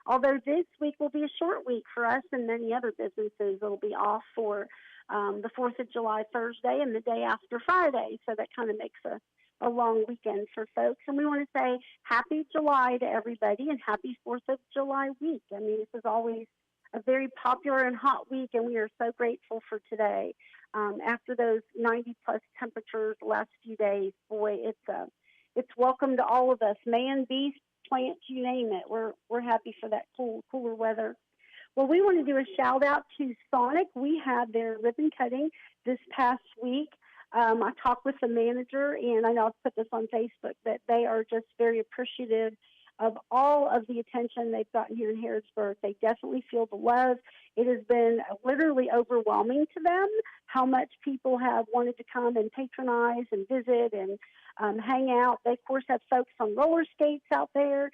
Although this week will be a short week for us and many other businesses. It'll be off for the 4th of July Thursday and the day after Friday, so that kind of makes a long weekend for folks. And we want to say happy July to everybody and happy 4th of July week. I mean, this is always a very popular and hot week, and we are so grateful for today. After those 90-plus temperatures the last few days, boy, it's welcome to all of us, man, beast, plant, you name it. We're happy for that cooler weather. Well, we want to do a shout-out to Sonic. We had their ribbon cutting this past week. I talked with the manager, and I know I've put this on Facebook, that they are just very appreciative of all of the attention they've gotten here in Harrodsburg. They definitely feel the love. It has been literally overwhelming to them how much people have wanted to come and patronize and visit and hang out. They, of course, have folks on roller skates out there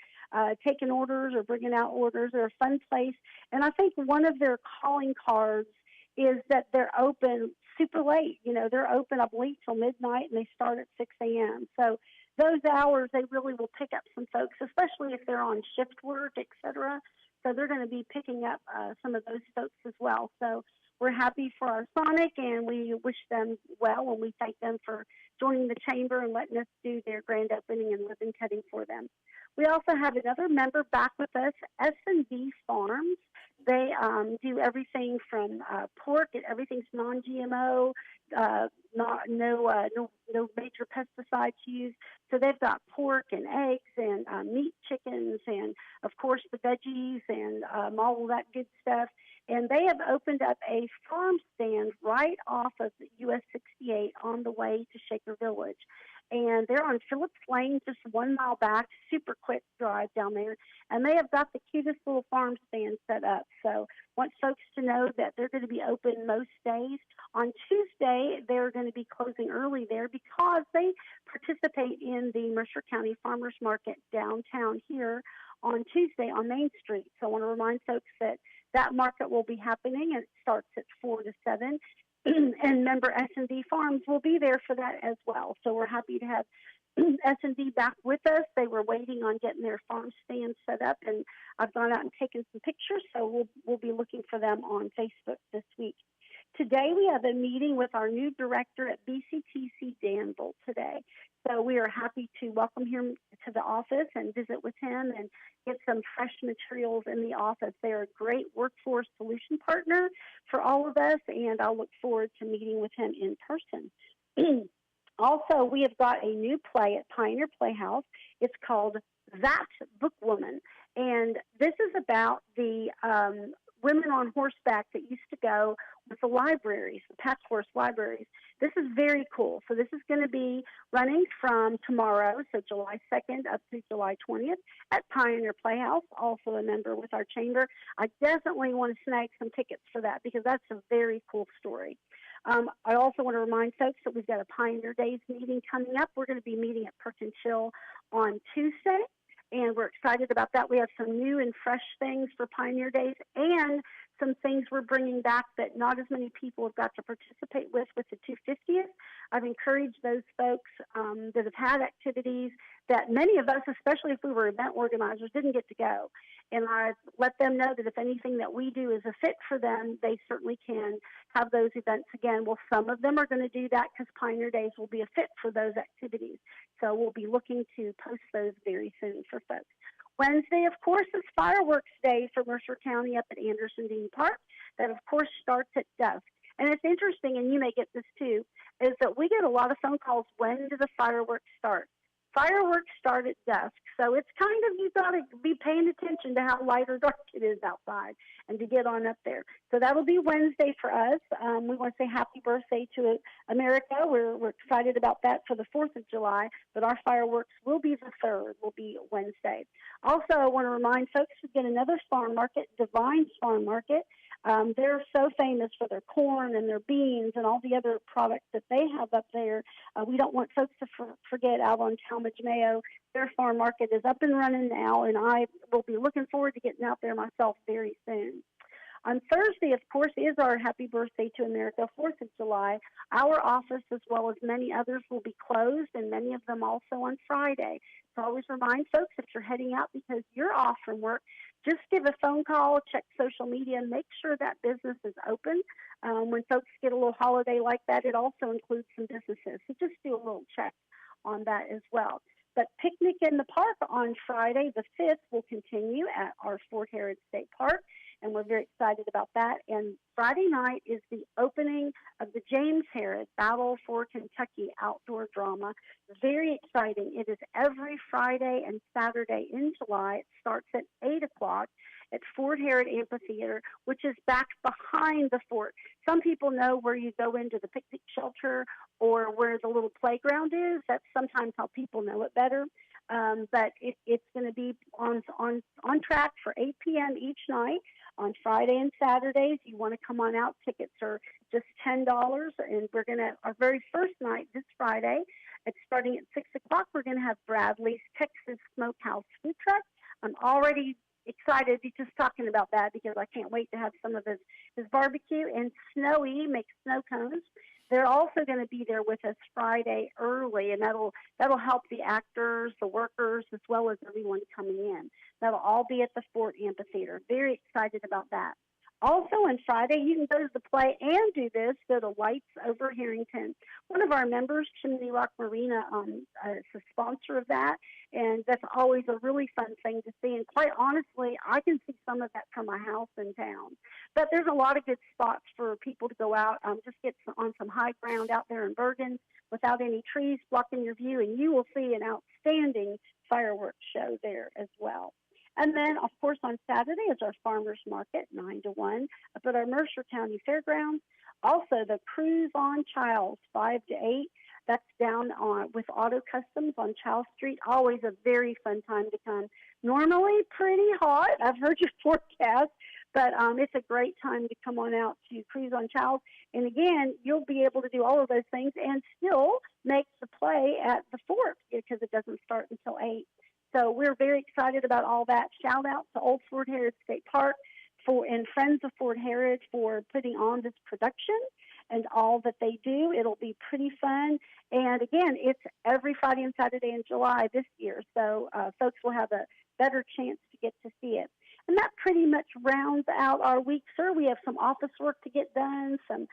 taking orders or bringing out orders. They're a fun place. And I think one of their calling cards is that they're open super late. You know, they're open, I believe, till midnight, and they start at 6 a.m. So those hours, they really will pick up some folks, especially if they're on shift work, et cetera. So they're going to be picking up some of those folks as well. So we're happy for our Sonic, and we wish them well, and we thank them for joining the chamber and letting us do their grand opening and ribbon cutting for them. We also have another member back with us, S&B Farms. They do everything from pork, everything's non-GMO, no major pesticides used. So they've got pork and eggs and meat, chickens, and of course the veggies and all of that good stuff. And they have opened up a farm stand right off of US 68 on the way to Shaker Village. And they're on Phillips Lane, just 1 mile back, super quick drive down there. And they have got the cutest little farm stand set up. So want folks to know that they're going to be open most days. On Tuesday, they're going to be closing early there because they participate in the Mercer County Farmers Market downtown here on Tuesday on Main Street. So I want to remind folks that that market will be happening, and it starts at 4 to 7. And member S&D Farms will be there for that as well. So we're happy to have S&D back with us. They were waiting on getting their farm stand set up, and I've gone out and taken some pictures, so we'll be looking for them on Facebook this week. Today we have a meeting with our new director at BCTC Danville today. So we are happy to welcome him to the office and visit with him and get some fresh materials in the office. They're a great workforce solution partner for all of us, and I'll look forward to meeting with him in person. Also, we have got a new play at Pioneer Playhouse. It's called That Bookwoman, and this is about the women on horseback that used to go with the libraries, the pack horse libraries. This is very cool. So this is going to be running from tomorrow, so July 2nd up to July 20th at Pioneer Playhouse, also a member with our chamber. I definitely want to snag some tickets for that because that's a very cool story. I also want to remind folks that we've got a Pioneer Days meeting coming up. We're going to be meeting at Perkins Hill on Tuesday, and we're excited about that. We have some new and fresh things for Pioneer Days and some things we're bringing back that not as many people have got to participate with the 250th. I've encouraged those folks that have had activities that many of us, especially if we were event organizers, didn't get to go. And I let them know that if anything that we do is a fit for them, they certainly can have those events again. Well, some of them are going to do that because Pioneer Days will be a fit for those activities. So we'll be looking to post those very soon for folks. Wednesday, of course, is Fireworks Day for Mercer County up at Anderson Dean Park. That, of course, starts at dusk. And it's interesting, and you may get this too, is that we get a lot of phone calls, when do the fireworks start? Fireworks start at dusk, so it's kind of, you've got to be paying attention to how light or dark it is outside and to get on up there. So that'll be Wednesday for us. We want to say happy birthday to America. We're excited about that for the 4th of July, but our fireworks will be the 3rd, will be Wednesday. Also, I want to remind folks to get another farm market, Divine's Farm Market. They're so famous for their corn and their beans and all the other products that they have up there. We don't want folks to forget out on Talmadge Mayo. Their farm market is up and running now, and I will be looking forward to getting out there myself very soon. On Thursday, of course, is our Happy Birthday to America, 4th of July. Our office, as well as many others, will be closed, and many of them also on Friday. So I always remind folks, if you're heading out because you're off from work, just give a phone call, check social media, and make sure that business is open. When folks get a little holiday like that, it also includes some businesses. So just do a little check on that as well. But Picnic in the Park on Friday, the 5th, will continue at our Fort Herod State Park, and we're very excited about that. And Friday night is the opening of the James Herod Battle for Kentucky outdoor drama. Very exciting. It is every Friday and Saturday in July. It starts at 8 o'clock at Fort Herod Amphitheater, which is back behind the fort. Some people know where you go into the picnic shelter or where the little playground is. That's sometimes how people know it better. But it's going to be on track for 8 p.m. each night. On Friday and Saturdays, you want to come on out. Tickets are just $10, and we're going to, our very first night this Friday, it's starting at 6 o'clock, we're going to have Bradley's Texas Smokehouse food truck. I'm already excited just talking about that because I can't wait to have some of his barbecue. And Snowy makes snow cones. They're also going to be there with us Friday early, and that'll help the actors, the workers, as well as everyone coming in. That'll all be at the Fort Amphitheater. Very excited about that. Also on Friday, you can go to the play and do this. Go to Lights Over Harrington. One of our members, Chimney Rock Marina, is a sponsor of that, and that's always a really fun thing to see. And quite honestly, I can see some of that from my house in town. But there's a lot of good spots for people to go out. Just get on some high ground out there in Bergen without any trees blocking your view, and you will see an outstanding fireworks show there as well. And then, of course, on Saturday is our farmers market, 9 to 1, up at our Mercer County Fairgrounds. Also, the Cruise on Chiles, 5 to 8. That's down with Auto Customs on Chiles Street. Always a very fun time to come. Normally pretty hot. I've heard your forecast, but it's a great time to come on out to Cruise on Chiles. And again, you'll be able to do all of those things and still make the play at the fort because it doesn't start until 8. So we're very excited about all that. Shout out to Old Fort Herod State Park and Friends of Fort Herod for putting on this production and all that they do. It'll be pretty fun. And again, it's every Friday and Saturday in July this year. So folks will have a better chance to get to see it. And that pretty much rounds out our week, sir. We have some office work to get done, some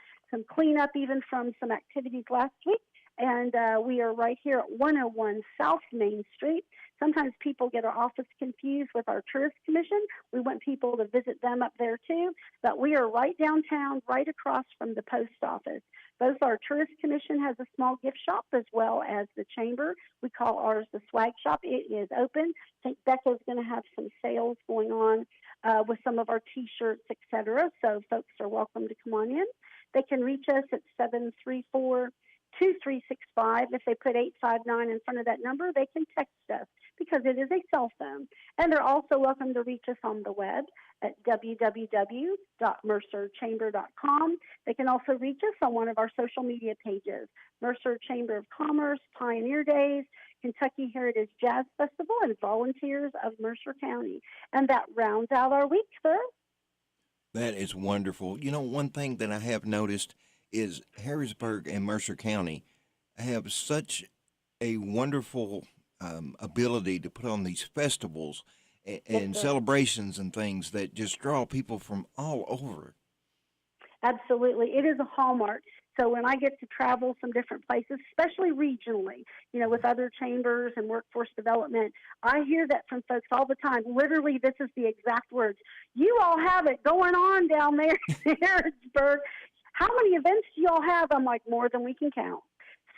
cleanup even from some activities last week. And we are right here at 101 South Main Street. Sometimes people get our office confused with our tourist commission. We want people to visit them up there too. But we are right downtown, right across from the post office. Both our tourist commission has a small gift shop as well as the chamber. We call ours the swag shop. It is open. I think Becca's going to have some sales going on with some of our T-shirts, etc. So folks are welcome to come on in. They can reach us at 734-2365. If they put 859 in front of that number, they can text us because it is a cell phone. And they're also welcome to reach us on the web at www.mercerchamber.com. They can also reach us on one of our social media pages, Mercer Chamber of Commerce, Pioneer Days, Kentucky Heritage Jazz Festival, and Volunteers of Mercer County. And that rounds out our week, sir. That is wonderful. You know, one thing that I have noticed is Harrisburg and Mercer County have such a wonderful ability to put on these festivals and celebrations and things that just draw people from all over. Absolutely. It is a hallmark. So when I get to travel some different places, especially regionally, you know, with other chambers and workforce development, I hear that from folks all the time. Literally, this is the exact words. You all have it going on down there in Harrodsburg. How many events do you all have? I'm like, more than we can count.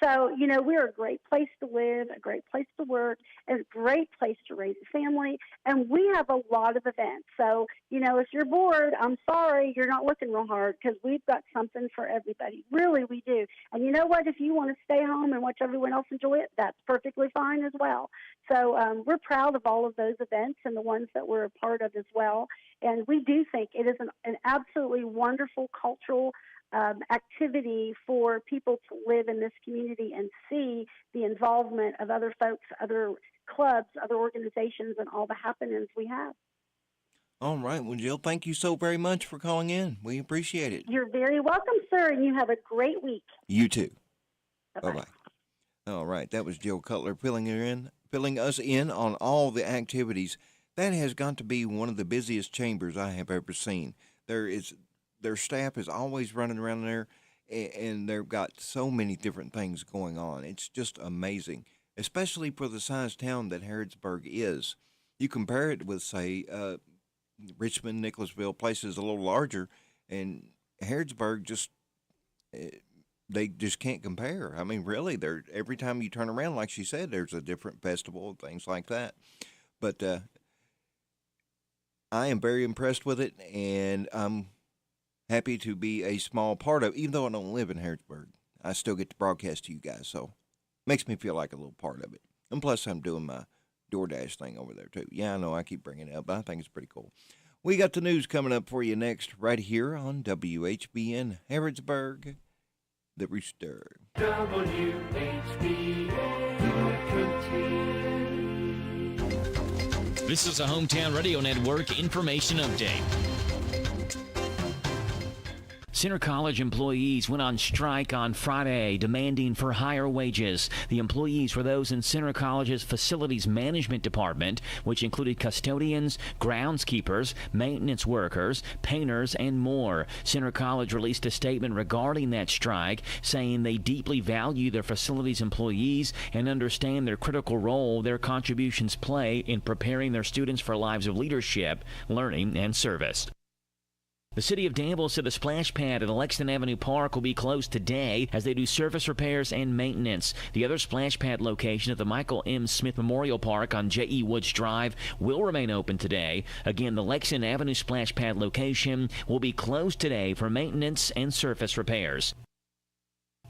So, you know, we're a great place to live, a great place to work, and a great place to raise a family. And we have a lot of events. So, you know, if you're bored, I'm sorry, you're not looking real hard, because we've got something for everybody. Really, we do. And you know what? If you want to stay home and watch everyone else enjoy it, that's perfectly fine as well. So we're proud of all of those events and the ones that we're a part of as well. And we do think it is an absolutely wonderful cultural activity for people to live in this community and see the involvement of other folks, other clubs, other organizations, and all the happenings we have. All right. Well, Jill, thank you so very much for calling in. We appreciate it. You're very welcome, sir, and you have a great week. You too. Bye-bye. Bye-bye. All right. That was Jill Cutler filling us in on all the activities. That has got to be one of the busiest chambers I have ever seen. Their staff is always running around there, and they've got so many different things going on. It's just amazing, especially for the size town that Harrodsburg is. You compare it with, say, Richmond, Nicholasville, places a little larger, and Harrodsburg they just can't compare. I mean, really, every time you turn around, like she said, there's a different festival, things like that. But I am very impressed with it, and I'm happy to be a small part of it. Even though I don't live in Harrodsburg, I still get to broadcast to you guys, so it makes me feel like a little part of it. And plus, I'm doing my DoorDash thing over there, too. Yeah, I know I keep bringing it up, but I think it's pretty cool. We got the news coming up for you next, right here on WHBN Harrodsburg, the Rooster. This is a Hometown Radio Network information update. Center College employees went on strike on Friday, demanding for higher wages. The employees were those in Center College's Facilities Management Department, which included custodians, groundskeepers, maintenance workers, painters, and more. Center College released a statement regarding that strike, saying they deeply value their facilities employees and understand their critical role their contributions play in preparing their students for lives of leadership, learning, and service. The city of Danville said the splash pad at Lexington Avenue Park will be closed today as they do surface repairs and maintenance. The other splash pad location at the Michael M. Smith Memorial Park on J.E. Woods Drive will remain open today. Again, the Lexington Avenue splash pad location will be closed today for maintenance and surface repairs.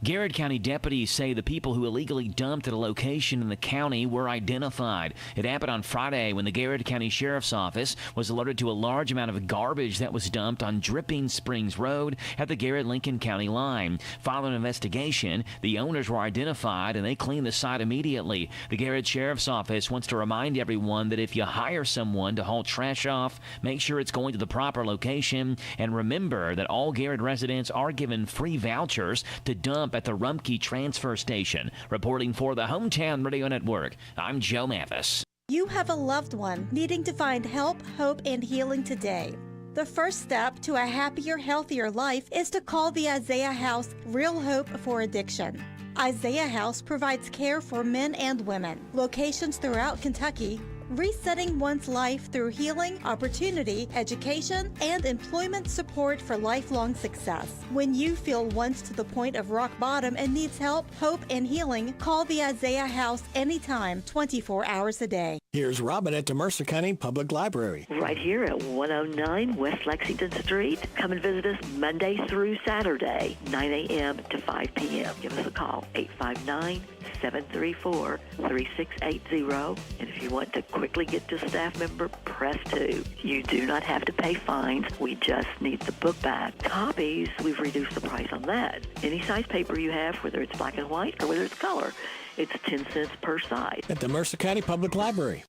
Garrett County deputies say the people who illegally dumped at a location in the county were identified. It happened on Friday when the Garrett County Sheriff's Office was alerted to a large amount of garbage that was dumped on Dripping Springs Road at the Garrett-Lincoln County line. Following an investigation, the owners were identified and they cleaned the site immediately. The Garrett Sheriff's Office wants to remind everyone that if you hire someone to haul trash off, make sure it's going to the proper location, and remember that all Garrett residents are given free vouchers to dump at the Rumpke Transfer Station. Reporting for the Hometown Radio Network, I'm Joe Mathis. You have a loved one needing to find help, hope, and healing today. The first step to a happier, healthier life is to call the Isaiah House Real Hope for Addiction. Isaiah House provides care for men and women. Locations throughout Kentucky, resetting one's life through healing, opportunity, education, and employment support for lifelong success. When you feel once to the point of rock bottom and needs help, hope, and healing, call the Isaiah House anytime, 24 hours a day. Here's Robin at the Mercer County Public Library. Right here at 109 West Lexington Street. Come and visit us Monday through Saturday, 9 a.m. to 5 p.m. Give us a call, 859-734-3680. And if you want to quickly get to a staff member, press 2. You do not have to pay fines. We just need the book back. Copies, we've reduced the price on that. Any size paper you have, whether it's black and white or whether it's color, it's 10 cents per side. At the Mercer County Public Library.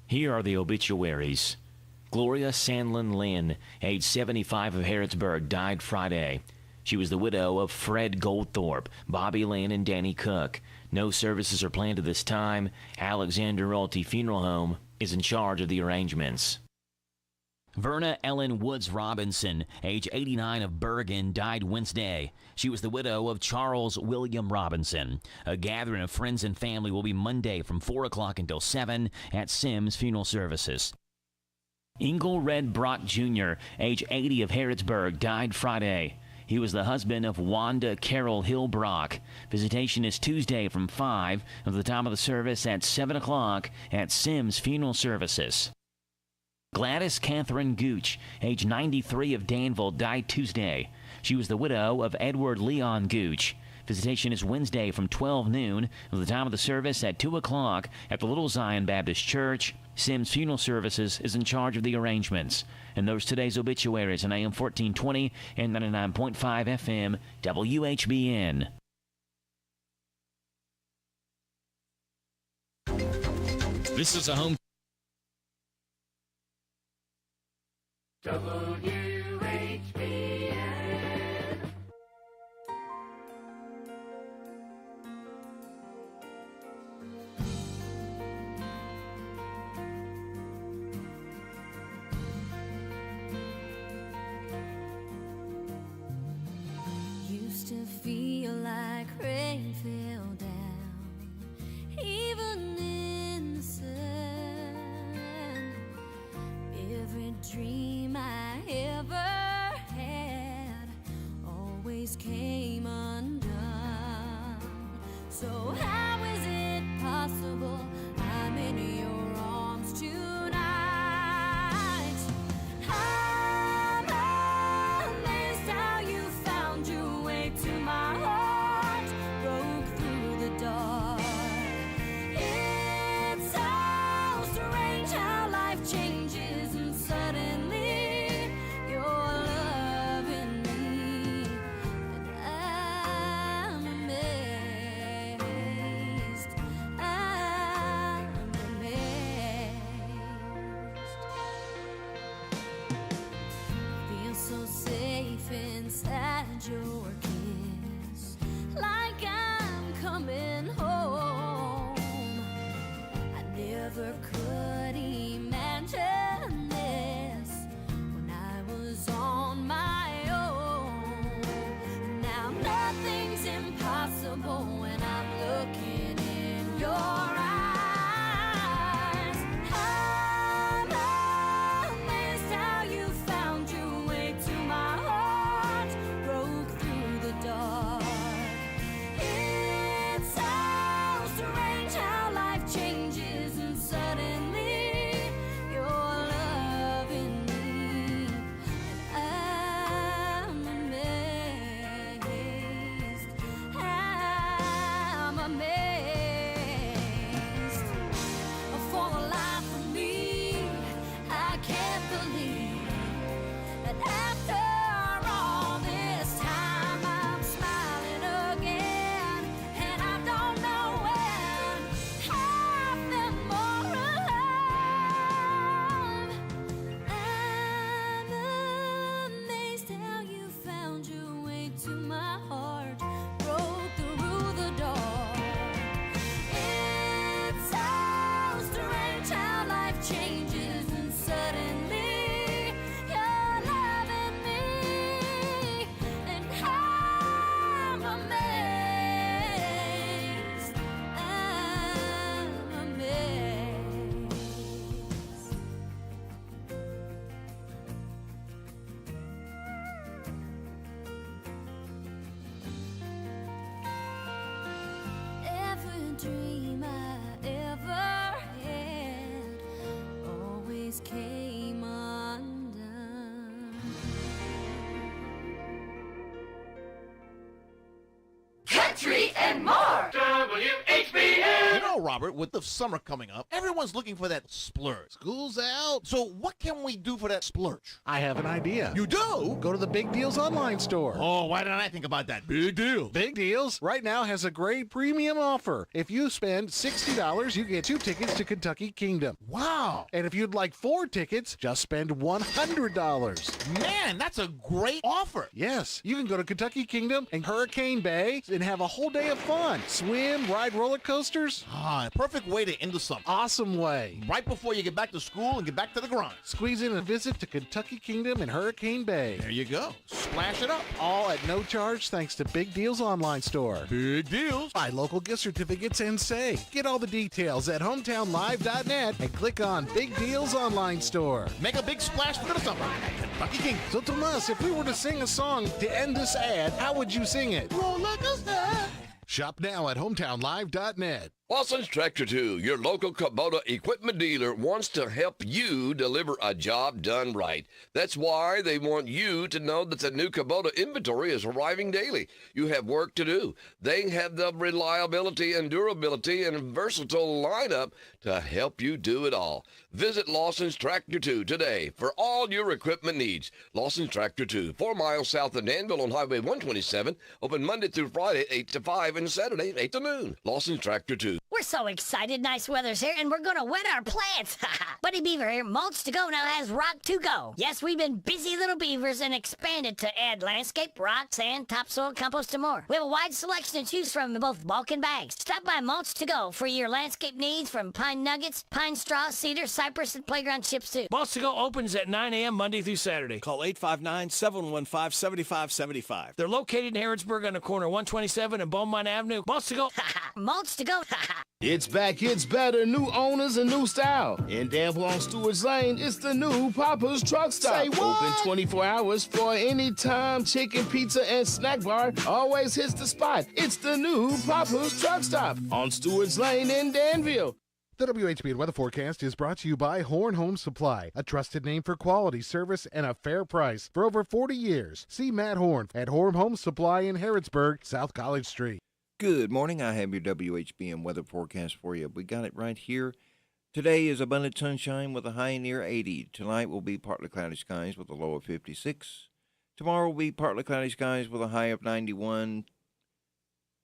Here are the obituaries. Gloria Sandlin Lynn, age 75 of Harrodsburg, died Friday. She was the widow of Fred Goldthorpe, Bobby Lynn, and Danny Cook. No services are planned at this time. Alexander Realty Funeral Home is in charge of the arrangements. Verna Ellen Woods Robinson, age 89 of Bergen, died Wednesday. She was the widow of Charles William Robinson. A gathering of friends and family will be Monday from 4 o'clock until 7 at Sims Funeral Services. Ingle Red Brock Jr., age 80 of Harrodsburg, died Friday. He was the husband of Wanda Carol Hill Brock. Visitation is Tuesday from 5 at the time of the service at 7 o'clock at Sims Funeral Services. Gladys Catherine Gooch, age 93 of Danville, died Tuesday. She was the widow of Edward Leon Gooch. Visitation is Wednesday from 12 noon at the time of the service at 2 o'clock at the Little Zion Baptist Church. Sims Funeral Services is in charge of the arrangements. And those today's obituaries on AM 1420 and 99.5 FM WHBN. This is a home. WHBN. Used to feel like rain fell down, even in the sun. Every dream I ever had always came undone. So how is it possible I'm in your arms tonight? I'm amazed how you found your way to my heart, broke through the dark. It's so strange how life changes and suddenly you're loving me, and I'm amazed. I'm amazed. Feel so safe inside your kiss, like I'm coming home. I never could imagine this when I was on my own. Now nothing's impossible when I'm looking in your eyes. I'm amazed how you found your way to my heart, broke through the dark. It's so strange how life changes and suddenly you're loving me, and I'm amazed. I'm amazed. For the life of me, I can't believe that after all this time I'm smiling again, and I don't know when I've been more alive. I'm amazed how you found your way to my heart, broke through the door. It's so strange how life changes and suddenly you're loving me, and I'm amazed. I'm amazed. Every dream I ever had always came undone. Country and more. WHBN. You know Robert, with the summer coming up, everyone's looking for that splurge. School's out, so what can we do for that splurge? I have an idea. You do? Go to the Big Deals online store. Oh, why didn't I think about that? Big deal. Big Deals right now has a great premium offer. If you spend $60, you get 2 tickets to Kentucky Kingdom. Wow. And if you'd like 4 tickets, just spend $100. Man, that's a great offer. Yes, you can go to Kentucky Kingdom and Hurricane Bay and have a whole day of fun. Swim, ride roller coasters. Perfect way to end the summer. Awesome way. Right before you get back to school and get back to the grind. Squeeze in a visit to Kentucky Kingdom and Hurricane Bay. There you go. Splash it up. All at no charge thanks to Big Deals online store. Big deals. Buy local gift certificates and save. Get all the details at hometownlive.net and click on Big Deals online store. Make a big splash for the summer at Kentucky Kingdom. So Tomas, if we were to sing a song to end this ad, how would you sing it? Roller coaster. Shop now at hometownlive.net. Lawson's Tractor 2, your local Kubota equipment dealer, wants to help you deliver a job done right. That's why they want you to know that the new Kubota inventory is arriving daily. You have work to do. They have the reliability and durability and versatile lineup to help you do it all. Visit Lawson's Tractor 2 today for all your equipment needs. Lawson's Tractor 2, 4 miles south of Danville on Highway 127, open Monday through Friday, 8 to 5, and Saturday, 8 to noon. Lawson's Tractor 2. We're so excited. Nice weather's here, and we're going to wet our plants. Buddy Beaver here. Mulch to Go now has Rock to Go. Yes, we've been busy little beavers and expanded to add landscape, rock, sand, topsoil, compost, and more. We have a wide selection to choose from in both bulk and bags. Stop by Mulch to Go for your landscape needs from pine nuggets, pine straw, cedar, cypress, and playground chips, too. Mulch to Go opens at 9 a.m. Monday through Saturday. Call 859-715-7575. They're located in Harrodsburg on the corner of 127 and Beaumont Avenue. Mulch to Go. Mulch to Go. It's back, it's better, new owners and new style. In Danville on Stewart's Lane, it's the new Papa's Truck Stop. Say what? Open 24 hours for any time chicken, pizza, and snack bar always hits the spot. It's the new Papa's Truck Stop on Stewart's Lane in Danville. The WHBN weather forecast is brought to you by Horn Home Supply, a trusted name for quality service and a fair price for over 40 years. See Matt Horn at Horn Home Supply in Harrodsburg, South College Street. Good morning. I have your WHBN weather forecast for you. We got it right here. Today is abundant sunshine with a high near 80. Tonight will be partly cloudy skies with a low of 56. Tomorrow will be partly cloudy skies with a high of 91.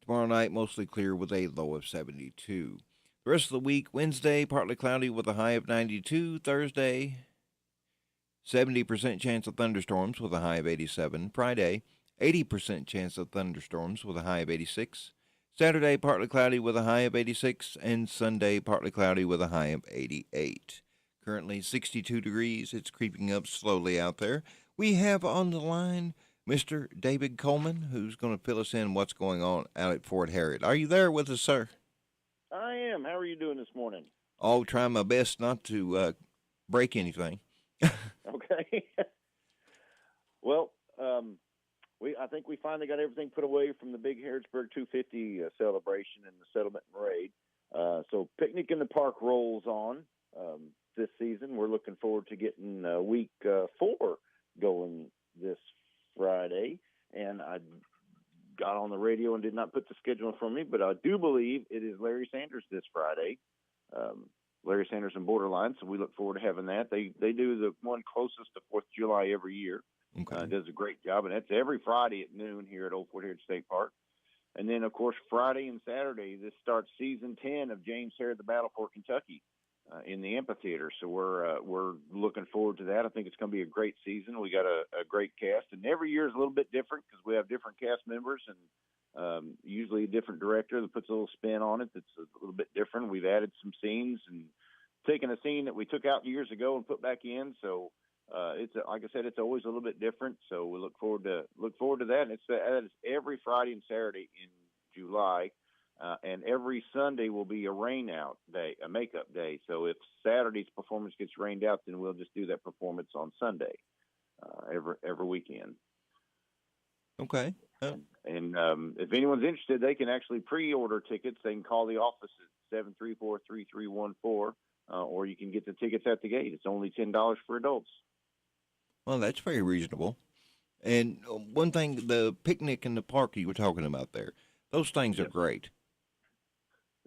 Tomorrow night, mostly clear with a low of 72. The rest of the week, Wednesday, partly cloudy with a high of 92. Thursday, 70% chance of thunderstorms with a high of 87. Friday, 80% chance of thunderstorms with a high of 86. Saturday, partly cloudy with a high of 86, and Sunday, partly cloudy with a high of 88. Currently 62 degrees. It's creeping up slowly out there. We have on the line Mr. David Coleman, who's going to fill us in what's going on out at Fort Harriet. Are you there with us, sir? I am. How are you doing this morning? Oh, trying my best not to break anything. Okay. Well, I think we finally got everything put away from the big Harrodsburg 250 celebration and the settlement parade. So Picnic in the Park rolls on this season. We're looking forward to getting week 4 going this Friday. And I got on the radio and did not put the schedule in front of me, but I do believe it is Larry Sanders this Friday. Larry Sanders and Borderline, so we look forward to having that. They do the one closest to 4th of July every year. Okay. Does a great job, and that's every Friday at noon here at Old Fort Harriet State Park. And then, of course, Friday and Saturday, this starts season 10 of James Harrod, The Battle for Kentucky in the amphitheater. So we're looking forward to that. I think it's going to be a great season. We got a great cast, and every year is a little bit different because we have different cast members and usually a different director that puts a little spin on it that's a little bit different. We've added some scenes and taken a scene that we took out years ago and put back in. So like I said, it's always a little bit different. So we look forward to that. And that is every Friday and Saturday in July, and every Sunday will be a rain out day, a makeup day. So if Saturday's performance gets rained out, then we'll just do that performance on Sunday every weekend. Okay. And if anyone's interested, they can actually pre-order tickets. They can call the office at 734-3314, or you can get the tickets at the gate. It's only $10 for adults. Well, that's very reasonable. And one thing, the picnic in the park you were talking about there, those things are great.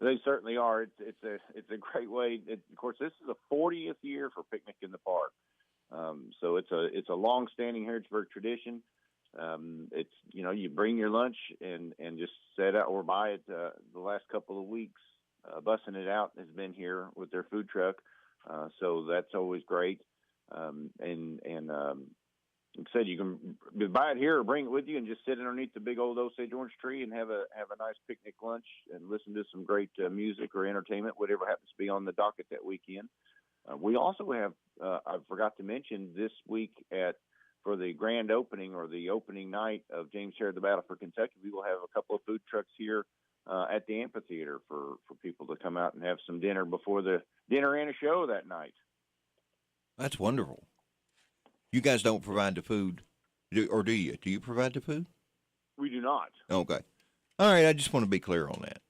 They certainly are. It's a great way. Of course, this is the 40th year for Picnic in the Park, so it's a long-standing Harrodsburg tradition. It's you bring your lunch and just set out or buy it. The last couple of weeks, Bussin' It Out has been here with their food truck, so that's always great. Like I said, you can buy it here or bring it with you and just sit underneath the big old Osage orange tree and have a nice picnic lunch and listen to some great music or entertainment, whatever happens to be on the docket that weekend. We also have, I forgot to mention, this week for the grand opening or the opening night of James Harrod the Battle for Kentucky, we will have a couple of food trucks here at the amphitheater for people to come out and have some dinner before the dinner and a show that night. That's wonderful. You guys don't provide the food, or do you? Do you provide the food? We do not. Okay. All right, I just want to be clear on that.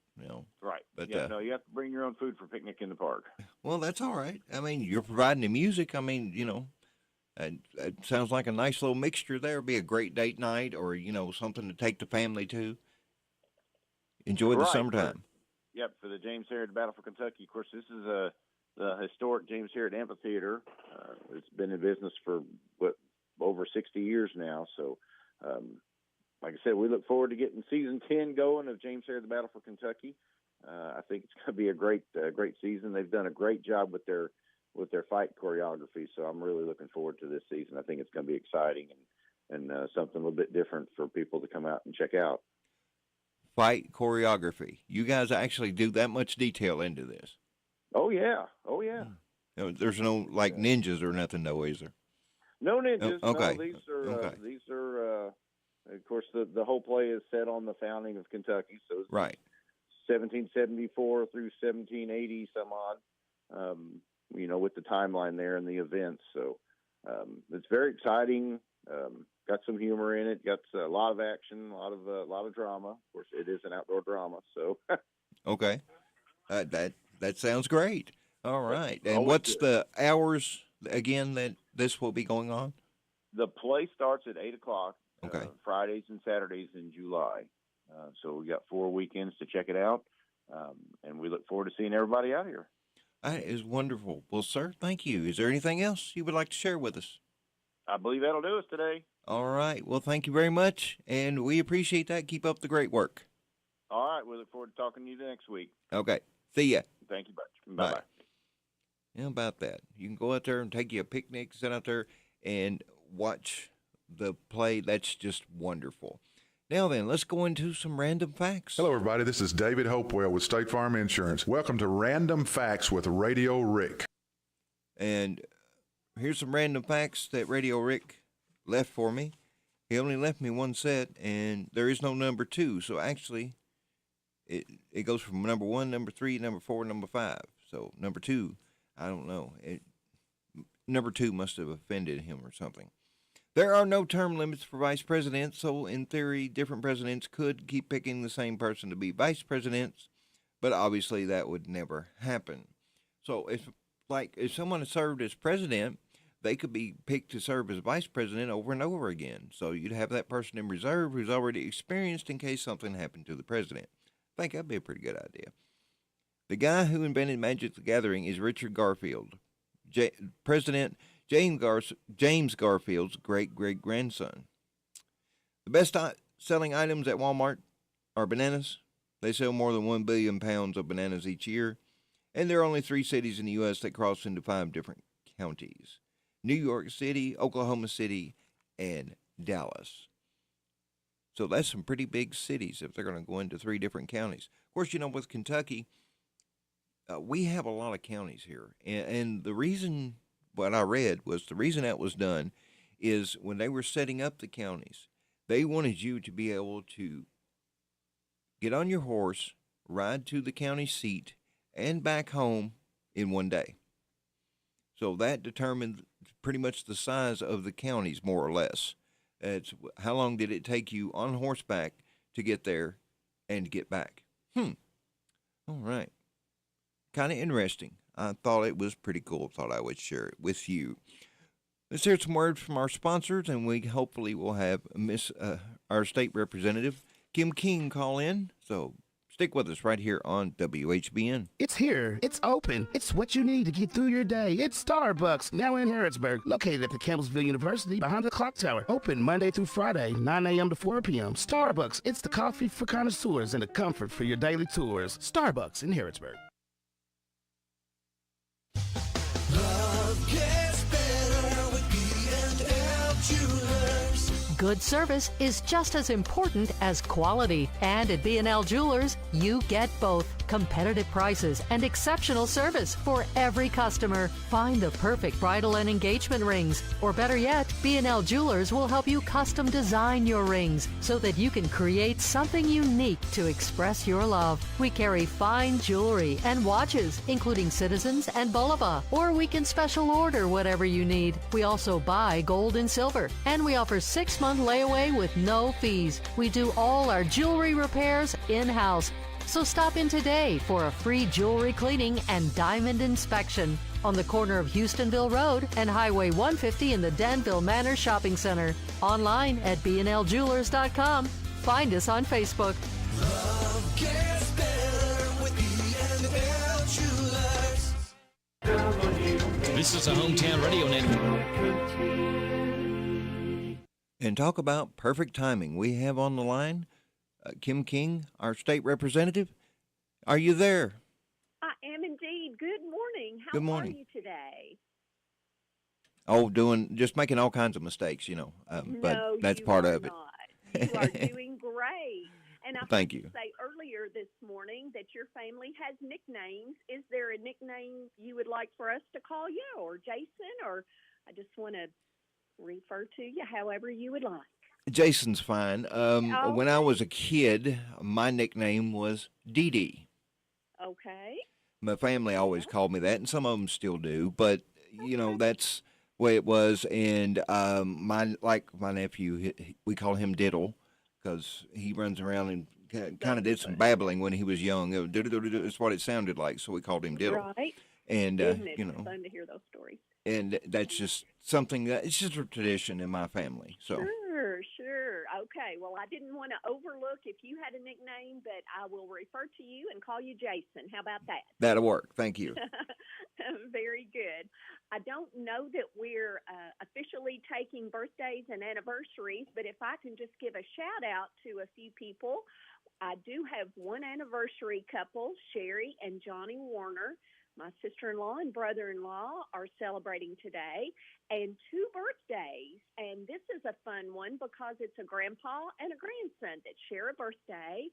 Right. But, no, you have to bring your own food for Picnic in the Park. Well, that's all right. I mean, you're providing the music. I mean, it sounds like a nice little mixture there. It'd be a great date night or, something to take the family to. Enjoy the summertime. For the James Harrod Battle for Kentucky. Of course, this is the historic James Harrod Amphitheater. It's been in business for over 60 years now. So, like I said, we look forward to getting season 10 going of James Harrod the Battle for Kentucky. I think it's going to be a great season. They've done a great job with their fight choreography. So I'm really looking forward to this season. I think it's going to be exciting and something a little bit different for people to come out and check out. Fight choreography. You guys actually do that much detail into this? Oh yeah. There's no ninjas or nothing, though, is there? No ninjas. Oh, okay. No, these are of course the whole play is set on the founding of Kentucky, so it's right. 1774 through 1780 some odd. With the timeline there and the events, so it's very exciting. Got some humor in it. Got a lot of action, a lot of drama. Of course, it is an outdoor drama, so. Okay, that sounds great. All right, and what's the hours again that this will be going on? The play starts at 8:00. Okay. Fridays and Saturdays in July. So we got 4 weekends to check it out, and we look forward to seeing everybody out here. That is wonderful. Well, sir, thank you. Is there anything else you would like to share with us? I believe that'll do us today. All right. Well, thank you very much, and we appreciate that. Keep up the great work. All right. We look forward to talking to you next week. Okay. See ya. Thank you much. Bye-bye. How about that? You can go out there and take you a picnic, sit out there, and watch the play. That's just wonderful. Now then, let's go into some random facts. Hello, everybody. This is David Hopewell with State Farm Insurance. Welcome to Random Facts with Radio Rick. And here's some random facts that Radio Rick left for me. He only left me one set, and there is no number 2. So actually, it goes from number 1, number 3, number 4, number 5. So number 2, I don't know. Number 2 must have offended him or something. There are no term limits for vice presidents, so in theory, different presidents could keep picking the same person to be vice presidents, but obviously that would never happen. So if someone served as president, they could be picked to serve as vice president over and over again. So you'd have that person in reserve who's already experienced in case something happened to the president. I think that'd be a pretty good idea. The guy who invented Magic the Gathering is Richard Garfield, President James Garfield's great-great-grandson. The best-selling items at Walmart are bananas. They sell more than 1 billion pounds of bananas each year, and there are only 3 cities in the U.S. that cross into 5 different counties: New York City, Oklahoma City, and Dallas. So that's some pretty big cities if they're going to go into 3 different counties. Of course, with Kentucky, we have a lot of counties here, and the reason... what I read was the reason that was done is when they were setting up the counties, they wanted you to be able to get on your horse, ride to the county seat, and back home in one day. So that determined pretty much the size of the counties, more or less. It's how long did it take you on horseback to get there and get back? All right. Kind of interesting. I thought it was pretty cool. Thought I would share it with you. Let's hear some words from our sponsors, and we hopefully will have our state representative, Kim King, call in. So Stick with us right here on WHBN. It's here. It's open. It's what you need to get through your day. It's Starbucks, now in Harrodsburg, located at the Campbellsville University behind the clock tower. Open Monday through Friday, 9 a.m. to 4 p.m. Starbucks, it's the coffee for connoisseurs and the comfort for your daily tours. Starbucks in Harrodsburg. Love gets better with B&L Jewelers. Good service is just as important as quality. And at B&L Jewelers, you get both competitive prices and exceptional service for every customer. Find the perfect bridal and engagement rings. Or better yet, B&L Jewelers will help you custom design your rings so that you can create something unique to express your love. We carry fine jewelry and watches, including Citizens and Bulova, or we can special order whatever you need. We also buy gold and silver, and we offer 6-month layaway with no fees. We do all our jewelry repairs in-house. So stop in today for a free jewelry cleaning and diamond inspection on the corner of Houstonville Road and Highway 150 in the Danville Manor Shopping Center. Online at bnljewelers.com. Find us on Facebook. Love gets better with B&L Jewelers. This is a hometown radio network. And talk about perfect timing. We have on the line Kim King, our state representative. Are you there? I am indeed. Good morning. How Good morning. are you today? Oh, just making all kinds of mistakes, but No, that's you part are of it. not. You are doing great. And I Thank heard you. say earlier this morning that your family has nicknames. Is there a nickname you would like for us to call you, or Jason, or I just want to refer to you however you would like? Jason's fine. When I was a kid, my nickname was Dee Dee. Okay. My family always called me that, and some of them still do. But that's the way it was. And my nephew, we call him Diddle because he runs around and kind of did some babbling when he was young. That's what it sounded like, so we called him Diddle. Right. And Isn't it fun to hear those stories? And that's just something it's just a tradition in my family. So. Sure. Okay. Well, I didn't want to overlook if you had a nickname, but I will refer to you and call you Jason. How about that? That'll work. Thank you. Very good. I don't know that we're officially taking birthdays and anniversaries, but if I can just give a shout out to a few people, I do have one anniversary couple, Sherry and Johnny Warner. My sister-in-law and brother-in-law are celebrating today, and 2 birthdays. And this is a fun one because it's a grandpa and a grandson that share a birthday.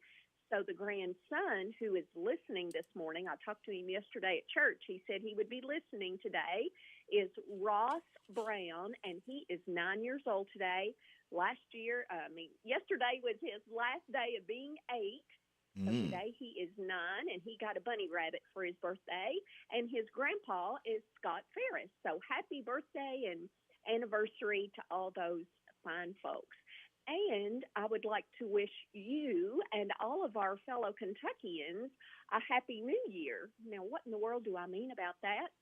So the grandson, who is listening this morning, I talked to him yesterday at church. He said he would be listening today, is Ross Brown, and he is 9 years old today. Yesterday was his last day of being 8. So today he is 9, and he got a bunny rabbit for his birthday. And his grandpa is Scott Ferris. So happy birthday and anniversary to all those fine folks. And I would like to wish you and all of our fellow Kentuckians a happy new year. Now, what in the world do I mean about that?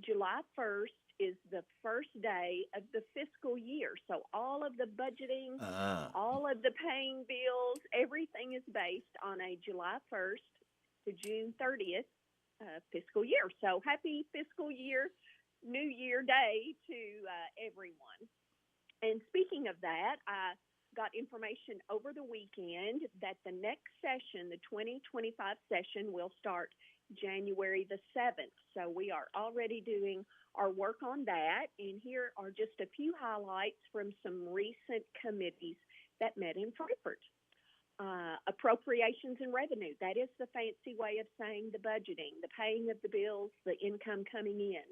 July 1st is the first day of the fiscal year. So all of the budgeting, all of the paying bills, everything is based on a July 1st to June 30th fiscal year. So happy fiscal year, New Year Day to everyone. And speaking of that, I got information over the weekend that the next session, the 2025 session, will start January the 7th. So we are already doing our work on that. And here are just a few highlights from some recent committees that met in Frankfort. Appropriations and revenue. That is the fancy way of saying the budgeting, the paying of the bills, the income coming in.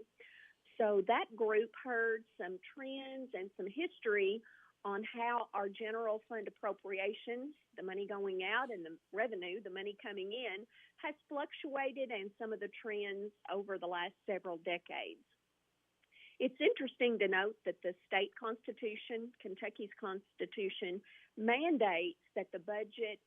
So that group heard some trends and some history on how our general fund appropriations, the money going out, and the revenue, the money coming in, has fluctuated, and some of the trends over the last several decades. It's interesting to note that the state constitution, Kentucky's constitution, mandates that the budget,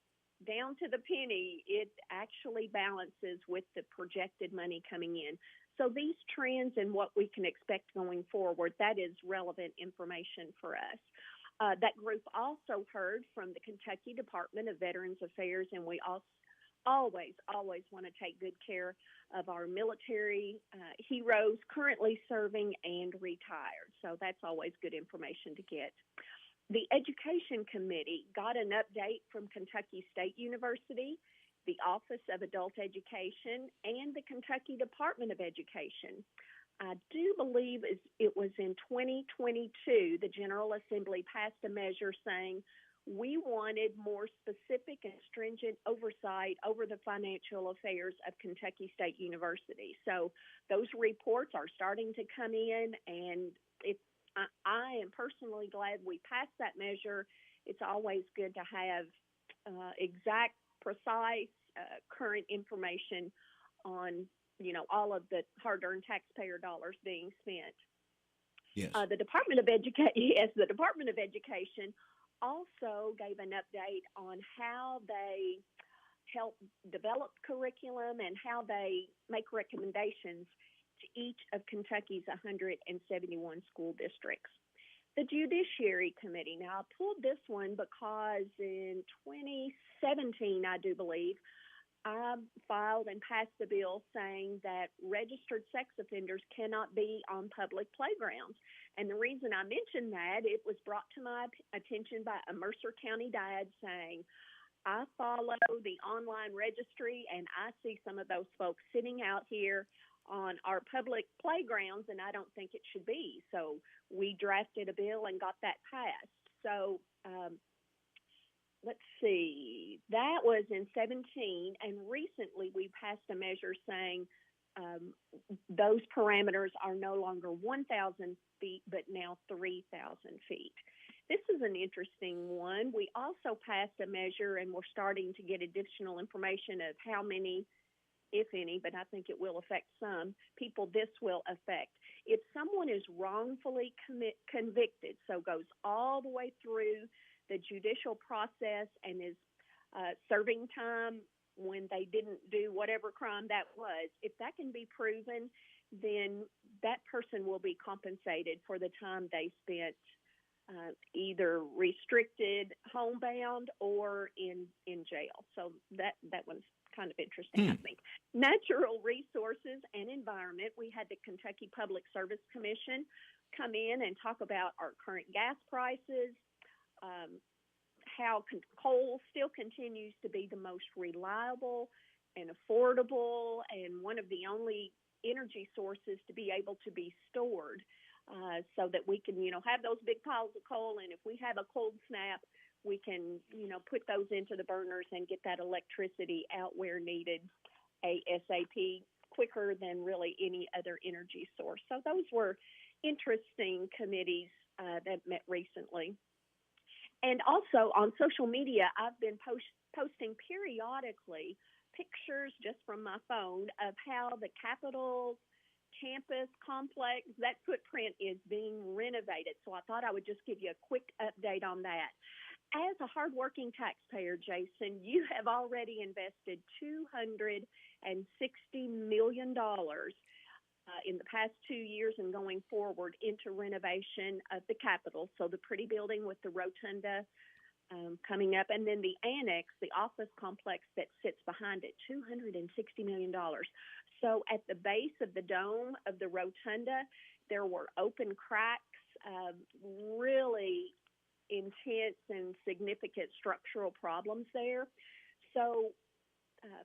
down to the penny, it actually balances with the projected money coming in. So these trends and what we can expect going forward, that is relevant information for us. That group also heard from the Kentucky Department of Veterans Affairs, and we always want to take good care of our military heroes currently serving and retired. So that's always good information to get. The Education Committee got an update from Kentucky State University, the Office of Adult Education, and the Kentucky Department of Education. I do believe it was in 2022, the General Assembly passed a measure saying we wanted more specific and stringent oversight over the financial affairs of Kentucky State University. So those reports are starting to come in, and I am personally glad we passed that measure. It's always good to have exact, precise, current information on, all of the hard-earned taxpayer dollars being spent. Yes. The Department of Education also gave an update on how they help develop curriculum and how they make recommendations to each of Kentucky's 171 school districts. The Judiciary Committee, now I pulled this one because in 2017, I do believe, I filed and passed a bill saying that registered sex offenders cannot be on public playgrounds. And the reason I mentioned that, it was brought to my attention by a Mercer County dad saying, I follow the online registry and I see some of those folks sitting out here on our public playgrounds, and I don't think it should be. So we drafted a bill and got that passed. So let's see, that was in 17, and recently we passed a measure saying those parameters are no longer 1,000 feet, but now 3,000 feet. This is an interesting one. We also passed a measure, and we're starting to get additional information of how many, if any, but I think it will affect some people this will affect. If someone is wrongfully convicted, so goes all the way through the judicial process and is serving time when they didn't do whatever crime that was, if that can be proven, then that person will be compensated for the time they spent either restricted, homebound, or in jail. So that one's kind of interesting, I think. Natural resources and environment. We had the Kentucky Public Service Commission come in and talk about our current gas prices, how coal still continues to be the most reliable and affordable and one of the only energy sources to be able to be stored. So that we can, have those big piles of coal, and if we have a cold snap, we can, put those into the burners and get that electricity out where needed ASAP quicker than really any other energy source. So those were interesting committees that met recently. And also on social media, I've been posting periodically pictures just from my phone of how the Capitol campus complex, that footprint is being renovated. So I thought I would just give you a quick update on that. As a hardworking taxpayer, Jason, you have already invested $260 million in the past 2 years and going forward into renovation of the Capitol. So the pretty building with the rotunda coming up, and then the annex, the office complex that sits behind it, $260 million. So at the base of the dome of the rotunda, there were open cracks, really intense and significant structural problems there. So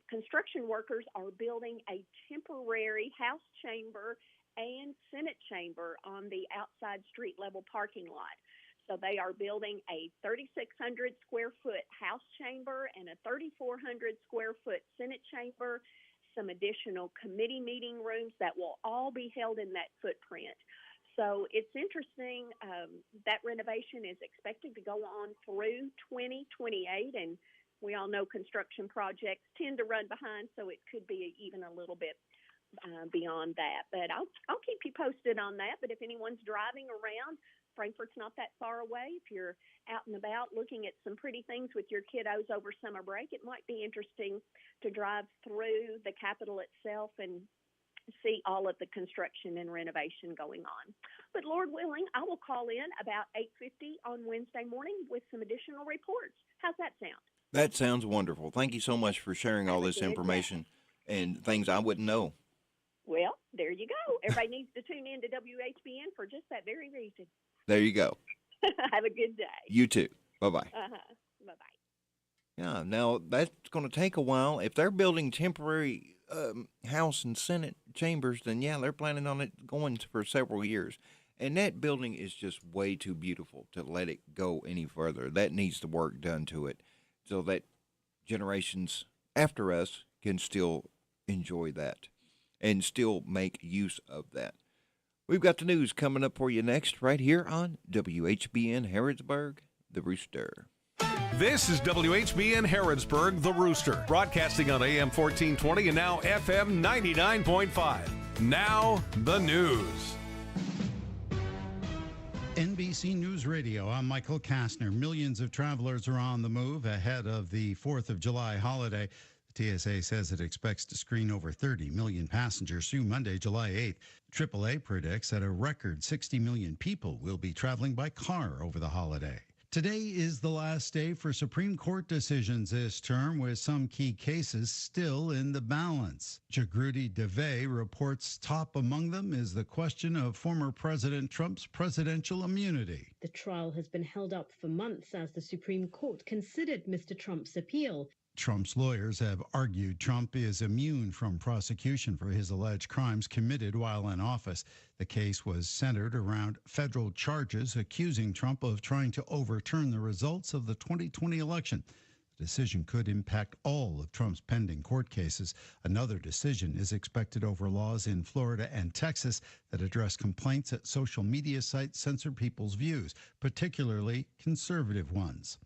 construction workers are building a temporary House chamber and Senate chamber on the outside street level parking lot. So they are building a 3,600 square foot House chamber and a 3,400 square foot Senate chamber, some additional committee meeting rooms that will all be held in that footprint. So it's interesting. That renovation is expected to go on through 2028, and we all know construction projects tend to run behind, so it could be even a little bit beyond that. But I'll keep you posted on that. But if anyone's driving around, Frankfort's not that far away. If you're out and about looking at some pretty things with your kiddos over summer break, it might be interesting to drive through the Capitol itself and see all of the construction and renovation going on. But Lord willing, I will call in about 8:50 on Wednesday morning with some additional reports. How's that sound? That sounds wonderful. Thank you so much for sharing all this information and things I wouldn't know. Well, there you go. Everybody needs to tune in to WHBN for just that very reason. There you go. Have a good day. You too. Bye-bye. Uh-huh. Bye-bye. Yeah, now that's going to take a while. If they're building temporary House and Senate chambers, then yeah, they're planning on it going for several years. And that building is just way too beautiful to let it go any further. That needs the work done to it so that generations after us can still enjoy that and still make use of that. We've got the news coming up for you next right here on WHBN Harrodsburg, The Rooster. This is WHBN Harrodsburg, The Rooster, broadcasting on AM 1420 and now FM 99.5. Now, the news. NBC News Radio, I'm Michael Kastner. Millions of travelers are on the move ahead of the 4th of July holiday. The TSA says it expects to screen over 30 million passengers through Monday, July 8th. AAA predicts that a record 60 million people will be traveling by car over the holiday. Today is the last day for Supreme Court decisions this term, with some key cases still in the balance. Jagruti Dave reports top among them is the question of former President Trump's presidential immunity. The trial has been held up for months as the Supreme Court considered Mr. Trump's appeal. Trump's lawyers have argued Trump is immune from prosecution for his alleged crimes committed while in office. The case was centered around federal charges accusing Trump of trying to overturn the results of the 2020 election. The decision could impact all of Trump's pending court cases. Another decision is expected over laws in Florida and Texas that address complaints that social media sites censor people's views, particularly conservative ones.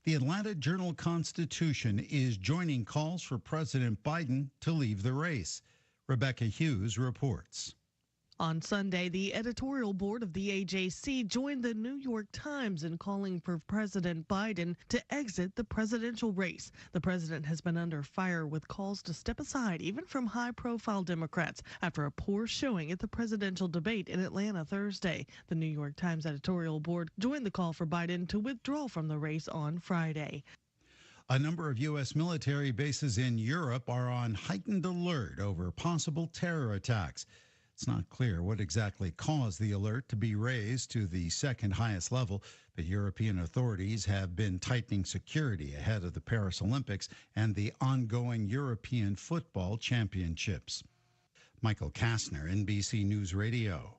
The Atlanta Journal-Constitution is joining calls for President Biden to leave the race. Rebecca Hughes reports. On Sunday, the editorial board of the AJC joined the New York Times in calling for President Biden to exit the presidential race. The president has been under fire with calls to step aside, even from high-profile Democrats, after a poor showing at the presidential debate in Atlanta Thursday. The New York Times editorial board joined the call for Biden to withdraw from the race on Friday. A number of U.S. military bases in Europe are on heightened alert over possible terror attacks. It's not clear what exactly caused the alert to be raised to the second highest level, but European authorities have been tightening security ahead of the Paris Olympics and the ongoing European Football Championships. Michael Kastner, NBC News Radio.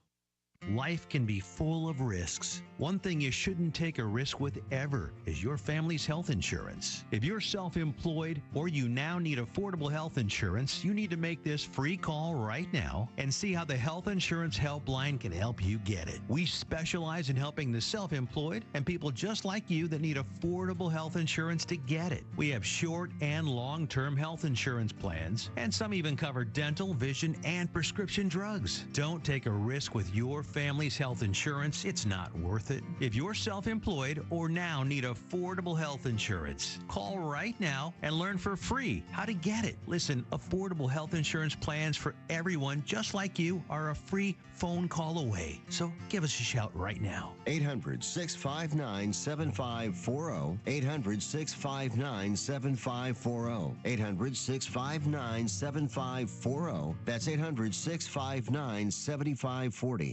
Life can be full of risks. One thing you shouldn't take a risk with ever is your family's health insurance. If you're self-employed or you now need affordable health insurance, you need to make this free call right now and see how the Health Insurance Helpline can help you get it. We specialize in helping the self-employed and people just like you that need affordable health insurance to get it. We have short and long-term health insurance plans, and some even cover dental, vision, and prescription drugs. Don't take a risk with your family's health insurance. It's not worth it. If you're self-employed or now need affordable health insurance, call right now and learn for free how to get it. Listen, affordable health insurance plans for everyone just like you are a free phone call away. So give us a shout right now. 800-659-7540. 800-659-7540. 800-659-7540. That's 800-659-7540.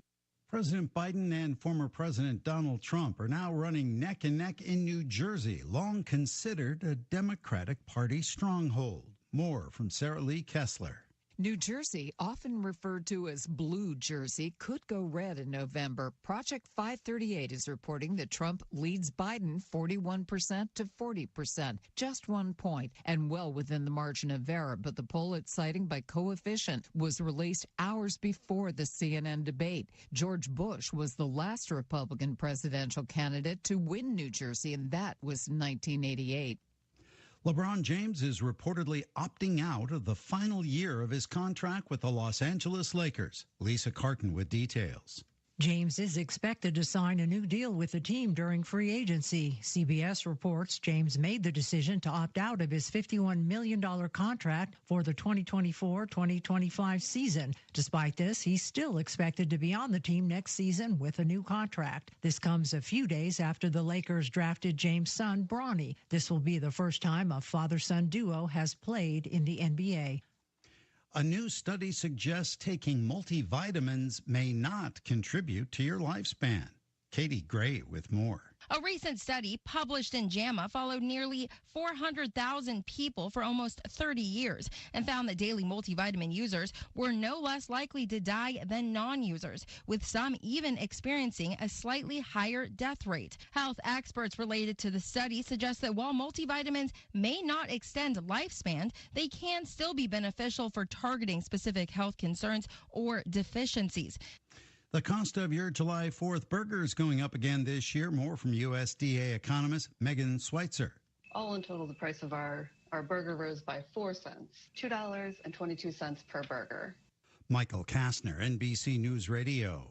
President Biden and former President Donald Trump are now running neck and neck in New Jersey, long considered a Democratic Party stronghold. More from Sarah Lee Kessler. New Jersey, often referred to as Blue Jersey, could go red in November. Project 538 is reporting that Trump leads Biden 41% to 40%, just 1 point, and well within the margin of error. But the poll it's citing by coefficient was released hours before the CNN debate. George Bush was the last Republican presidential candidate to win New Jersey, and that was 1988. LeBron James is reportedly opting out of the final year of his contract with the Los Angeles Lakers. Lisa Carton with details. James is expected to sign a new deal with the team during free agency. CBS reports James made the decision to opt out of his $51 million contract for the 2024-2025 season. Despite this, he's still expected to be on the team next season with a new contract. This comes a few days after the Lakers drafted James' son, Bronny. This will be the first time a father-son duo has played in the NBA. A new study suggests taking multivitamins may not contribute to your lifespan. Katie Gray with more. A recent study published in JAMA followed nearly 400,000 people for almost 30 years and found that daily multivitamin users were no less likely to die than non-users, with some even experiencing a slightly higher death rate. Health experts related to the study suggest that while multivitamins may not extend lifespan, they can still be beneficial for targeting specific health concerns or deficiencies. The cost of your July 4th burger is going up again this year. More from USDA economist Megan Schweitzer. All in total, the price of our burger rose by 4 cents, $2.22 per burger. Michael Kastner, NBC News Radio.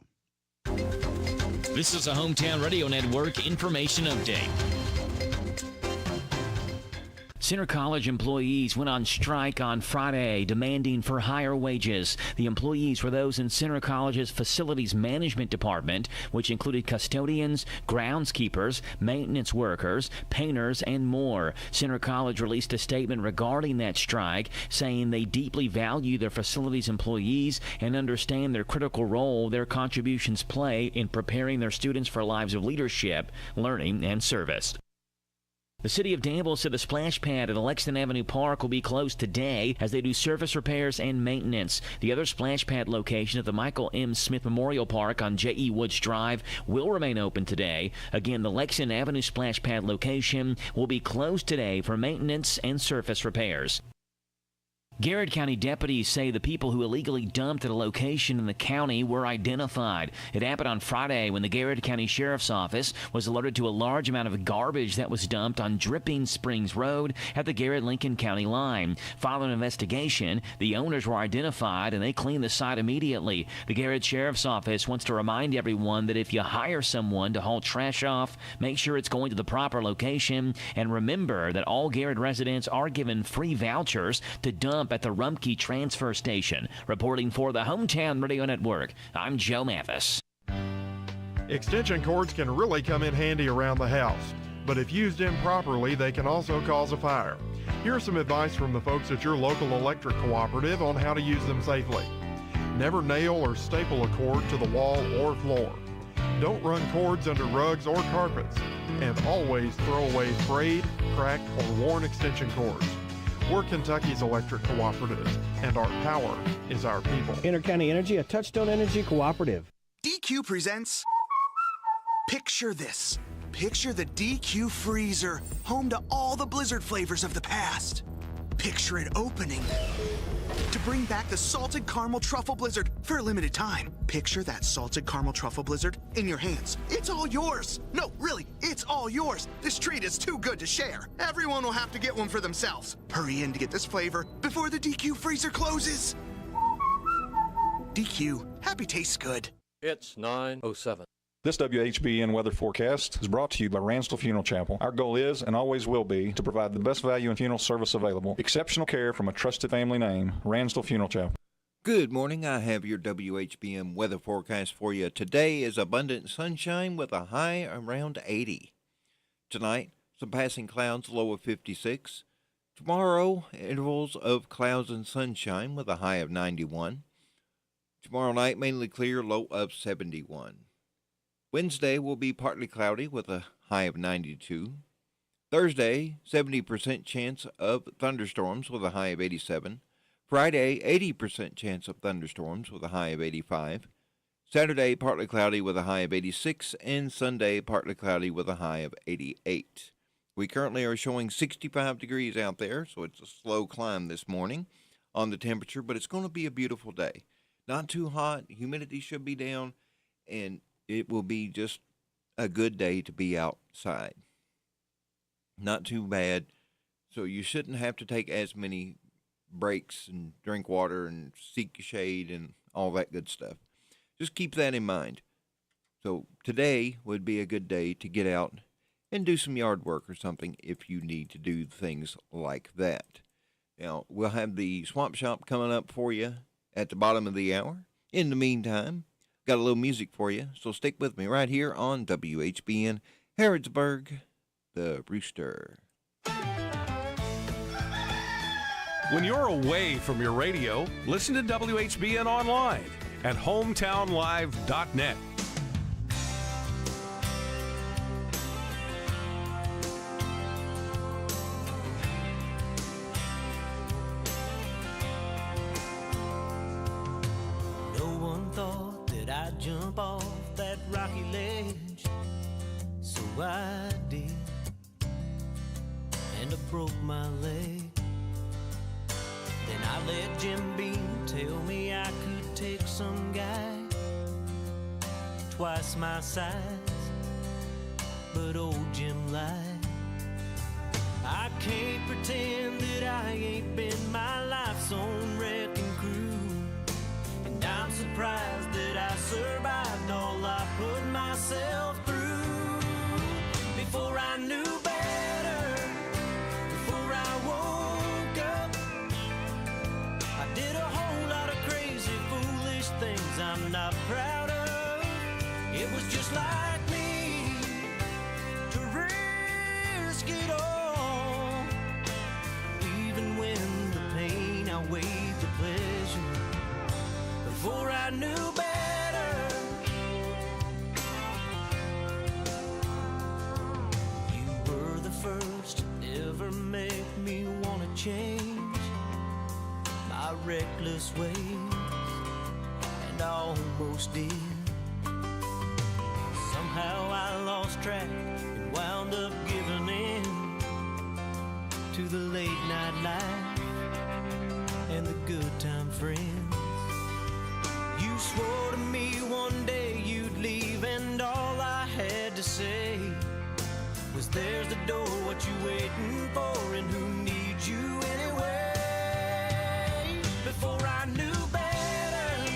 This is a Hometown Radio Network information update. Center College employees went on strike on Friday, demanding for higher wages. The employees were those in Center College's facilities management department, which included custodians, groundskeepers, maintenance workers, painters, and more. Center College released a statement regarding that strike, saying they deeply value their facilities employees and understand their critical role their contributions play in preparing their students for lives of leadership, learning, and service. The city of Danville said the splash pad at Lexington Avenue Park will be closed today as they do surface repairs and maintenance. The other splash pad location at the Michael M. Smith Memorial Park on J.E. Woods Drive will remain open today. Again, the Lexington Avenue splash pad location will be closed today for maintenance and surface repairs. Garrett County deputies say the people who illegally dumped at a location in the county were identified. It happened on Friday when the Garrett County Sheriff's Office was alerted to a large amount of garbage that was dumped on Dripping Springs Road at the Garrett-Lincoln County line. Following an investigation, the owners were identified and they cleaned the site immediately. The Garrett Sheriff's Office wants to remind everyone that if you hire someone to haul trash off, make sure it's going to the proper location, and remember that all Garrett residents are given free vouchers to dump at the Rumpke Transfer Station. Reporting for the Hometown Radio Network, I'm Joe Mathis. Extension cords can really come in handy around the house, but if used improperly, they can also cause a fire. Here's some advice from the folks at your local electric cooperative on how to use them safely. Never nail or staple a cord to the wall or floor. Don't run cords under rugs or carpets, and always throw away frayed, cracked, or worn extension cords. We're Kentucky's electric cooperative, and our power is our people. Intercounty Energy, a Touchstone Energy cooperative. DQ presents Picture This. Picture the DQ freezer, home to all the Blizzard flavors of the past. Picture it opening to bring back the salted caramel truffle blizzard for a limited time. Picture that salted caramel truffle blizzard in your hands. It's all yours. No, really, it's all yours. This treat is too good to share. Everyone will have to get one for themselves. Hurry in to get this flavor before the DQ freezer closes. DQ, happy tastes good. It's 9:07. This WHBN weather forecast is brought to you by Ransdell Funeral Chapel. Our goal is and always will be to provide the best value in funeral service available. Exceptional care from a trusted family name, Ransdell Funeral Chapel. Good morning. I have your WHBN weather forecast for you. Today is abundant sunshine with a high around 80. Tonight, some passing clouds, low of 56. Tomorrow, intervals of clouds and sunshine with a high of 91. Tomorrow night, mainly clear, low of 71. Wednesday will be partly cloudy with a high of 92. Thursday, 70% chance of thunderstorms with a high of 87. Friday, 80% chance of thunderstorms with a high of 85. Saturday, partly cloudy with a high of 86. And Sunday, partly cloudy with a high of 88. We currently are showing 65 degrees out there, so it's a slow climb this morning on the temperature, but it's going to be a beautiful day. Not too hot, humidity should be down, and it will be just a good day to be outside. Not too bad, so you shouldn't have to take as many breaks and drink water and seek shade and all that good stuff. Just keep that in mind. So today would be a good day to get out and do some yard work or something if you need to do things like that. Now, we'll have the Swamp Shop coming up for you at the bottom of the hour. In the meantime, got a little music for you, so stick with me right here on WHBN Harrodsburg, the Rooster. When you're away from your radio, listen to WHBN online at hometownlive.net. Jump off that rocky ledge, so I did, and I broke my leg. Then I let Jim Beam tell me I could take some guy twice my size, but old Jim lied. I can't pretend that I ain't been my life's own wrecking crew. I'm surprised that I survived all I put myself through. Before I knew better, before I woke up, I did a whole lot of crazy, foolish things I'm not proud of. It was just like me to risk it all, even when the pain outweighed the pleasure. Before I knew better, you were the first to ever make me want to change my reckless ways, and I almost did. Somehow I lost track and wound up giving in to the late night life and the good time friends. You swore to me one day you'd leave, and all I had to say was there's the door, what you waiting for, and who needs you anyway? Before I knew better,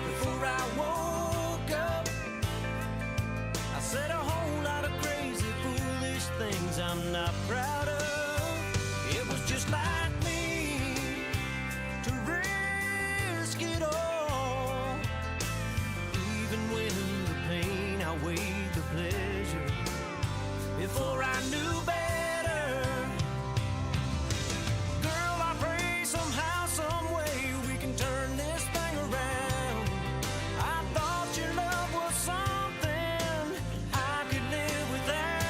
before I woke up, I said a whole lot of crazy, foolish things I'm not proud of. It was just like me to risk it all, outweighed the pleasure. Before I knew better, girl, I pray somehow, some way we can turn this thing around. I thought your love was something I could live without.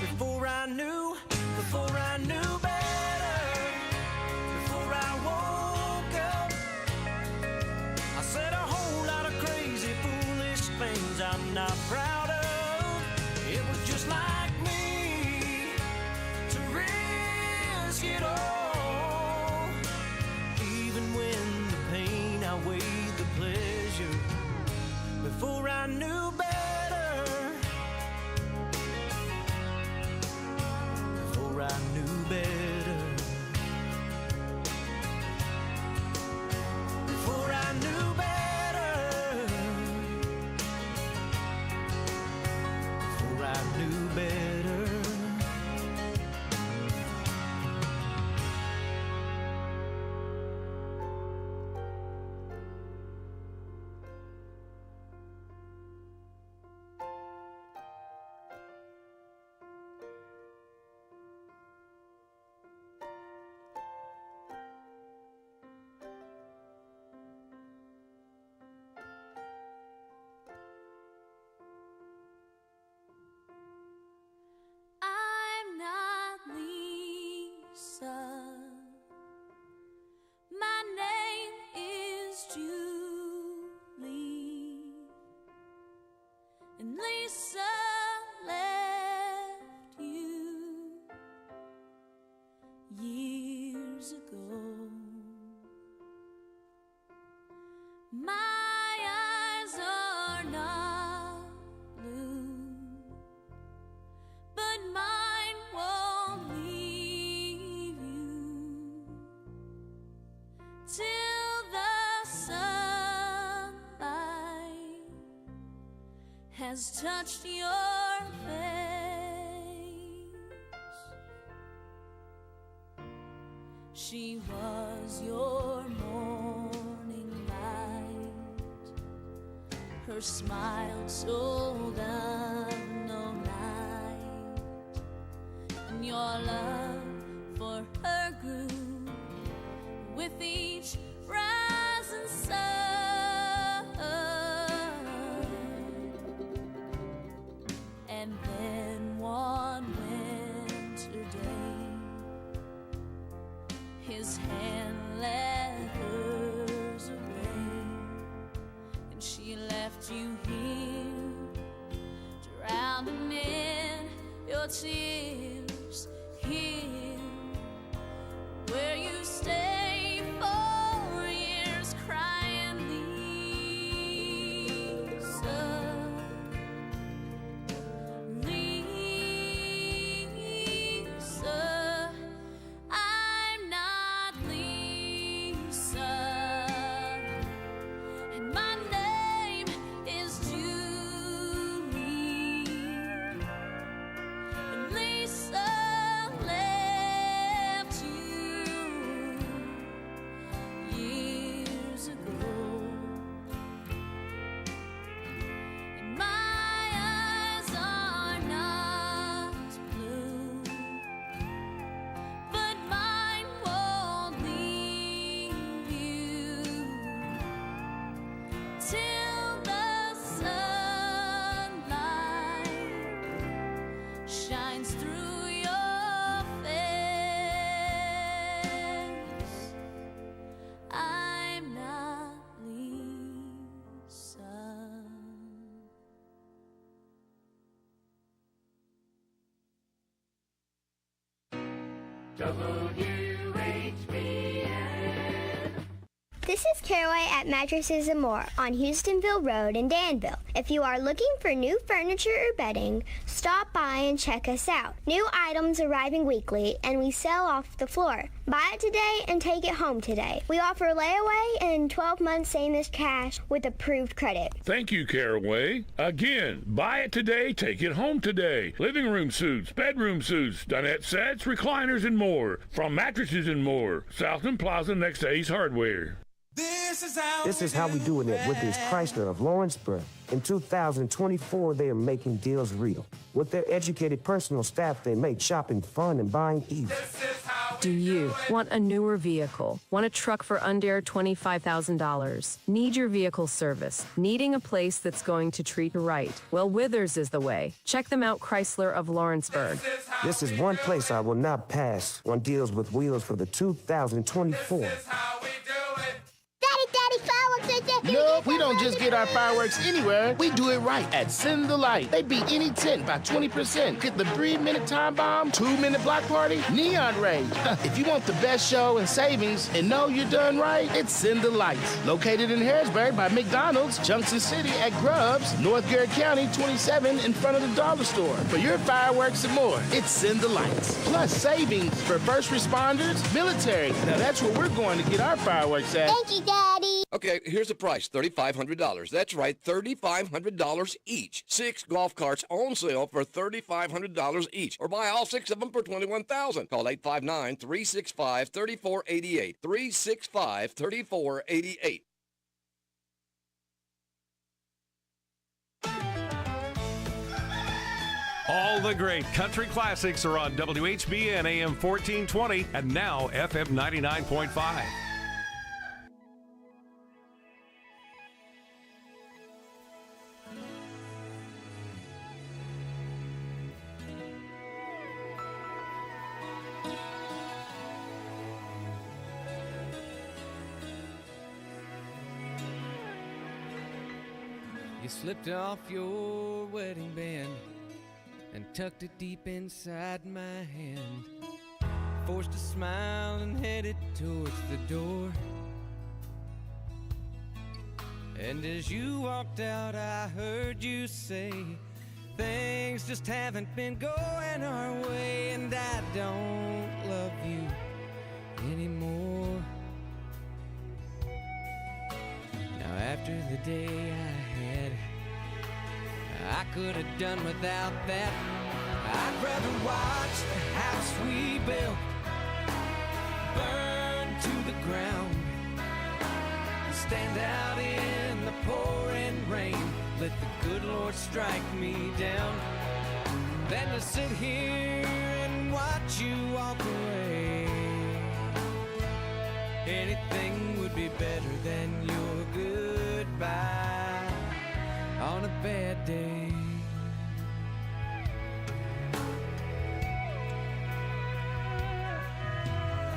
Before I knew better, before I woke up, I said a whole lot of crazy, foolish things I'm not proud of. It was just like me to risk it all, even when the pain outweighed the pleasure. Before I knew better, before I knew better, before I knew better, before I knew better. has touched your face. She was your morning light, her smile told unknown night, and your love for her grew with each rising sun. And then one winter day, his hand led hers away, and she left you here, drowning in your tears, here where you stay for years, crying, Lisa, Lisa, I'm not Lisa, and my name is Julie, and Lisa left you years ago, and my eyes are not blue, but mine won't leave you till the sunlight shines through your face. I'm not Lisa. This is Caraway at Mattresses and More on Houstonville Road in Danville. If you are looking for new furniture or bedding, stop by and check us out. New items arriving weekly, and we sell off the floor. Buy it today and take it home today. We offer layaway and 12 months same-as cash with approved credit. Thank you, Caraway. Again, buy it today, take it home today. Living room suits, bedroom suits, dinette sets, recliners, and more. From Mattresses and More, Southland Plaza next to Ace Hardware. This is how we doing it with this Chrysler of Lawrenceburg. In 2024, they are making deals real. With their educated personal staff, they make shopping fun and buying easy. Do you want a newer vehicle? Want a truck for under $25,000? Need your vehicle service? Needing a place that's going to treat you right? Well, Withers is the way. Check them out, Chrysler of Lawrenceburg. This is one place I will not pass on deals with wheels for the 2024. Daddy, fireworks right there. No, we don't just get our fireworks anywhere. We do it right at Send the Light. They beat any tent by 20%. Get the 3-minute time bomb, 2-minute block party, neon rage. If you want the best show and savings and know you're done right, it's Send the Lights. Located in Harrisburg by McDonald's, Junction City at Grubbs, North Garrett County, 27 in front of the dollar store. For your fireworks and more, it's Send the Lights. Plus savings for first responders, military. Now that's where we're going to get our fireworks at. Thank you, Daddy. Okay, here's the price, $3,500. That's right, $3,500 each. 6 golf carts on sale for $3,500 each. Or buy all 6 of them for $21,000. Call 859-365-3488. 365-3488. All the great country classics are on WHBN AM 1420 and now FM 99.5. You slipped off your wedding band and tucked it deep inside my hand. Forced a smile and headed towards the door. And as you walked out, I heard you say, things just haven't been going our way, and I don't love you anymore. Now after the day I had, I could have done without that. I'd rather watch the house we built burn to the ground, stand out in the pouring rain, let the good Lord strike me down, than to sit here and watch you walk away. Anything would be better than your goodbye on a bad day.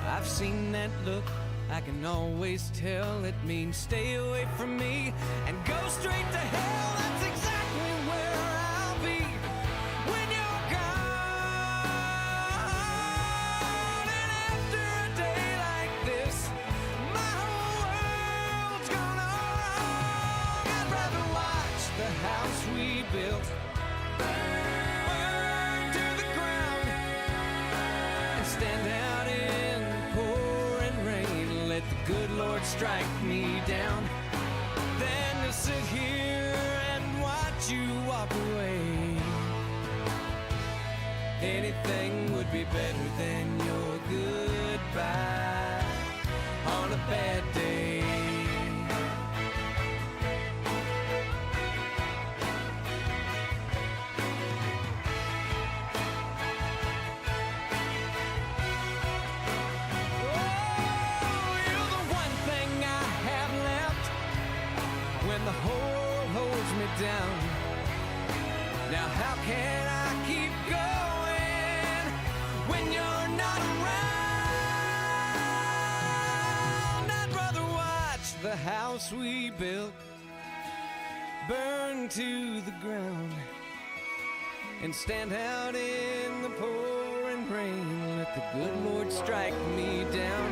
I've seen that look, I can always tell it means stay away from me and go straight to hell. That's exactly where I'll be when you're gone. And after a day like this, my whole world's gone wrong. I'd rather watch the house we built burn to the ground and stand out in the pouring rain, let the good Lord strike me down, than to sit here and watch you walk away. Anything would be better than your goodbye on a bad day. The hole holds me down. Now how can I keep going when you're not around? I'd rather watch the house we built burn to the ground and stand out in the pouring rain, let the good Lord strike me down,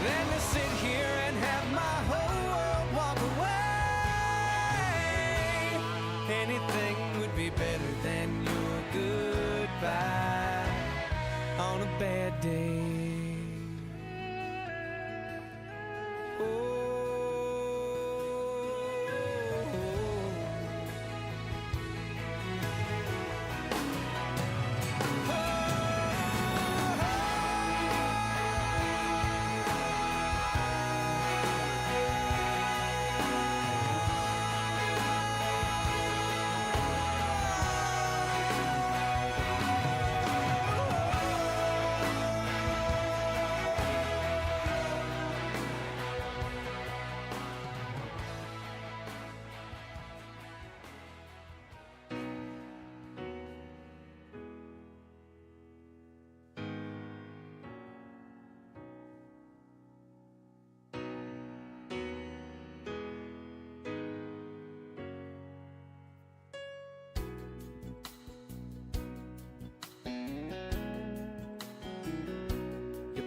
than to sit here and have my whole world walk away. Anything would be better than your goodbye on a bad day.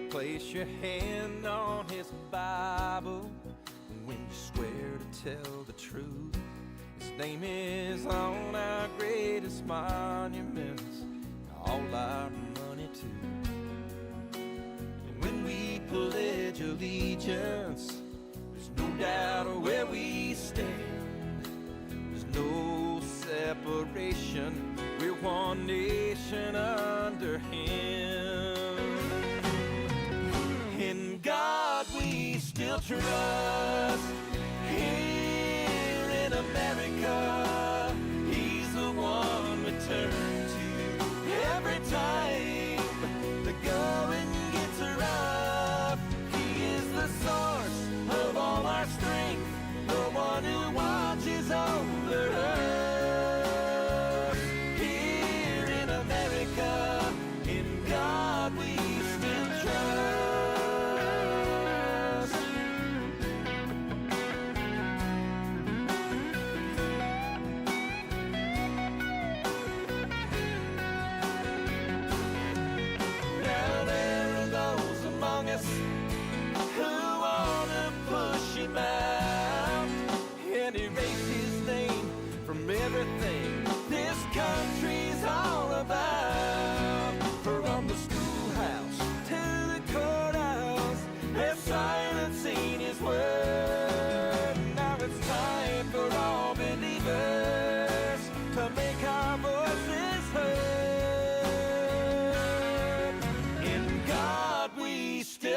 Place your hand on his Bible when you swear to tell the truth. His name is on our greatest monuments, all our money too. And when we pledge allegiance, there's no doubt of where we stand. There's no separation, we're one nation under him. In God we still trust. Here in America, He's the one we turn to. Every time the going gets rough, He is the source of all our strength, the one who watches over us. Here in America, in God we still trust.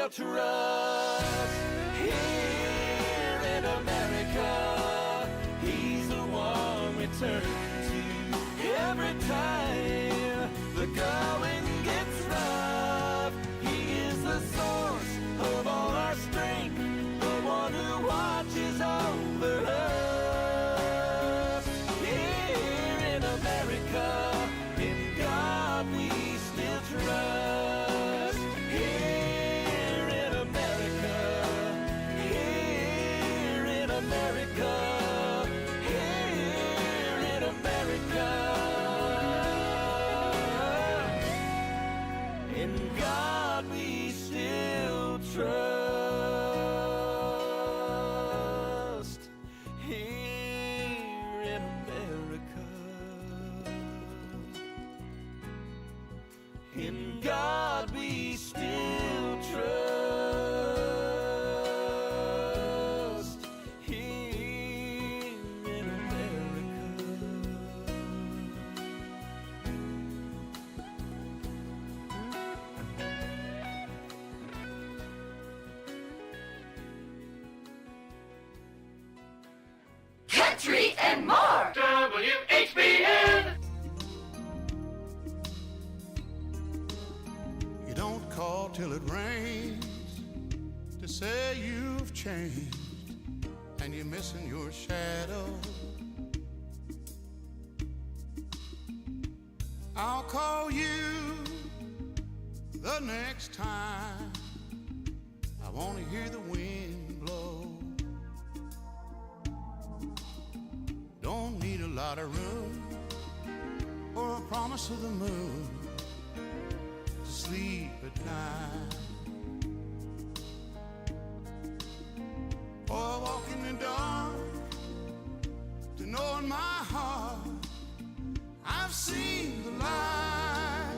still trust. Here in America, he's the one we turn to every time the going gets rough. He is the source of all our strength, the one who watches over us. Here in America, in God we still trust. Here in America, here in America, here in America. In God we still trust. Here in America, in God we still trust. Here in America. Country and more. WHBN. You don't call till it rains to say you've changed and you're missing your shadow. I'll call you the next time I want to hear the wind blow. Don't need a lot of room or a promise of the moon to sleep at night, or walk in the dark to know in my heart I've seen the light.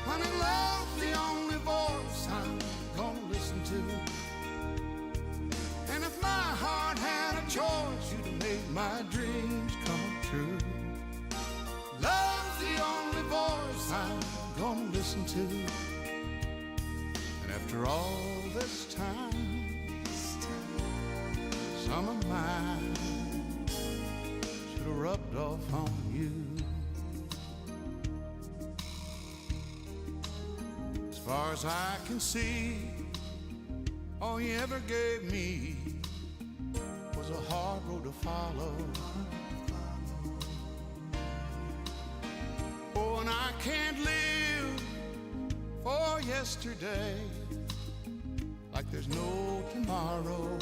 Honey, love's the only voice I'm gonna listen to. And if my heart had a choice, you'd have made my dreams come true. Love's the only voice I'm gonna listen to. And after all this time, some of mine should have rubbed off on you. As far as I can see, all you ever gave me was a hard road to follow. Oh, and I can't live for yesterday like there's no tomorrow.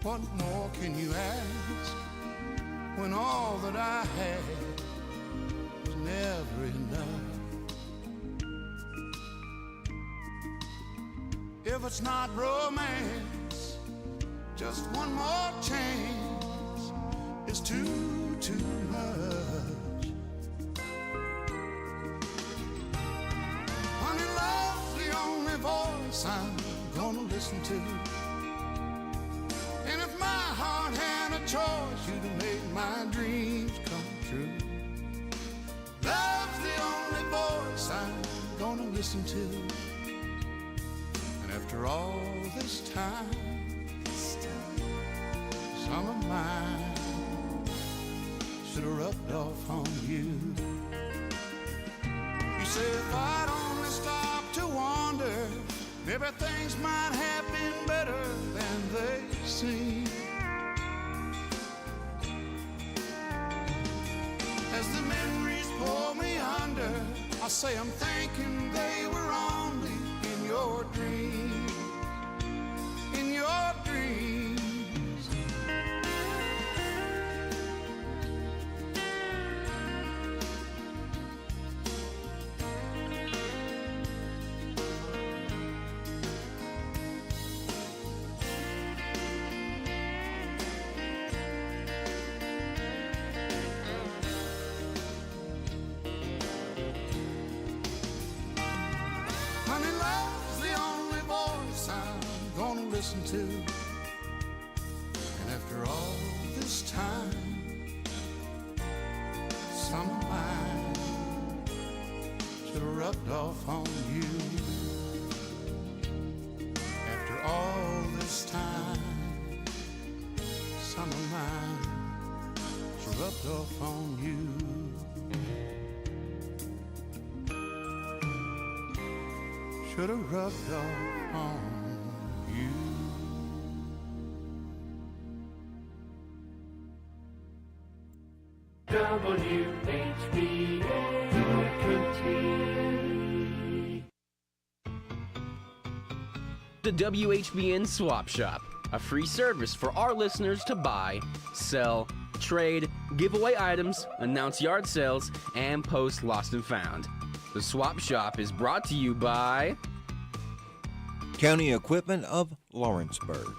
What more can you ask when all that I had was never enough? If it's not romance, just one more chance is too much. Honey, love's the only voice I'm gonna listen to. And if my heart had a choice, you'd have made my dreams come true. Love's the only voice I'm gonna listen to. After all this time, some of mine should have rubbed off on you. You say if I'd only stop to wonder, maybe things might have been better than they seem. As the memories pull me under, I say I'm thinking they were only in your dreams. In your dreams. Honey, love's the only voice I'm gonna listen to. And after all this time, some should have rubbed off on you. After all this time, summer mine should have rubbed off on you. Should have rubbed off on you. WHBN, your country. The WHBN Swap Shop, a free service for our listeners to buy, sell, trade, give away items, announce yard sales, and post lost and found. The Swap Shop is brought to you by County Equipment of Lawrenceburg.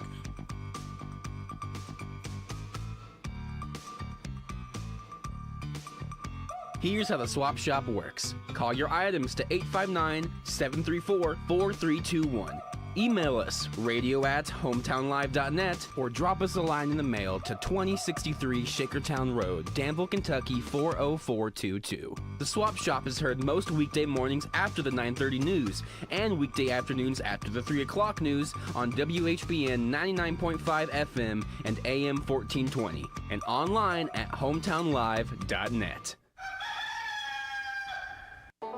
Here's how the Swap Shop works. Call your items to 859-734-4321. Email us, radio@hometownlive.net, or drop us a line in the mail to 2063 Shakertown Road, Danville, Kentucky 40422. The Swap Shop is heard most weekday mornings after the 9:30 news and weekday afternoons after the 3 o'clock news on WHBN 99.5 FM and AM 1420, and online at hometownlive.net.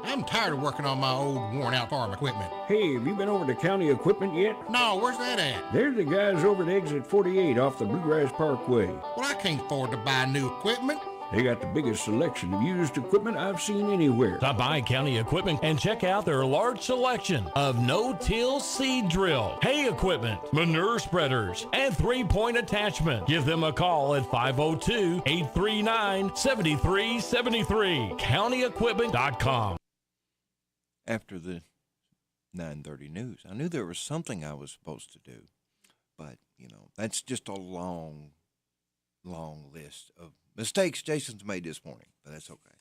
I'm tired of working on my old worn-out farm equipment. Hey, have you been over to County Equipment yet? No, where's that at? They're the guys over at Exit 48 off the Bluegrass Parkway. Well, I can't afford to buy new equipment. They got the biggest selection of used equipment I've seen anywhere. Stop by County Equipment and check out their large selection of no-till seed drill, hay equipment, manure spreaders, and three-point attachment. Give them a call at 502-839-7373. CountyEquipment.com. After the 9:30 news, I knew there was something I was supposed to do, but, that's just a long list of mistakes Jason's made this morning, but that's okay.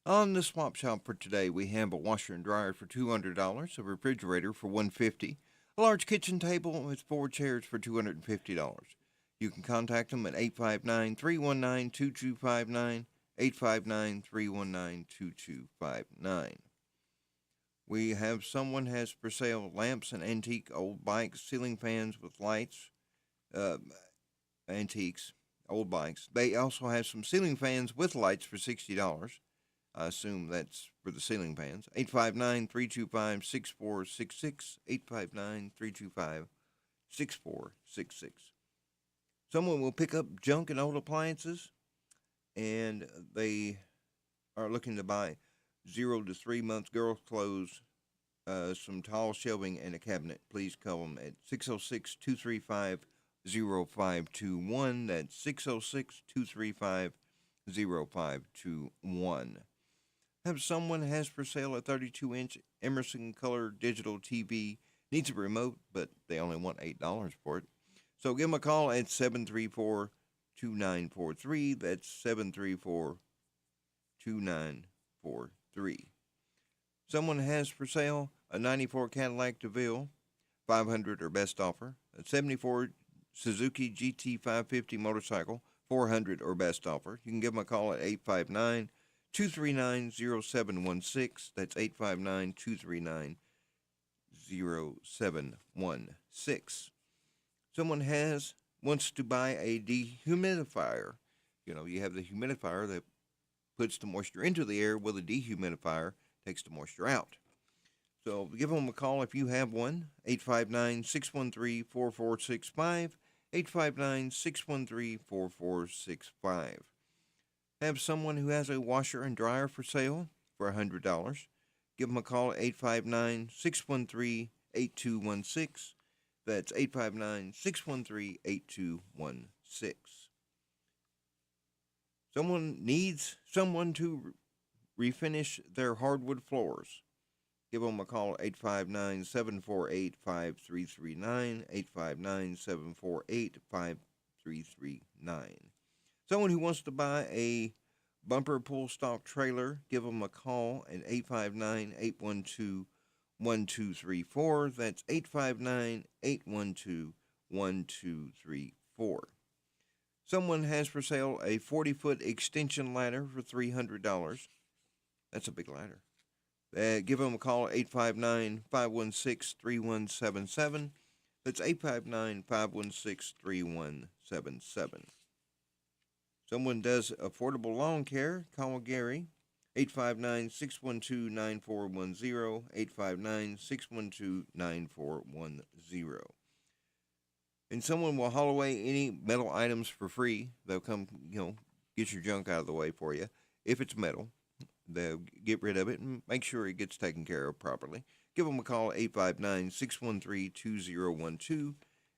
On the Swap Shop for today, we have a washer and dryer for $200, a refrigerator for $150, a large kitchen table with 4 chairs for $250. You can contact them at 859-319-2259, 859-319-2259. We have someone has for sale lamps and antique old bikes, ceiling fans with lights, antiques, old bikes. They also have some ceiling fans with lights for $60. I assume that's for the ceiling fans. 859-325-6466, 859-325-6466. Someone will pick up junk and old appliances, and they are looking to buy 0 to 3 months girls' clothes, some tall shelving, and a cabinet. Please call them at 606-235-0521. That's 606-235-0521. Have someone has for sale a 32-inch Emerson Color Digital TV. Needs a remote, but they only want $8 for it. So give them a call at 734-2943. That's 734-2943. Someone has for sale a 94 Cadillac DeVille, 500 or best offer. A 74 Suzuki GT550 motorcycle, 400 or best offer. You can give them a call at 859-239-0716. That's 859-239-0716. Someone wants to buy a dehumidifier. You have the humidifier that puts the moisture into the air, while the dehumidifier takes the moisture out. So give them a call if you have one, 859-613-4465, 859-613-4465. Have someone who has a washer and dryer for sale for $100. Give them a call at 859-613-8216. That's 859-613-8216. Someone needs someone to refinish their hardwood floors. Give them a call at 859-748-5339, 859-748-5339. Someone who wants to buy a bumper pull stock trailer, give them a call at 859-812-1234. That's 859-812-1234. Someone has for sale a 40-foot extension ladder for $300. That's a big ladder. Give them a call at 859-516-3177. That's 859-516-3177. Someone does affordable lawn care, call Gary. 859-612-9410, 859-612-9410. And someone will haul away any metal items for free. They'll come, get your junk out of the way for you. If it's metal, they'll get rid of it and make sure it gets taken care of properly. Give them a call, 859-613-2012,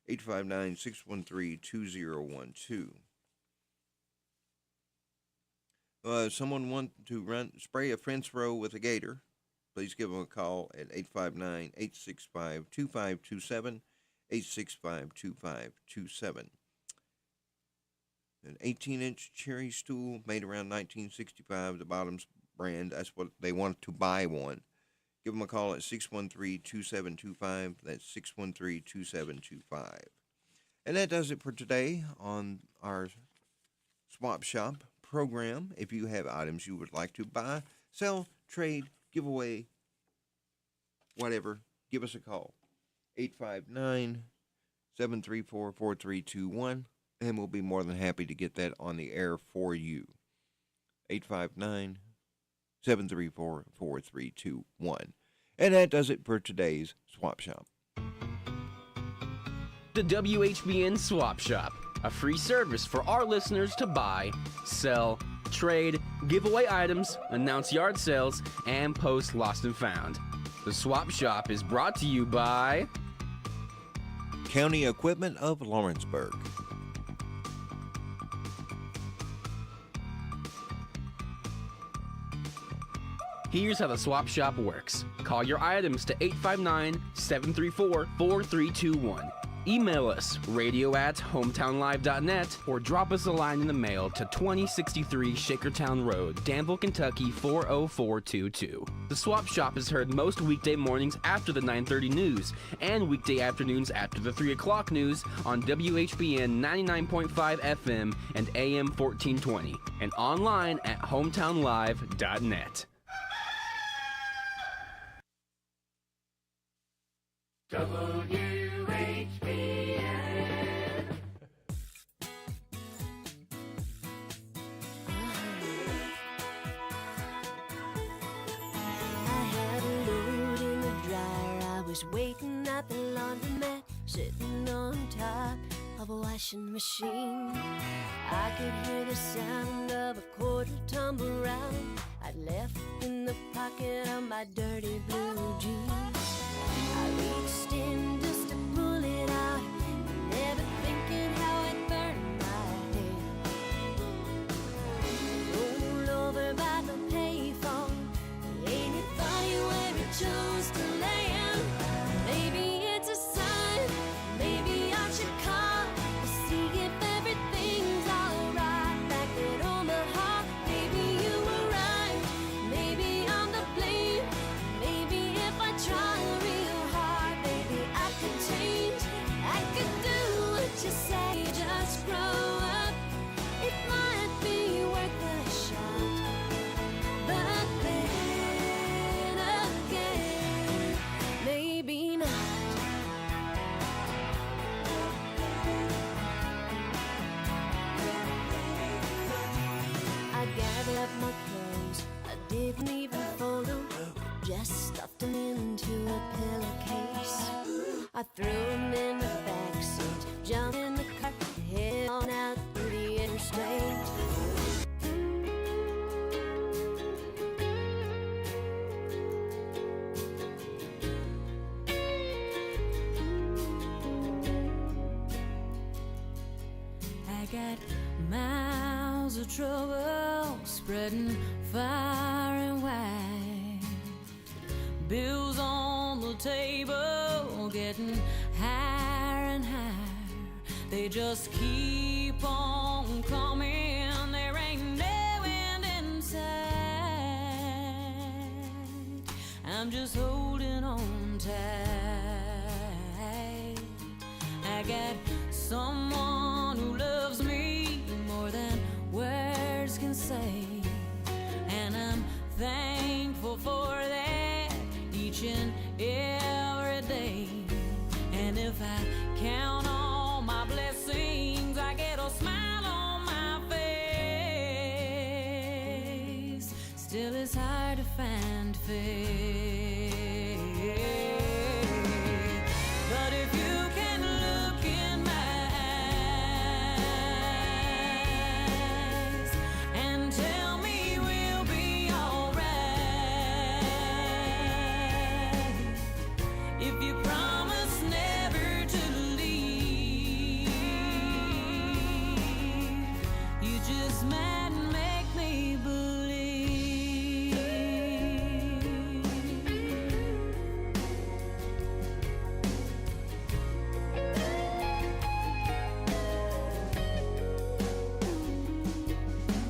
859-613-2012. Someone want to spray a fence row with a gator, please give them a call at 859-865-2527, 865-2527. An 18-inch cherry stool made around 1965, the Bottoms brand. That's what they want to buy one. Give them a call at 613-2725. That's 613-2725. And that does it for today on our Swap Shop program. If you have items you would like to buy, sell, trade, give away, whatever, give us a call. 859-734-4321, and we'll be more than happy to get that on the air for you. 859-734-4321. And that does it for today's Swap Shop. The WHBN Swap Shop, a free service for our listeners to buy, sell, trade, give away items, announce yard sales, and post lost and found. The Swap Shop is brought to you by County Equipment of Lawrenceburg. Here's how the Swap Shop works. Call your items to 859-734-4321. Email us, radio@hometownlive.net, or drop us a line in the mail to 2063 Shakertown Road, Danville, Kentucky 40422. The Swap Shop is heard most weekday mornings after the 9:30 news and weekday afternoons after the 3 o'clock news on WHBN 99.5 FM and AM 1420, and online at hometownlive.net. WHBN. I had a load in the dryer. I was waiting at the laundromat, sitting on top of a washing machine. I could hear the sound of a quarter tumble round I'd left in the pocket of my dirty blue jeans. I reached in just to pull it out, never thinking how it burned my head. Rolled over by the payphone, ain't it funny where it chose to land? Maybe it's a sign, maybe I should call to see if everything's alright back at Omaha. Maybe you were right, maybe I'm to blame. Maybe if I try real hard, maybe I could change. I could do what you say, just grow up. It might be worth a shot, but then again, maybe not. I gathered up my clothes, I didn't even fold them, just stuffed them into a pillowcase. I threw them in the backseat, jumped in the car, head on out through the interstate. I got miles of trouble spreading far and wide. Bills on the table getting higher and higher. They just keep on coming. There ain't no end in sight. I'm just holding on tight. I got someone who loves me more than words can say, and I'm thankful for that. still is hard to find faith. But if you can look in my eyes and tell me we'll be alright, if you promise never to leave, you just might make me believe.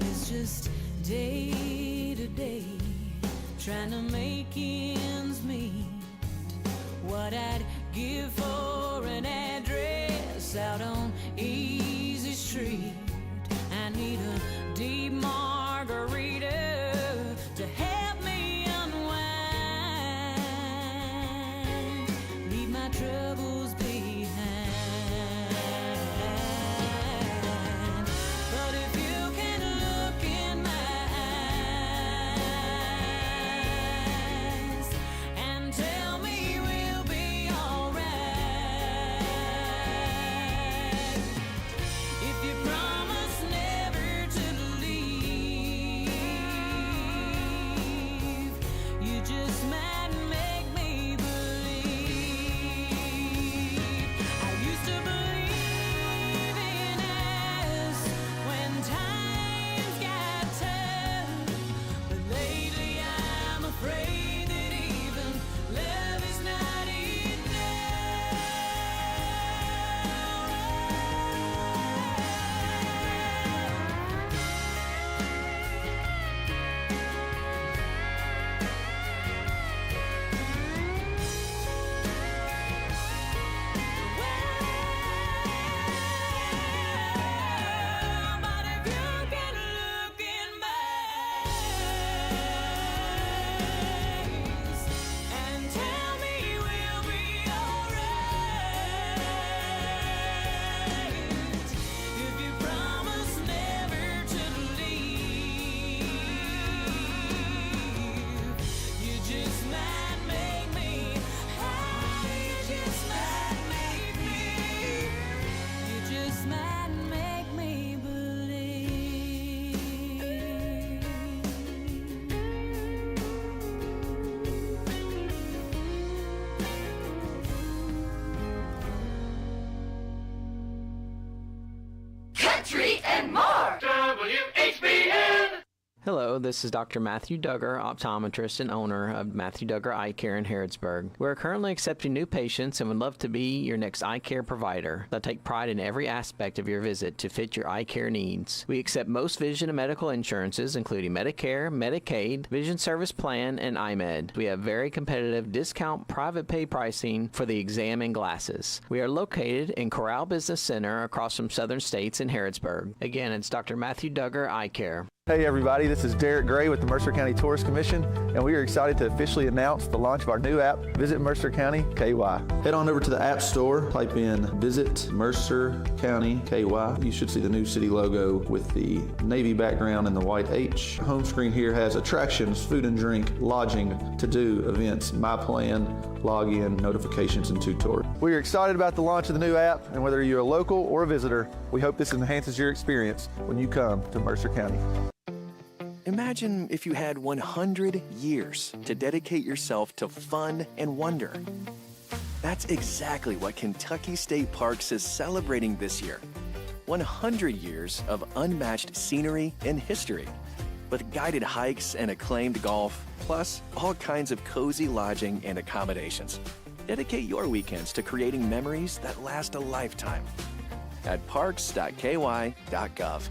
It's just day to day, trying to make ends meet. What I'd give for an address out on Easy Street. I need a deep margarita to help me unwind, leave my troubles behind. But if you can look in my eyes and tell me we'll be alright, if you promise never to leave, you just might make me believe. I used to believe in us when times got tough, but lately I'm afraid that even love is not But if you can look in my eyes and tell me we'll be alright, if you promise never to leave, you just might make me, you just might make me, you just might make me believe. Country and more. WHBN. Hello, this is Dr. Matthew Duggar, optometrist and owner of Matthew Duggar Eye Care in Harrodsburg. We're currently accepting new patients and would love to be your next eye care provider. They'll take pride in every aspect of your visit to fit your eye care needs. We accept most vision and medical insurances, including Medicare, Medicaid, Vision Service Plan, and iMed. We have very competitive discount private pay pricing for the exam and glasses. We are located in Corral Business Center across from Southern States in Harrodsburg. Again, it's Dr. Matthew Duggar Eye Care. Hey everybody, this is Derek Gray with the Mercer County Tourist Commission, and we are excited to officially announce the launch of our new app, Visit Mercer County KY. Head on over to the App Store, type in Visit Mercer County KY. You should see the new city logo with the navy background and the white H. Home screen here has attractions, food and drink, lodging, to-do, events, my plan, login, notifications, and tutorials. We are excited about the launch of the new app, and whether you're a local or a visitor, we hope this enhances your experience when you come to Mercer County. Imagine if you had 100 years to dedicate yourself to fun and wonder. That's exactly what Kentucky State Parks is celebrating this year. 100 years of unmatched scenery and history, with guided hikes and acclaimed golf, plus all kinds of cozy lodging and accommodations. Dedicate your weekends to creating memories that last a lifetime at parks.ky.gov.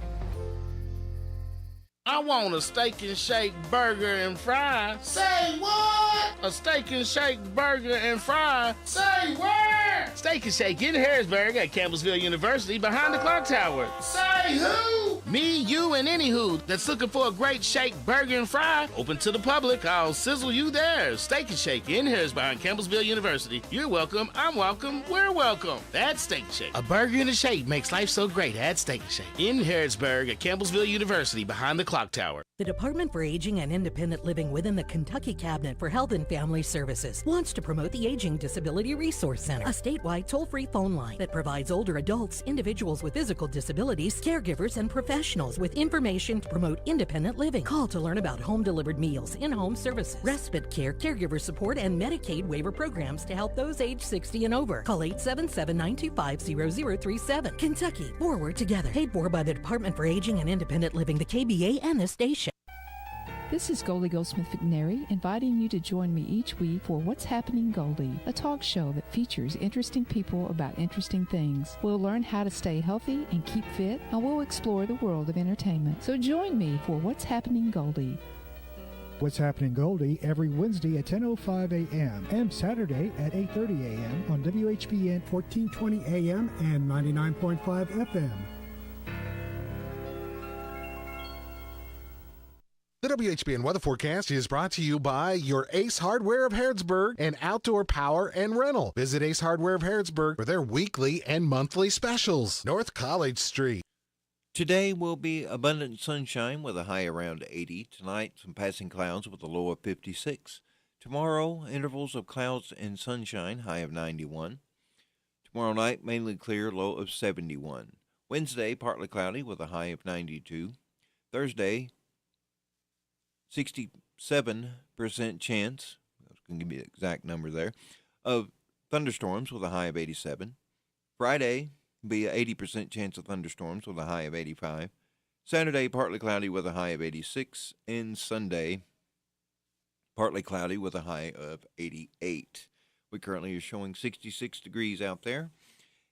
I want a steak and shake burger and fries. Say what? A steak and shake burger and fries. Say where? Steak and Shake in Harrisburg at Campbellsville University behind the clock tower. Say who? Me, you, and any who that's looking for a great shake, burger, and fry. Open to the public. I'll sizzle you there. Steak and Shake in Harrisburg on Campbellsville University. You're welcome. I'm welcome. We're welcome. That's Steak and Shake. A burger and a shake makes life so great at Steak and Shake. In Harrisburg at Campbellsville University behind the clock tower. The Department for Aging and Independent Living within the Kentucky Cabinet for Health and Family Services wants to promote the Aging Disability Resource Center, a statewide toll-free phone line that provides older adults, individuals with physical disabilities, caregivers, and professionals with information to promote independent living. Call to learn about home-delivered meals, in-home services, respite care, caregiver support, and Medicaid waiver programs to help those age 60 and over. Call 877-925-0037. Kentucky, forward together. Paid for by the Department for Aging and Independent Living, the KBA, and the station. This is Goldie Goldsmith McNary, inviting you to join me each week for What's Happening Goldie, a talk show that features interesting people about interesting things. We'll learn how to stay healthy and keep fit, and we'll explore the world of entertainment. So join me for What's Happening Goldie. What's Happening Goldie every Wednesday at 10:05 a.m. and Saturday at 8:30 a.m. on WHBN 1420 a.m. and 99.5 FM. The WHBN weather forecast is brought to you by your Ace Hardware of Harrodsburg and Outdoor Power and Rental. Visit Ace Hardware of Harrodsburg for their weekly and monthly specials. North College Street. Today will be abundant sunshine with a high around 80. Tonight, some passing clouds with a low of 56. Tomorrow, intervals of clouds and sunshine, high of 91. Tomorrow night, mainly clear, low of 71. Wednesday, partly cloudy with a high of 92. Thursday, 67% chance, I was going to give you the exact number there, of thunderstorms with a high of 87. Friday will be an 80% chance of thunderstorms with a high of 85. Saturday, partly cloudy with a high of 86. And Sunday, partly cloudy with a high of 88. We currently are showing 66 degrees out there,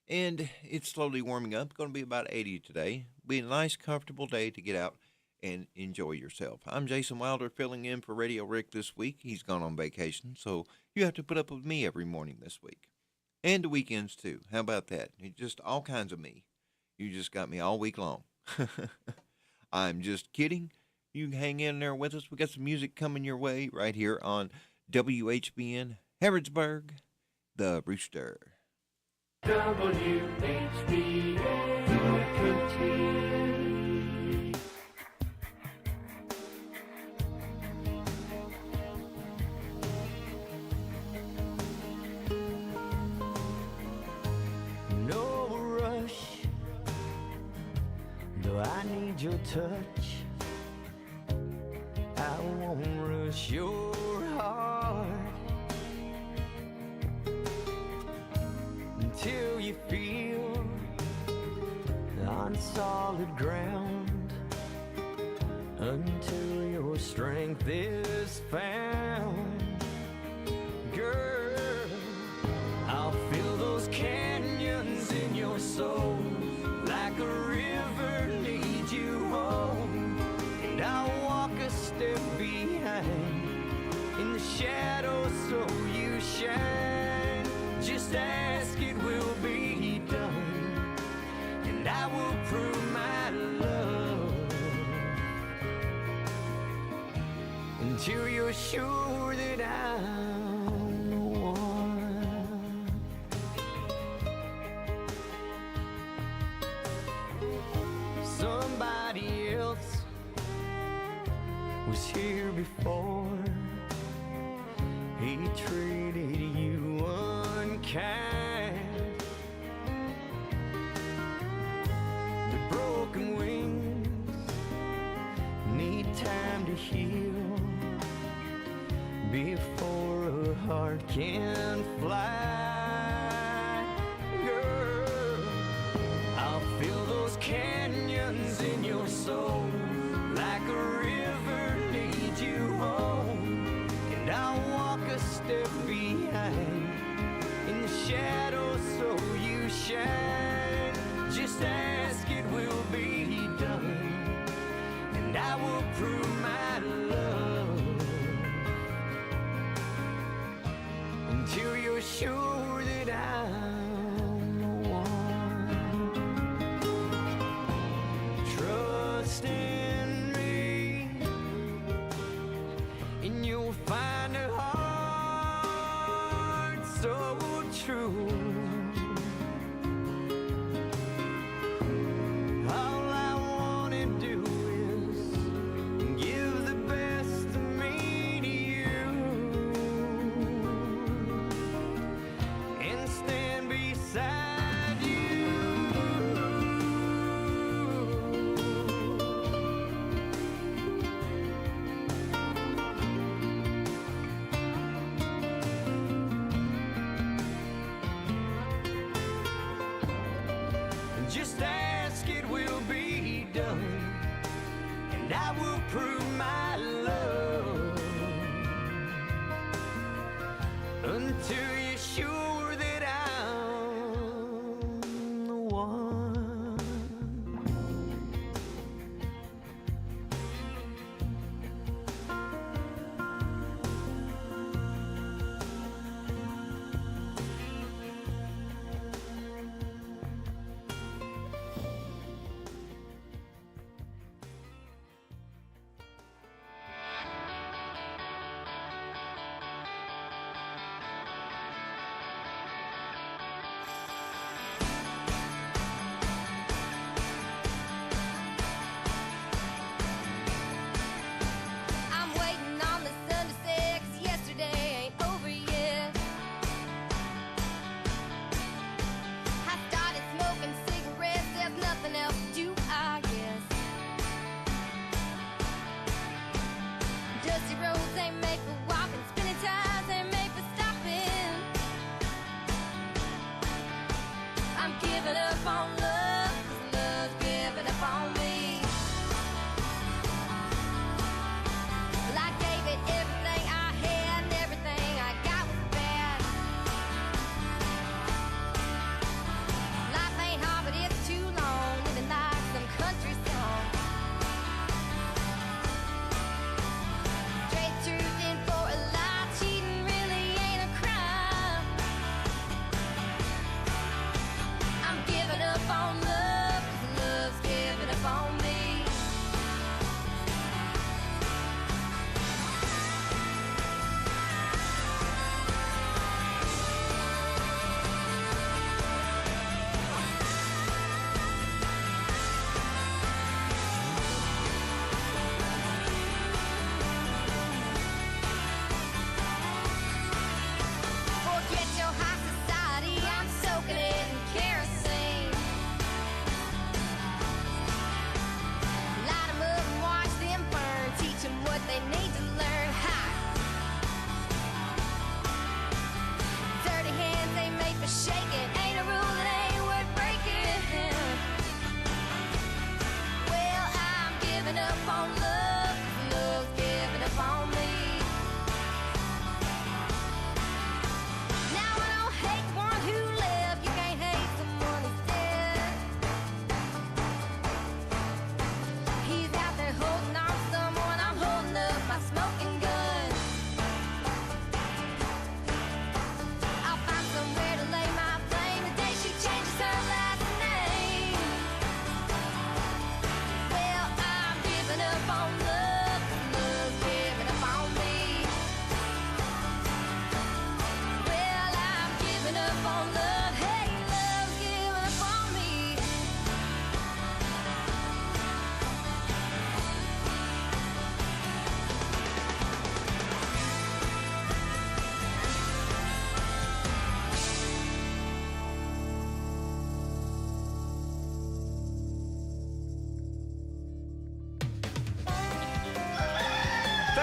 and it's slowly warming up. Going to be about 80 today. Be a nice, comfortable day to get out and enjoy yourself. I'm Jason Wilder, filling in for Radio Rick this week. He's gone on vacation, so you have to put up with me every morning this week. And the weekends, too. How about that? It's just all kinds of me. You just got me all week long. I'm just kidding. You can hang in there with us. We got some music coming your way right here on WHBN Harrodsburg, the Rooster. WHBN, your country. I need your touch. I won't rush your heart until you feel on solid ground, until your strength is found. Girl, I'll fill those canyons in your soul like a river needs you home, and I'll walk a step behind in the shadows so you shine. Just ask, it will be done, and I will prove my love until you're sure that I'm the one. Somebody else was here before. He treated you unkind. The broken wings need time to heal before a heart can fly. Girl, I'll fill those canyons in your soul like a river needs you home, and I'll walk a step behind in the shadows so you shine. Just ask, it will be done, and I will prove my love until you're sure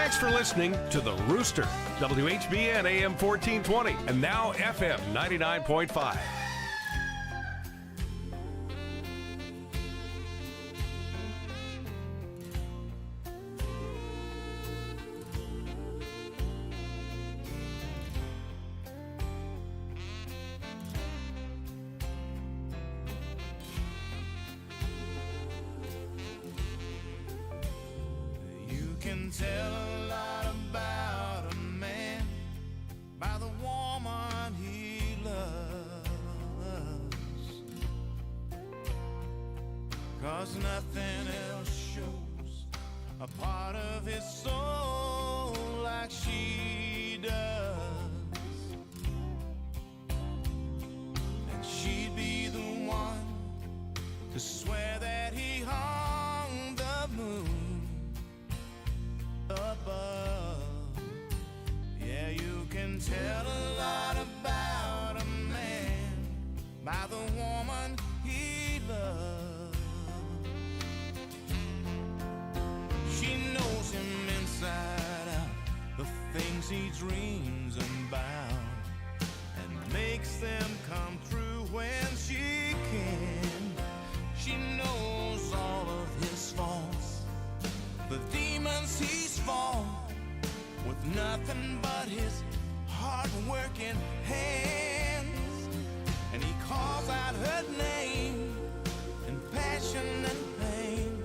Thanks for listening to The Rooster, WHBN AM 1420, and now FM 99.5. You can tell a lot about a man by the woman he loves, 'cause nothing else shows a part of his soul like she does. And she'd be the one to swear that he hung the moon above. Yeah, you can tell a lot about a man by the woman he loves. She knows him inside out, the things he dreams about, and makes them come true when she can. She knows all of his faults, the demons he's fought, with nothing but his hard-working hands. And he calls out her name in passion and pain.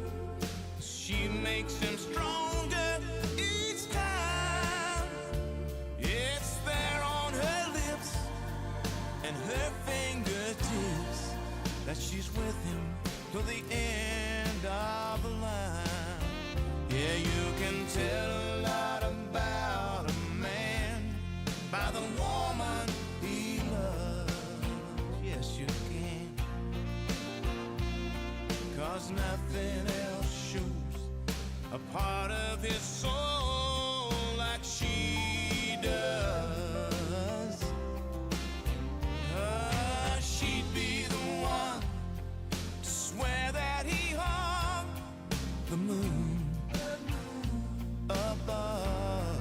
She makes him stronger each time. It's there on her lips and her fingertips that she's with him till the end of the line. Yeah, you can tell a lot about a man by the woman he loves. Yes, you can. 'Cause nothing else shows a part of his soul like she does. She'd be the one to swear that he hung the moon above.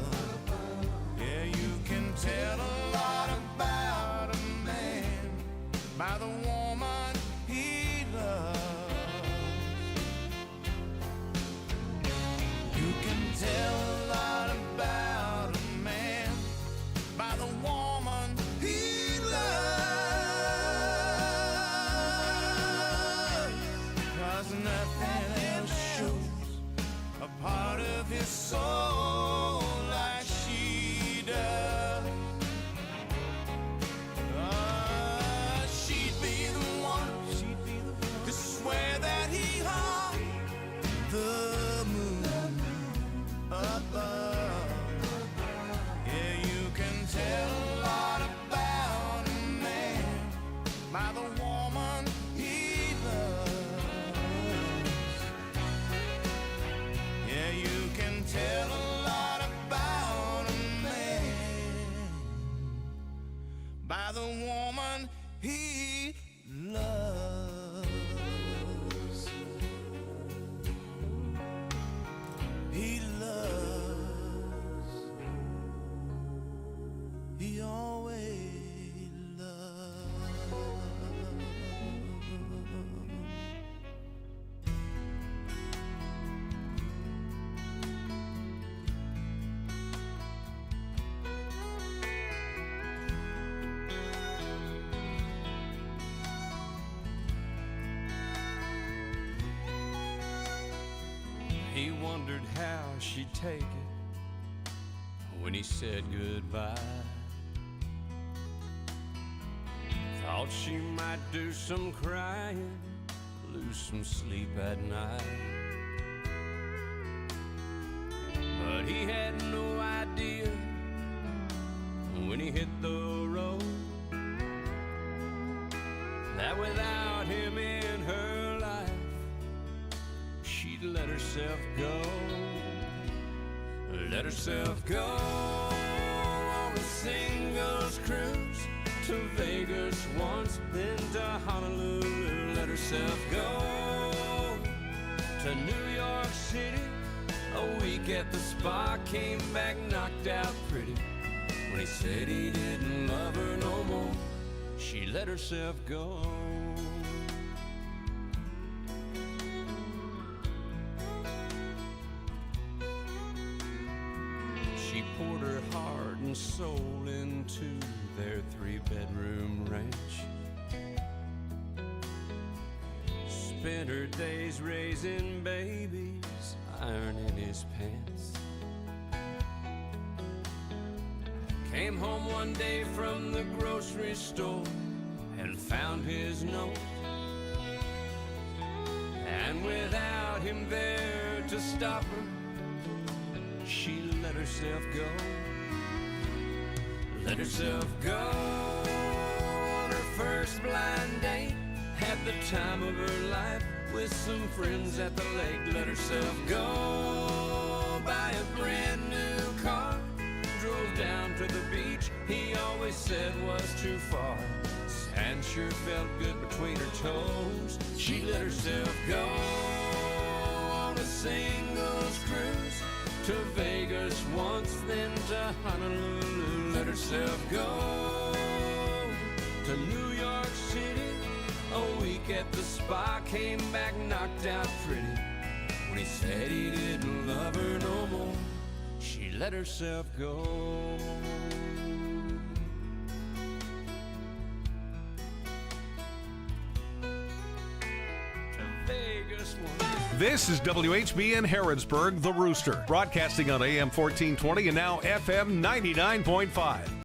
Yeah, you can tell a lot about a man by the woman he loves. You can tell a lot about a man by the woman he loves. 'Cause nothing else shows a part of his soul like she does. She'd be the one to swear that he hung the moon above. Yeah, you can tell a lot about a man by the woman he loves. Yeah, you can tell a lot about a man by the woman he loves. He loves. He always loves. He wondered how she'd take it when he said goodbye. Thought she might do some crying, lose some sleep at night. But he had no idea when he hit the road that without him in her life, she'd let herself go. Let herself go on a singles cruise to Vegas once, then to Honolulu. Let herself go to New York City a week week at the spa, came back knocked out pretty. When he said he didn't love her no more, she let herself go. She poured her heart and soul into their 3-bedroom ranch. Spent her days raising babies, ironing his pants. Came home one day from the grocery store and found his note. And without him there to stop her, she let herself go. Let herself go on her first blind date. Had the time of her life with some friends at the lake. Let herself go buy a brand new car. Drove down to the beach he always said was too far. Sand sure felt good between her toes. She let herself go on a singles cruise to Vegas once, then to Honolulu. Let herself go to New York City. A week at the spa, came back knocked out pretty. When he said he didn't love her no more, she let herself go. To Vegas once. This is WHBN Harrodsburg, The Rooster, broadcasting on AM 1420 and now FM 99.5.